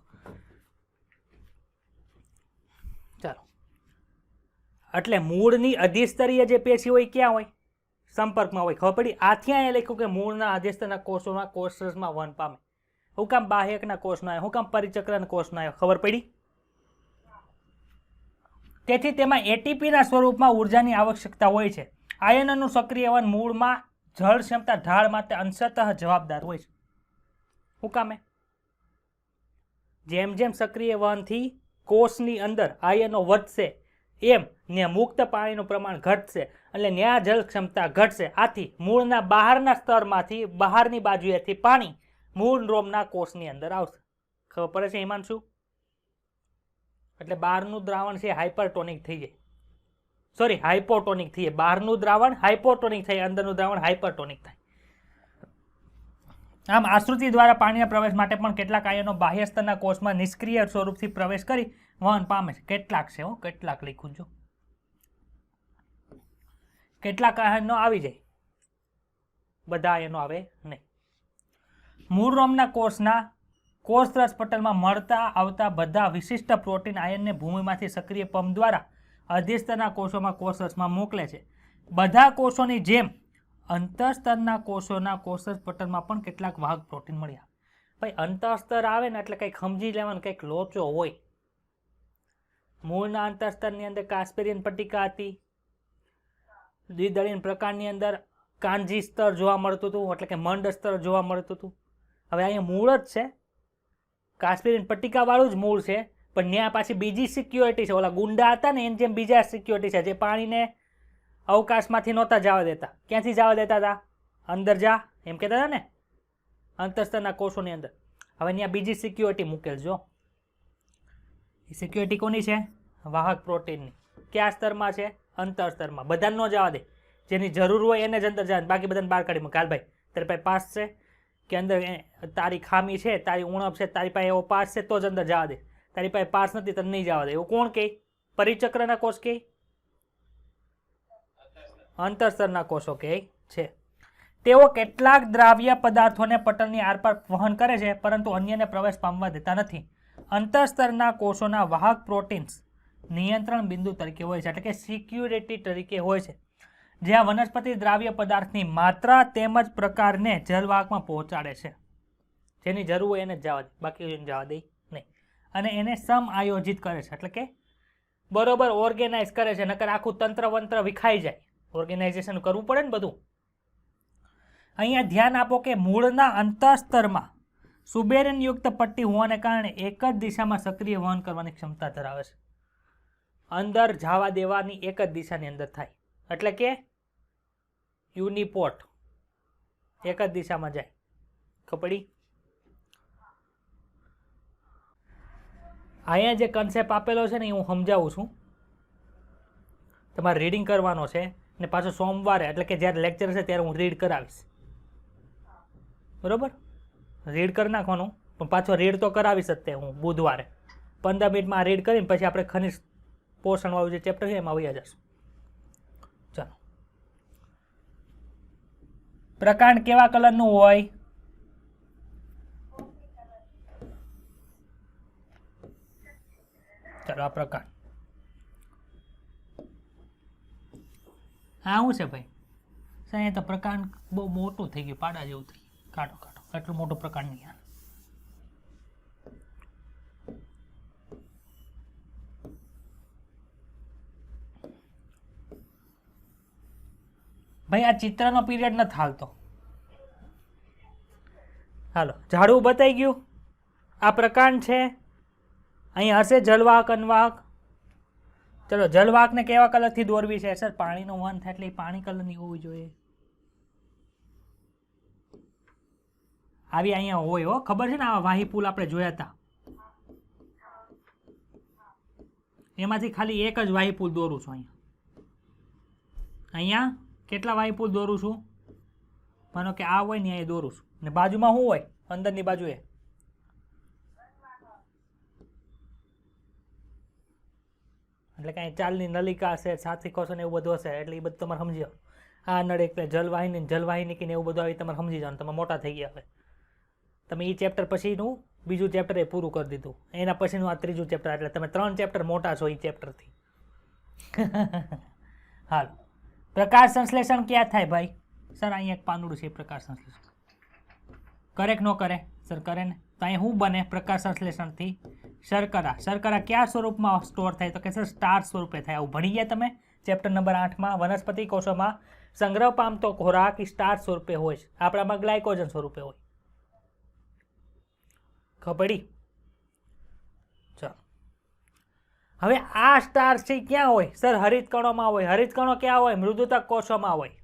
ચાલો, એટલે મૂળની અધિસ્તરીય જે પેશી હોય ક્યાં હોય? સંપર્કમાં હોય. ખબર પડી? આથી અહીંયા લખ્યું કે મૂળના અધિસ્તરના કોષોમાં કોષરસમાં વહન પામે. હું કામ બાહ્યકના કોષનો આવ્યો? હું કામ પરિચક્રના કોષનો આવ્યો? ખબર પડી? તેથી તેમાં એટીપીના સ્વરૂપમાં ઉર્જાની આવશ્યકતા હોય છે. આયનનું સક્રિય વહન મૂળમાં જળ ક્ષમતા ઢાળ માટે અંશતઃ જવાબદાર હોય છે. શું કામે? જેમ જેમ સક્રિય વહનથી કોષની અંદર આયનો વધશે એમ ને મુક્ત પાણીનું પ્રમાણ ઘટશે, એટલે ન્યા જળ ક્ષમતા ઘટશે. આથી મૂળના બહારના સ્તરમાંથી બહારની બાજુએથી પાણી મૂળ રોમના કોષની અંદર આવશે. ખબર પડે છે હિમાંશુ? એટલે બહારનું દ્રાવણ છે હાઇપરટોનિક થઈ જાય, સોરી હાઇપોટોનિક થઈ જાય. બહારનું દ્રાવણ હાઇપોટોનિક થાય, અંદરનું દ્રાવણ હાઇપરટોનિક થાય. આમ આશ્રુતિ દ્વારા પાણીના પ્રવેશ માટે પણ કેટલાક આયનો બાહ્ય સ્તરના કોષમાં નિષ્ક્રિય સ્વરૂપથી પ્રવેશ કરી વહન પામે છે. કેટલાક છે, કેટલાક લખ્યું જો. કેટલાક આયનો આવી જાય, બધા આયનો આવે નહીં. મૂળ રોમના કોષના કોષરસ પટલમાં મળતા આવતા બધા વિશિષ્ટ પ્રોટીન આયનને ભૂમિમાંથી સક્રિય પંપ દ્વારા અધિસ્તરના કોષોમાં કોષરસમાં મોકલે છે. બધા કોષોની જેમ અંતઃસ્તરના કોષોના કોષરસ પટલમાં પણ કેટલાક વાહક પ્રોટીન મળ્યા. ભાઈ અંતઃસ્તર આવે ને એટલે કંઈક સમજી લેવાનું, કંઈક લોચો હોય. મૂળના અંતઃસ્તરની અંદર કાસ્પેરિયન પટ્ટિકા હતી. દ્વિદળીય પ્રકારની અંદર કાંજી સ્તર જોવા મળતું હતું, એટલે કે મંડ સ્તર જોવા મળતું હતું. હવે અહીંયા મૂળ જ છે, કાસ્પેરિયન પટ્ટિકા વાળું જ મૂળ છે, પણ ત્યાં પાછી બીજી સિક્યોરિટી છે. ઓલા ગુંડા હતા ને એની જેમ બીજા સિક્યોરિટી છે, જે પાણીને અવકાશમાંથી નહોતા જવા દેતા. ક્યાંથી જવા દેતા હતા? અંદર જા એમ કહેતા હતા ને, અંતઃસ્તરના કોષોની અંદર. હવે ત્યાં બીજી સિક્યોરિટી મૂકેલ જો. એ સિક્યોરિટી કોની છે? વાહક પ્રોટીનની. કયા સ્તરમાં છે? અંતઃસ્તરમાં. બધાને ન જવા દે, જેની જરૂર હોય એને જ અંદર જવા, બાકી બધાને બહાર કાઢી મૂકે. હાલ ભાઈ તારી પાસે પાસ છે કે અંદર તારી ખામી છે, તારી ઉણપ છે, તારી પાસે એવો પાસ છે તો જ અંદર જવા દે. તારી પાસે પાસ નથી તને નહીં જવા દે. એવું કોણ કહે? પરિચક્રના કોષ કહે? અંતઃસ્તરના કોષો કહે છે. તેઓ કેટલાક દ્રાવ્ય પદાર્થોને પટલની આરપાર વહન કરે છે પરંતુ અન્યને પ્રવેશ પામવા દેતા નથી. અંતઃસ્તરના કોષોના વાહક પ્રોટીન્સ નિયંત્રણ બિંદુ તરીકે હોય છે, એટલે કે સિક્યુરિટી તરીકે હોય છે, જ્યાં વનસ્પતિ દ્રાવ્ય પદાર્થની માત્રા તેમજ પ્રકારને જલવાહકમાં પહોંચાડે છે. જેની જરૂર હોય એને જ જવા દે, બાકી જવા દે નહીં. અને એને સમાયોજિત કરે છે, એટલે કે બરોબર ઓર્ગેનાઇઝ કરે છે, નકર આખું તંત્ર વંત્ર વિખાઈ જાય. ઓર્ગેનાઇઝેશન કરવું પડે ને બધું. અહીંયા ધ્યાન આપો કે મૂળના અંતઃસ્તરમાં સુબેરનયુક્ત પટ્ટી હોવાને કારણે એક જ દિશામાં સક્રિય વહન કરવાની ક્ષમતા ધરાવે છે. અંદર જવા દેવાની એક જ દિશાની અંદર થાય, એટલે કે યુનિપોર્ટ એક જ દિશામાં જાય. ખપડી? અહીંયા જે કન્સેપ્ટ આપેલો છે ને એ હું સમજાવું છું. તમારે રીડિંગ કરવાનો છે ને પાછો સોમવારે એટલે કે જ્યારે લેક્ચર હશે ત્યારે હું રીડ કરાવીશ. બરોબર? રીડ કરી નાખવાનું, પણ પાછો રીડ તો કરાવીશ જ તે હું બુધવારે 15 મિનિટમાં રીડ કરીને પછી આપણે ખનિજ પોષણવાળું જે ચેપ્ટર છે એમાં વયા જશું. ચાલો. પ્રકાંડ કેવા કલરનું હોય? ચાલો આ પ્રકાંડ. હા શું છે ભાઈ? સાહેબ તો પ્રકાંડ બહુ મોટું થઈ ગયું, પાડા જેવું થઈ ગયું. કાઢો કાઢો, એટલું મોટું પ્રકાંડ નહીં. ભાઈ આ ચિત્રનો પીરિયડ નથી હાલતો. હાલો, ઝાડું બતાઈ ગયું. આ પ્રકાંડ છે. અહીં હશે જલવાહક અન્વાહક. ચલો, જલવાહકને કેવા કલરથી દોરવી છે? સર પાણીનો વહન થાય એટલે પાણી કલરની હોવી જોઈએ. આવી અહીંયા હોય હો, ખબર છે ને? આવા વાહી પુલ આપણે જોયા હતા, એમાંથી ખાલી એક જ વાહી પુલ દોરું છું. અહીંયા કેટલા વાહી પુલ દોરું છું? માનો કે આ હોય ને અહીંયા દોરું છું, ને બાજુમાં શું હોય? અંદરની બાજુએ એટલે કાંઈ ચાલની નલિકા હશે, સાથી કોષો ને એવું બધું હશે, એટલે એ બધું તમારે સમજી જાઓ. આ નળ એટલે જલવાહિની કે એવું બધું આવી તમારે સમજી જવાનું. તમે મોટા થઈ ગયા. હવે તમે એ ચેપ્ટર પછીનું બીજું ચેપ્ટર એ પૂરું કરી દીધું, એના પછીનું આ ત્રીજું ચેપ્ટર, એટલે તમે 3 ચેપ્ટર મોટા છો એ ચેપ્ટરથી. હાલ, પ્રકાશ સંશ્લેષણ ક્યાં થાય ભાઈ? સર અહીંયા એક પાંદડું છે, પ્રકાશ સંશ્લેષણ કરે કે ન કરે? સર કરે ને. તો અહીંયા શું બને પ્રકાશ સંશ્લેષણથી? શર્કરા. શર્કરા કયા સ્વરૂપમાં સ્ટોર થાય? તો કે સર સ્ટાર્ચ સ્વરૂપે થાય. આવું ભણી ગયા તમે ચેપ્ટર નંબર 8માં. વનસ્પતિ કોષોમાં સંગ્રહ પામતો ખોરાક સ્ટાર્ચ સ્વરૂપે હોય છે, આપણામાં ગ્લાયકોજન સ્વરૂપે હોય. ખબડી? ચાલો, હવે આ સ્ટાર્ચ છે ક્યાં હોય? સર હરિતકણોમાં હોય. હરિતકણો ક્યાં હોય? મૃદુતક કોષોમાં હોય.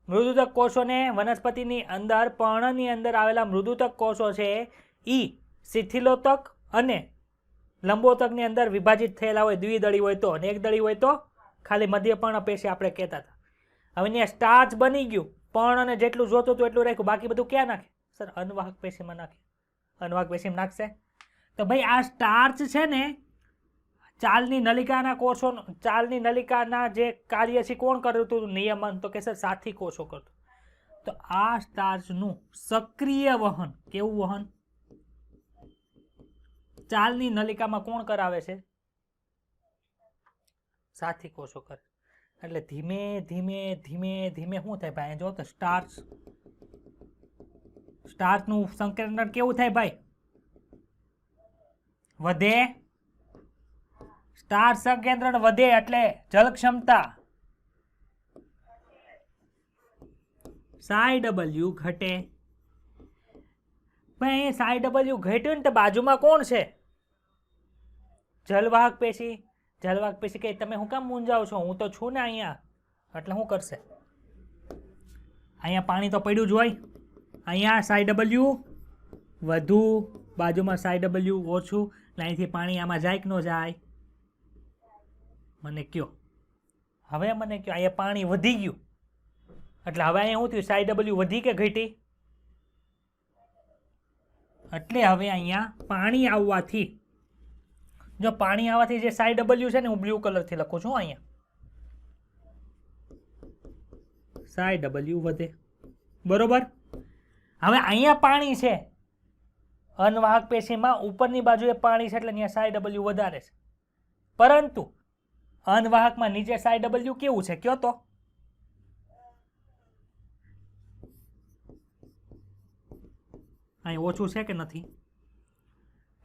મૃદુતક કોષોને વનસ્પતિની અંદર પર્ણની અંદર આવેલા મૃદુતક કોષો છે ઈ શિથિલોતક અને લંબોતકની અંદર વિભાજિત થયેલા હોય. દ્વિદળી હોય તો, અને એક દળી હોય તો ખાલી મધ્યપર્ણ પેશી આપણે કહેતા હતા. હવે ત્યાં સ્ટાર્ચ બની ગયું, પર્ણને જેટલું જોતું હતું એટલું રાખ્યું, બાકી બધું ક્યાં નાખે? સર અનવાહક પેશીમાં નાખે. અનવાહક પેશીમાં નાખશે તો ભાઈ આ સ્ટાર્ચ છે ને ચાલની નલિકાના કોષો, ચાલની નલિકાના જે કાર્ય છે કોણ કરતું હતું? નિયમન. તો કે સર સાથી કોષો કરતું. તો આ સ્ટાર્ચનું સક્રિય વહન, કેવું વહન? ચાલની નલિકામાં કોણ કરાવે છે? સાથી કોષો કરે. એટલે ધીમે ધીમે ધીમે ધીમે શું થાય ભાઈ? જો તો સ્ટાર્ચ, સ્ટાર્ચનું સંકેન્દ્રણ કેવું થાય ભાઈ? વધે. સ્ટાર્ચ સંકેન્દ્રણ વધે એટલે જલ ક્ષમતા સાઈ ડબલ્યુ ઘટે. ભાઈ સાઈ ડબલ્યુ ઘટ્યું ને તો બાજુમાં કોણ છે? જલવાહક પેશી. જલવાહક પેશી કે તમે હું કામ મૂંઝાવ છો? હું તો છું ને અહીંયા. એટલે શું કરશે? અહીંયા પાણી તો પડ્યું જ હોય. અહીંયા સાઈ ડબલ્યુ વધુ, બાજુમાં સાઈ ડબલ્યુ ઓછું. અહીંથી પાણી આમાં જાય કે ન જાય? મને કયો. હવે મને કયો. અહીંયા પાણી વધી ગયું એટલે હવે અહીંયા શું થયું? સાઈ ડબલ્યુ વધી કે ઘટી? એટલે હવે અહીંયા પાણી આવવાથી, જો પાણી આવવાથી જે સાઈ ડબલ્યુ છે ને હું બ્લુ કલરથી લખું છું અહીંયા. સાઈ ડબલ્યુ વધે. બરોબર. હવે અહીંયા પાણી છે, અનવાહક પેશીમાં ઉપરની બાજુએ પાણી છે એટલે અહીંયા સાઈ ડબલ્યુ વધારે છે. પરંતુ અનવાહકમાં નીચે સાઈ ડબલ્યુ કેવું છે કયો તો? અહીં ઓછું છે કે નથી?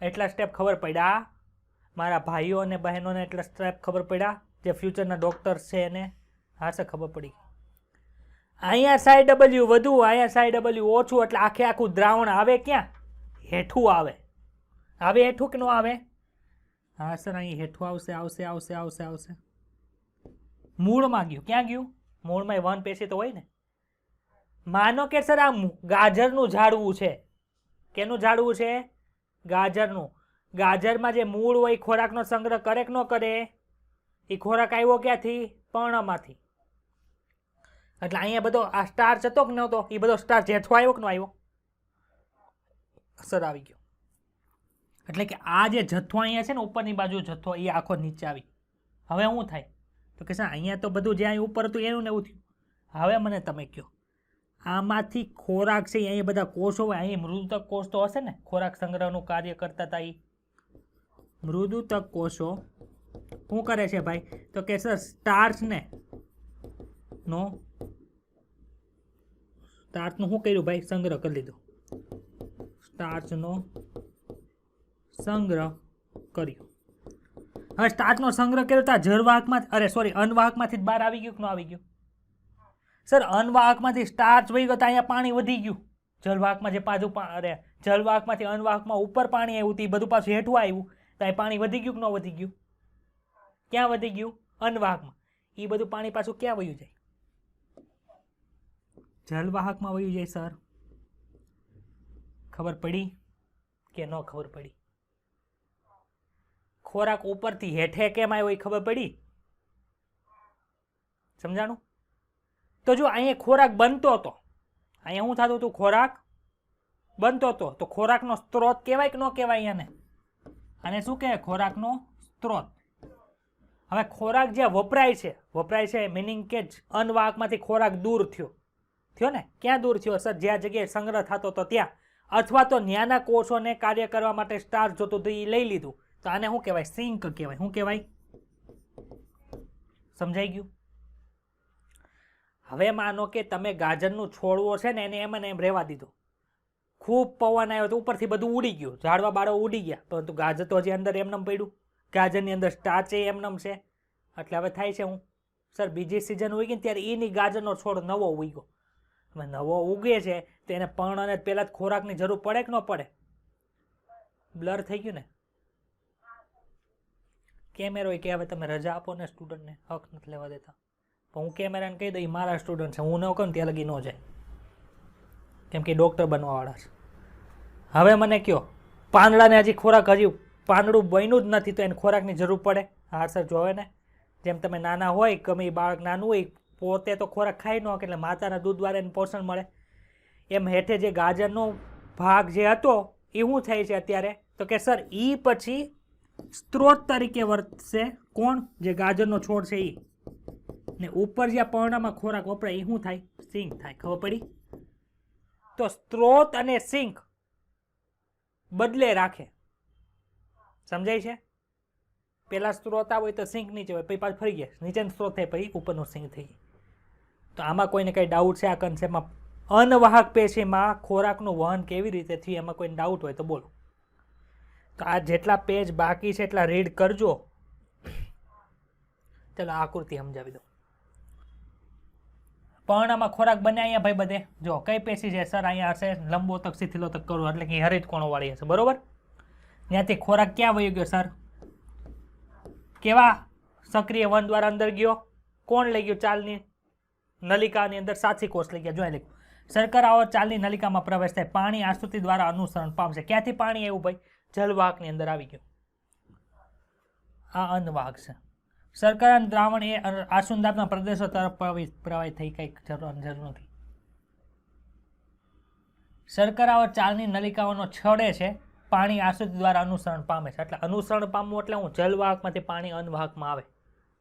એટલા સ્ટેપ ખબર પડ્યા મારા ભાઈઓ અને બહેનોને? એટલા સ્ટેપ ખબર પડ્યા જે ફ્યુચરના ડોક્ટર્સ છે એને? હા સર ખબર પડી. અહીંયા સાઈ ડબલ્યુ વધુ, અહીંયા સાઈ ડબલ્યુ ઓછું, એટલે આખે આખું દ્રાવણ આવે ક્યાં? હેઠું આવે. આવે હેઠું કે ન આવે? હા સર અહીં હેઠું આવશે આવશે આવશે આવશે આવશે. મૂળમાં ગયું. ક્યાં ગયું? મૂળમાં વન પેશી તો હોય ને. માનો કે સર આ ગાજરનું ઝાડવું છે. કેનું ઝાડવું છે? ગાજરનું. ગાજરમાં જે મૂળ હોય ખોરાકનો સંગ્રહ કરે કે ન કરે? એ ખોરાક આવ્યો ક્યાંથી? પર્ણમાંથી. એટલે અહીંયા બધો આ સ્ટાર્ચ હતો કે નહોતો? એ બધો સ્ટાર્ચ હેઠો આવ્યો કે ન આવ્યો? સર આવી ગયો. એટલે કે આ જે જથ્થો અહીંયા છે ને ઉપરની બાજુ જથ્થો એ આખો નીચે આવી. હવે શું થાય? તો કે સર અહીંયા તો બધું જ્યાં ઉપર હતું એનું ને એવું થયું. હવે મને તમે કહો આમાંથી ખોરાક છે અહીંયા બધા કોષો હોય, અહીં મૃદુતક કોષ તો હશે ને ખોરાક સંગ્રહનું કાર્ય કરતા હતા. એ મૃદુતક કોષો શું કરે છે ભાઈ? તો કે સર સ્ટાર્ચનું શું કર્યું ભાઈ? સંગ્રહ કરી લીધો. સ્ટાર્ચનો સંગ્રહ કર્યો. હવે સ્ટાર્ચનો સંગ્રહ કર્યો તો જળવાહકમાં અનવાહકમાંથી જ બહાર આવી ગયું કે ન આવી ગયું? સર અનવાહકમાંથી સ્ટાર્ચ વહી ગયો તો અહીંયા પાણી વધી ગયું. જળવાહકમાં જે પાછું જળવાહકમાંથી અનવાહકમાં ઉપર પાણી આવ્યું હતું એ બધું પાછું હેઠું આવ્યું તો અહીં પાણી વધી ગયું કે ન વધી ગયું? ક્યાં વધી ગયું? અનવાહકમાં. એ બધું પાણી પાછું ક્યાં વયું જાય? જળવાહકમાં વયું જાય. સર ખબર પડી કે ન ખબર પડી? ખોરાક ઉપરથી હેઠે કેમ આવ્યો એ ખબર પડી? સમજાણું? તો જો અહીંયા ખોરાક બનતો હતો, અહીંયા શું થતું હતું? ખોરાક બનતો હતો તો ખોરાકનો સ્ત્રોત કહેવાય કે ન કહેવાય? આને આને શું કહેવાય? ખોરાકનો સ્ત્રોત. હવે ખોરાક જ્યાં વપરાય છે મિનિંગ કે અનવાહકમાંથી ખોરાક દૂર થયો ને? ક્યાં દૂર થયો સર? જ્યાં જગ્યાએ સંગ્રહ થતો હતો ત્યાં, અથવા તો ન્યાના કોષોને કાર્ય કરવા માટે સ્ટાર્ચ જોતું હતું એ લઈ લીધું. તો આને શું કહેવાય? સિંક કહેવાય. શું કહેવાય? સમજાઈ ગયું? હવે માનો કે તમે ગાજરનું છોડવો છે ને એને એમ ને એમ રહેવા દીધો. ખૂબ પવન આવ્યો તો ઉપરથી બધું ઉડી ગયું, ઝાડવા બાળો ઉડી ગયા, પરંતુ ગાજર તો હજી અંદર એમનેમ પડ્યું. ગાજરની અંદર સ્ટાર્ચ એમનેમ છે. એટલે હવે થાય છે હું સર બીજી સિઝન ઉગી ને ત્યારે એની ગાજરનો છોડ નવો ઉગ્યો. હવે નવો ઉગે છે તો એને પર્ણને પહેલાં જ ખોરાકની જરૂર પડે કે ન પડે? બ્લર થઈ ગયું ને? કેમેરો કે હવે તમે રજા આપો ને સ્ટુડન્ટને, હક નથી લેવા દેતા. પણ હું કેમેરાને કહી દઉં મારા સ્ટુડન્ટ છે, હું ન કહું ત્યાં લગી ન જાય, કેમ કે ડૉક્ટર બનવાવાળા છે. હવે મને કહો પાંદડાને હજી ખોરાક હજી પાંદડું બન્યું જ નથી તો એને ખોરાકની જરૂર પડે? હા સર જોવે ને. જેમ તમે નાના હોય ગમે બાળક નાનું હોય પોતે તો ખોરાક ખાઈ ન એટલે માતાના દૂધ દ્વારા એને પોષણ મળે. એમ હેઠે જે ગાજરનો ભાગ જે હતો એ શું થાય છે અત્યારે? તો કે સર એ પછી સ્ત્રોત તરીકે વર્તશે. કોણ? જે ગાજરનો છોડ છે એ. ને ઉપર જ્યાં પર્ણમાં ખોરાક વપરાય એ શું થાય? સિંક થાય. ખબર પડી? તો સ્ત્રોત અને સિંક બદલે રાખે. સમજાય છે? પહેલા સ્ત્રોત આવે તો સિંક નીચે હોય, પછી પાછું ફરી ગયા નીચેનો સ્ત્રોત થાય પછી ઉપરનો સિંક થઈ જાય. તો આમાં કોઈને કંઈ ડાઉટ છે આ કન્સેપ્ટમાં? અનવાહક પેશીમાં ખોરાકનું વહન કેવી રીતે થયું એમાં કોઈને ડાઉટ હોય તો બોલો. તો આ જેટલા પેજ બાકી છે એટલા રીડ કરજો. ચાલો આકૃતિ સમજાવી દો. પર્ણમાં ખોરાક બને અહીંયા ભાઈ બધે. જો કઈ પેશી છે સર? અહીંયા હશે લંબોતક શિથિલોતક કરું એટલે કે હરિત કોણો વાળી હશે. બરોબર. ત્યાંથી ખોરાક ક્યાં વહી ગયો સર? કેવા સક્રિય વન દ્વારા અંદર ગયો? કોણ લઈ ગયું? ચાલની નલિકાની અંદર સાચી કોષ લઈ ગયા. જોઈ લખ્યું શર્કરાઓ ચાલની નલિકામાં પ્રવેશ થાય, પાણી આશ્રુતિ દ્વારા અનુસરણ પામશે. ક્યાંથી પાણી આવ્યું ભાઈ? જલવાહકની અંદર આવી ગયું. આ અનવાહક છે. શર્કરાનું દ્રાવણ એ આસુંદાબના પ્રદેશો તરફ પ્રવાહિત થઈ કંઈક જરૂર નથી. શર્કરાઓ ચાલની નલિકાઓનો છોડે છે, પાણી આશ્રુતિ દ્વારા અનુસરણ પામે છે. એટલે અનુસરણ પામવું એટલે હું જલવાહકમાંથી પાણી અનવાહકમાં આવે.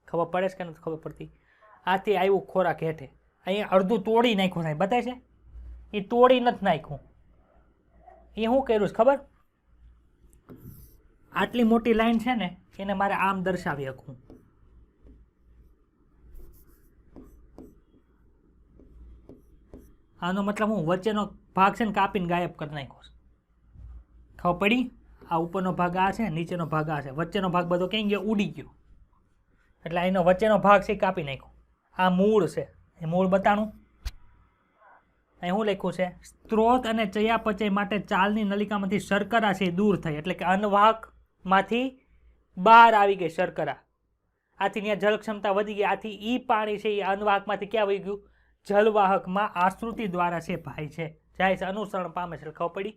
ખબર પડે છે કે નથી ખબર પડતી? આથી આવ્યું ખોરાક હેઠે. અહીંયા અડધું તોડી નાખ્યું સાહેબ બતાય છે એ તોડી નથી નાખ્યું એ શું કર્યું છે ખબર આટલી મોટી લાઈન છે ને એને મારે આમ દર્શાવી શકું આનો મતલબ હું વચ્ચેનો ભાગ છે ને કાપીને ગાયબ કરી નાખ્યો છે ખબર પડી આ ઉપરનો ભાગ આ છે નીચેનો ભાગ આ છે વચ્ચેનો ભાગ બધો ક્યાં ગયો ઉડી ગયો એટલે એનો વચ્ચેનો ભાગ છે એ કાપી નાખ્યો આ મૂળ છે એ મૂળ બતાણું અહીં શું લખ્યું છે સ્ત્રોત અને ચયાપચય માટે ચાલની નલિકામાંથી શર્કરા છે એ દૂર થઈ એટલે કે અન્નવાહકમાંથી બહાર આવી ગઈ શર્કરા આથી ત્યાં જલ ક્ષમતા વધી ગઈ આથી ઈ પાણી છે એ અન્નવાહકમાંથી ક્યાં વહી ગયું જલવાહકમાં આશ્રુતિ દ્વારા છે ભાઈ છે જાય છે અનુસરણ પામે છે ખબર પડી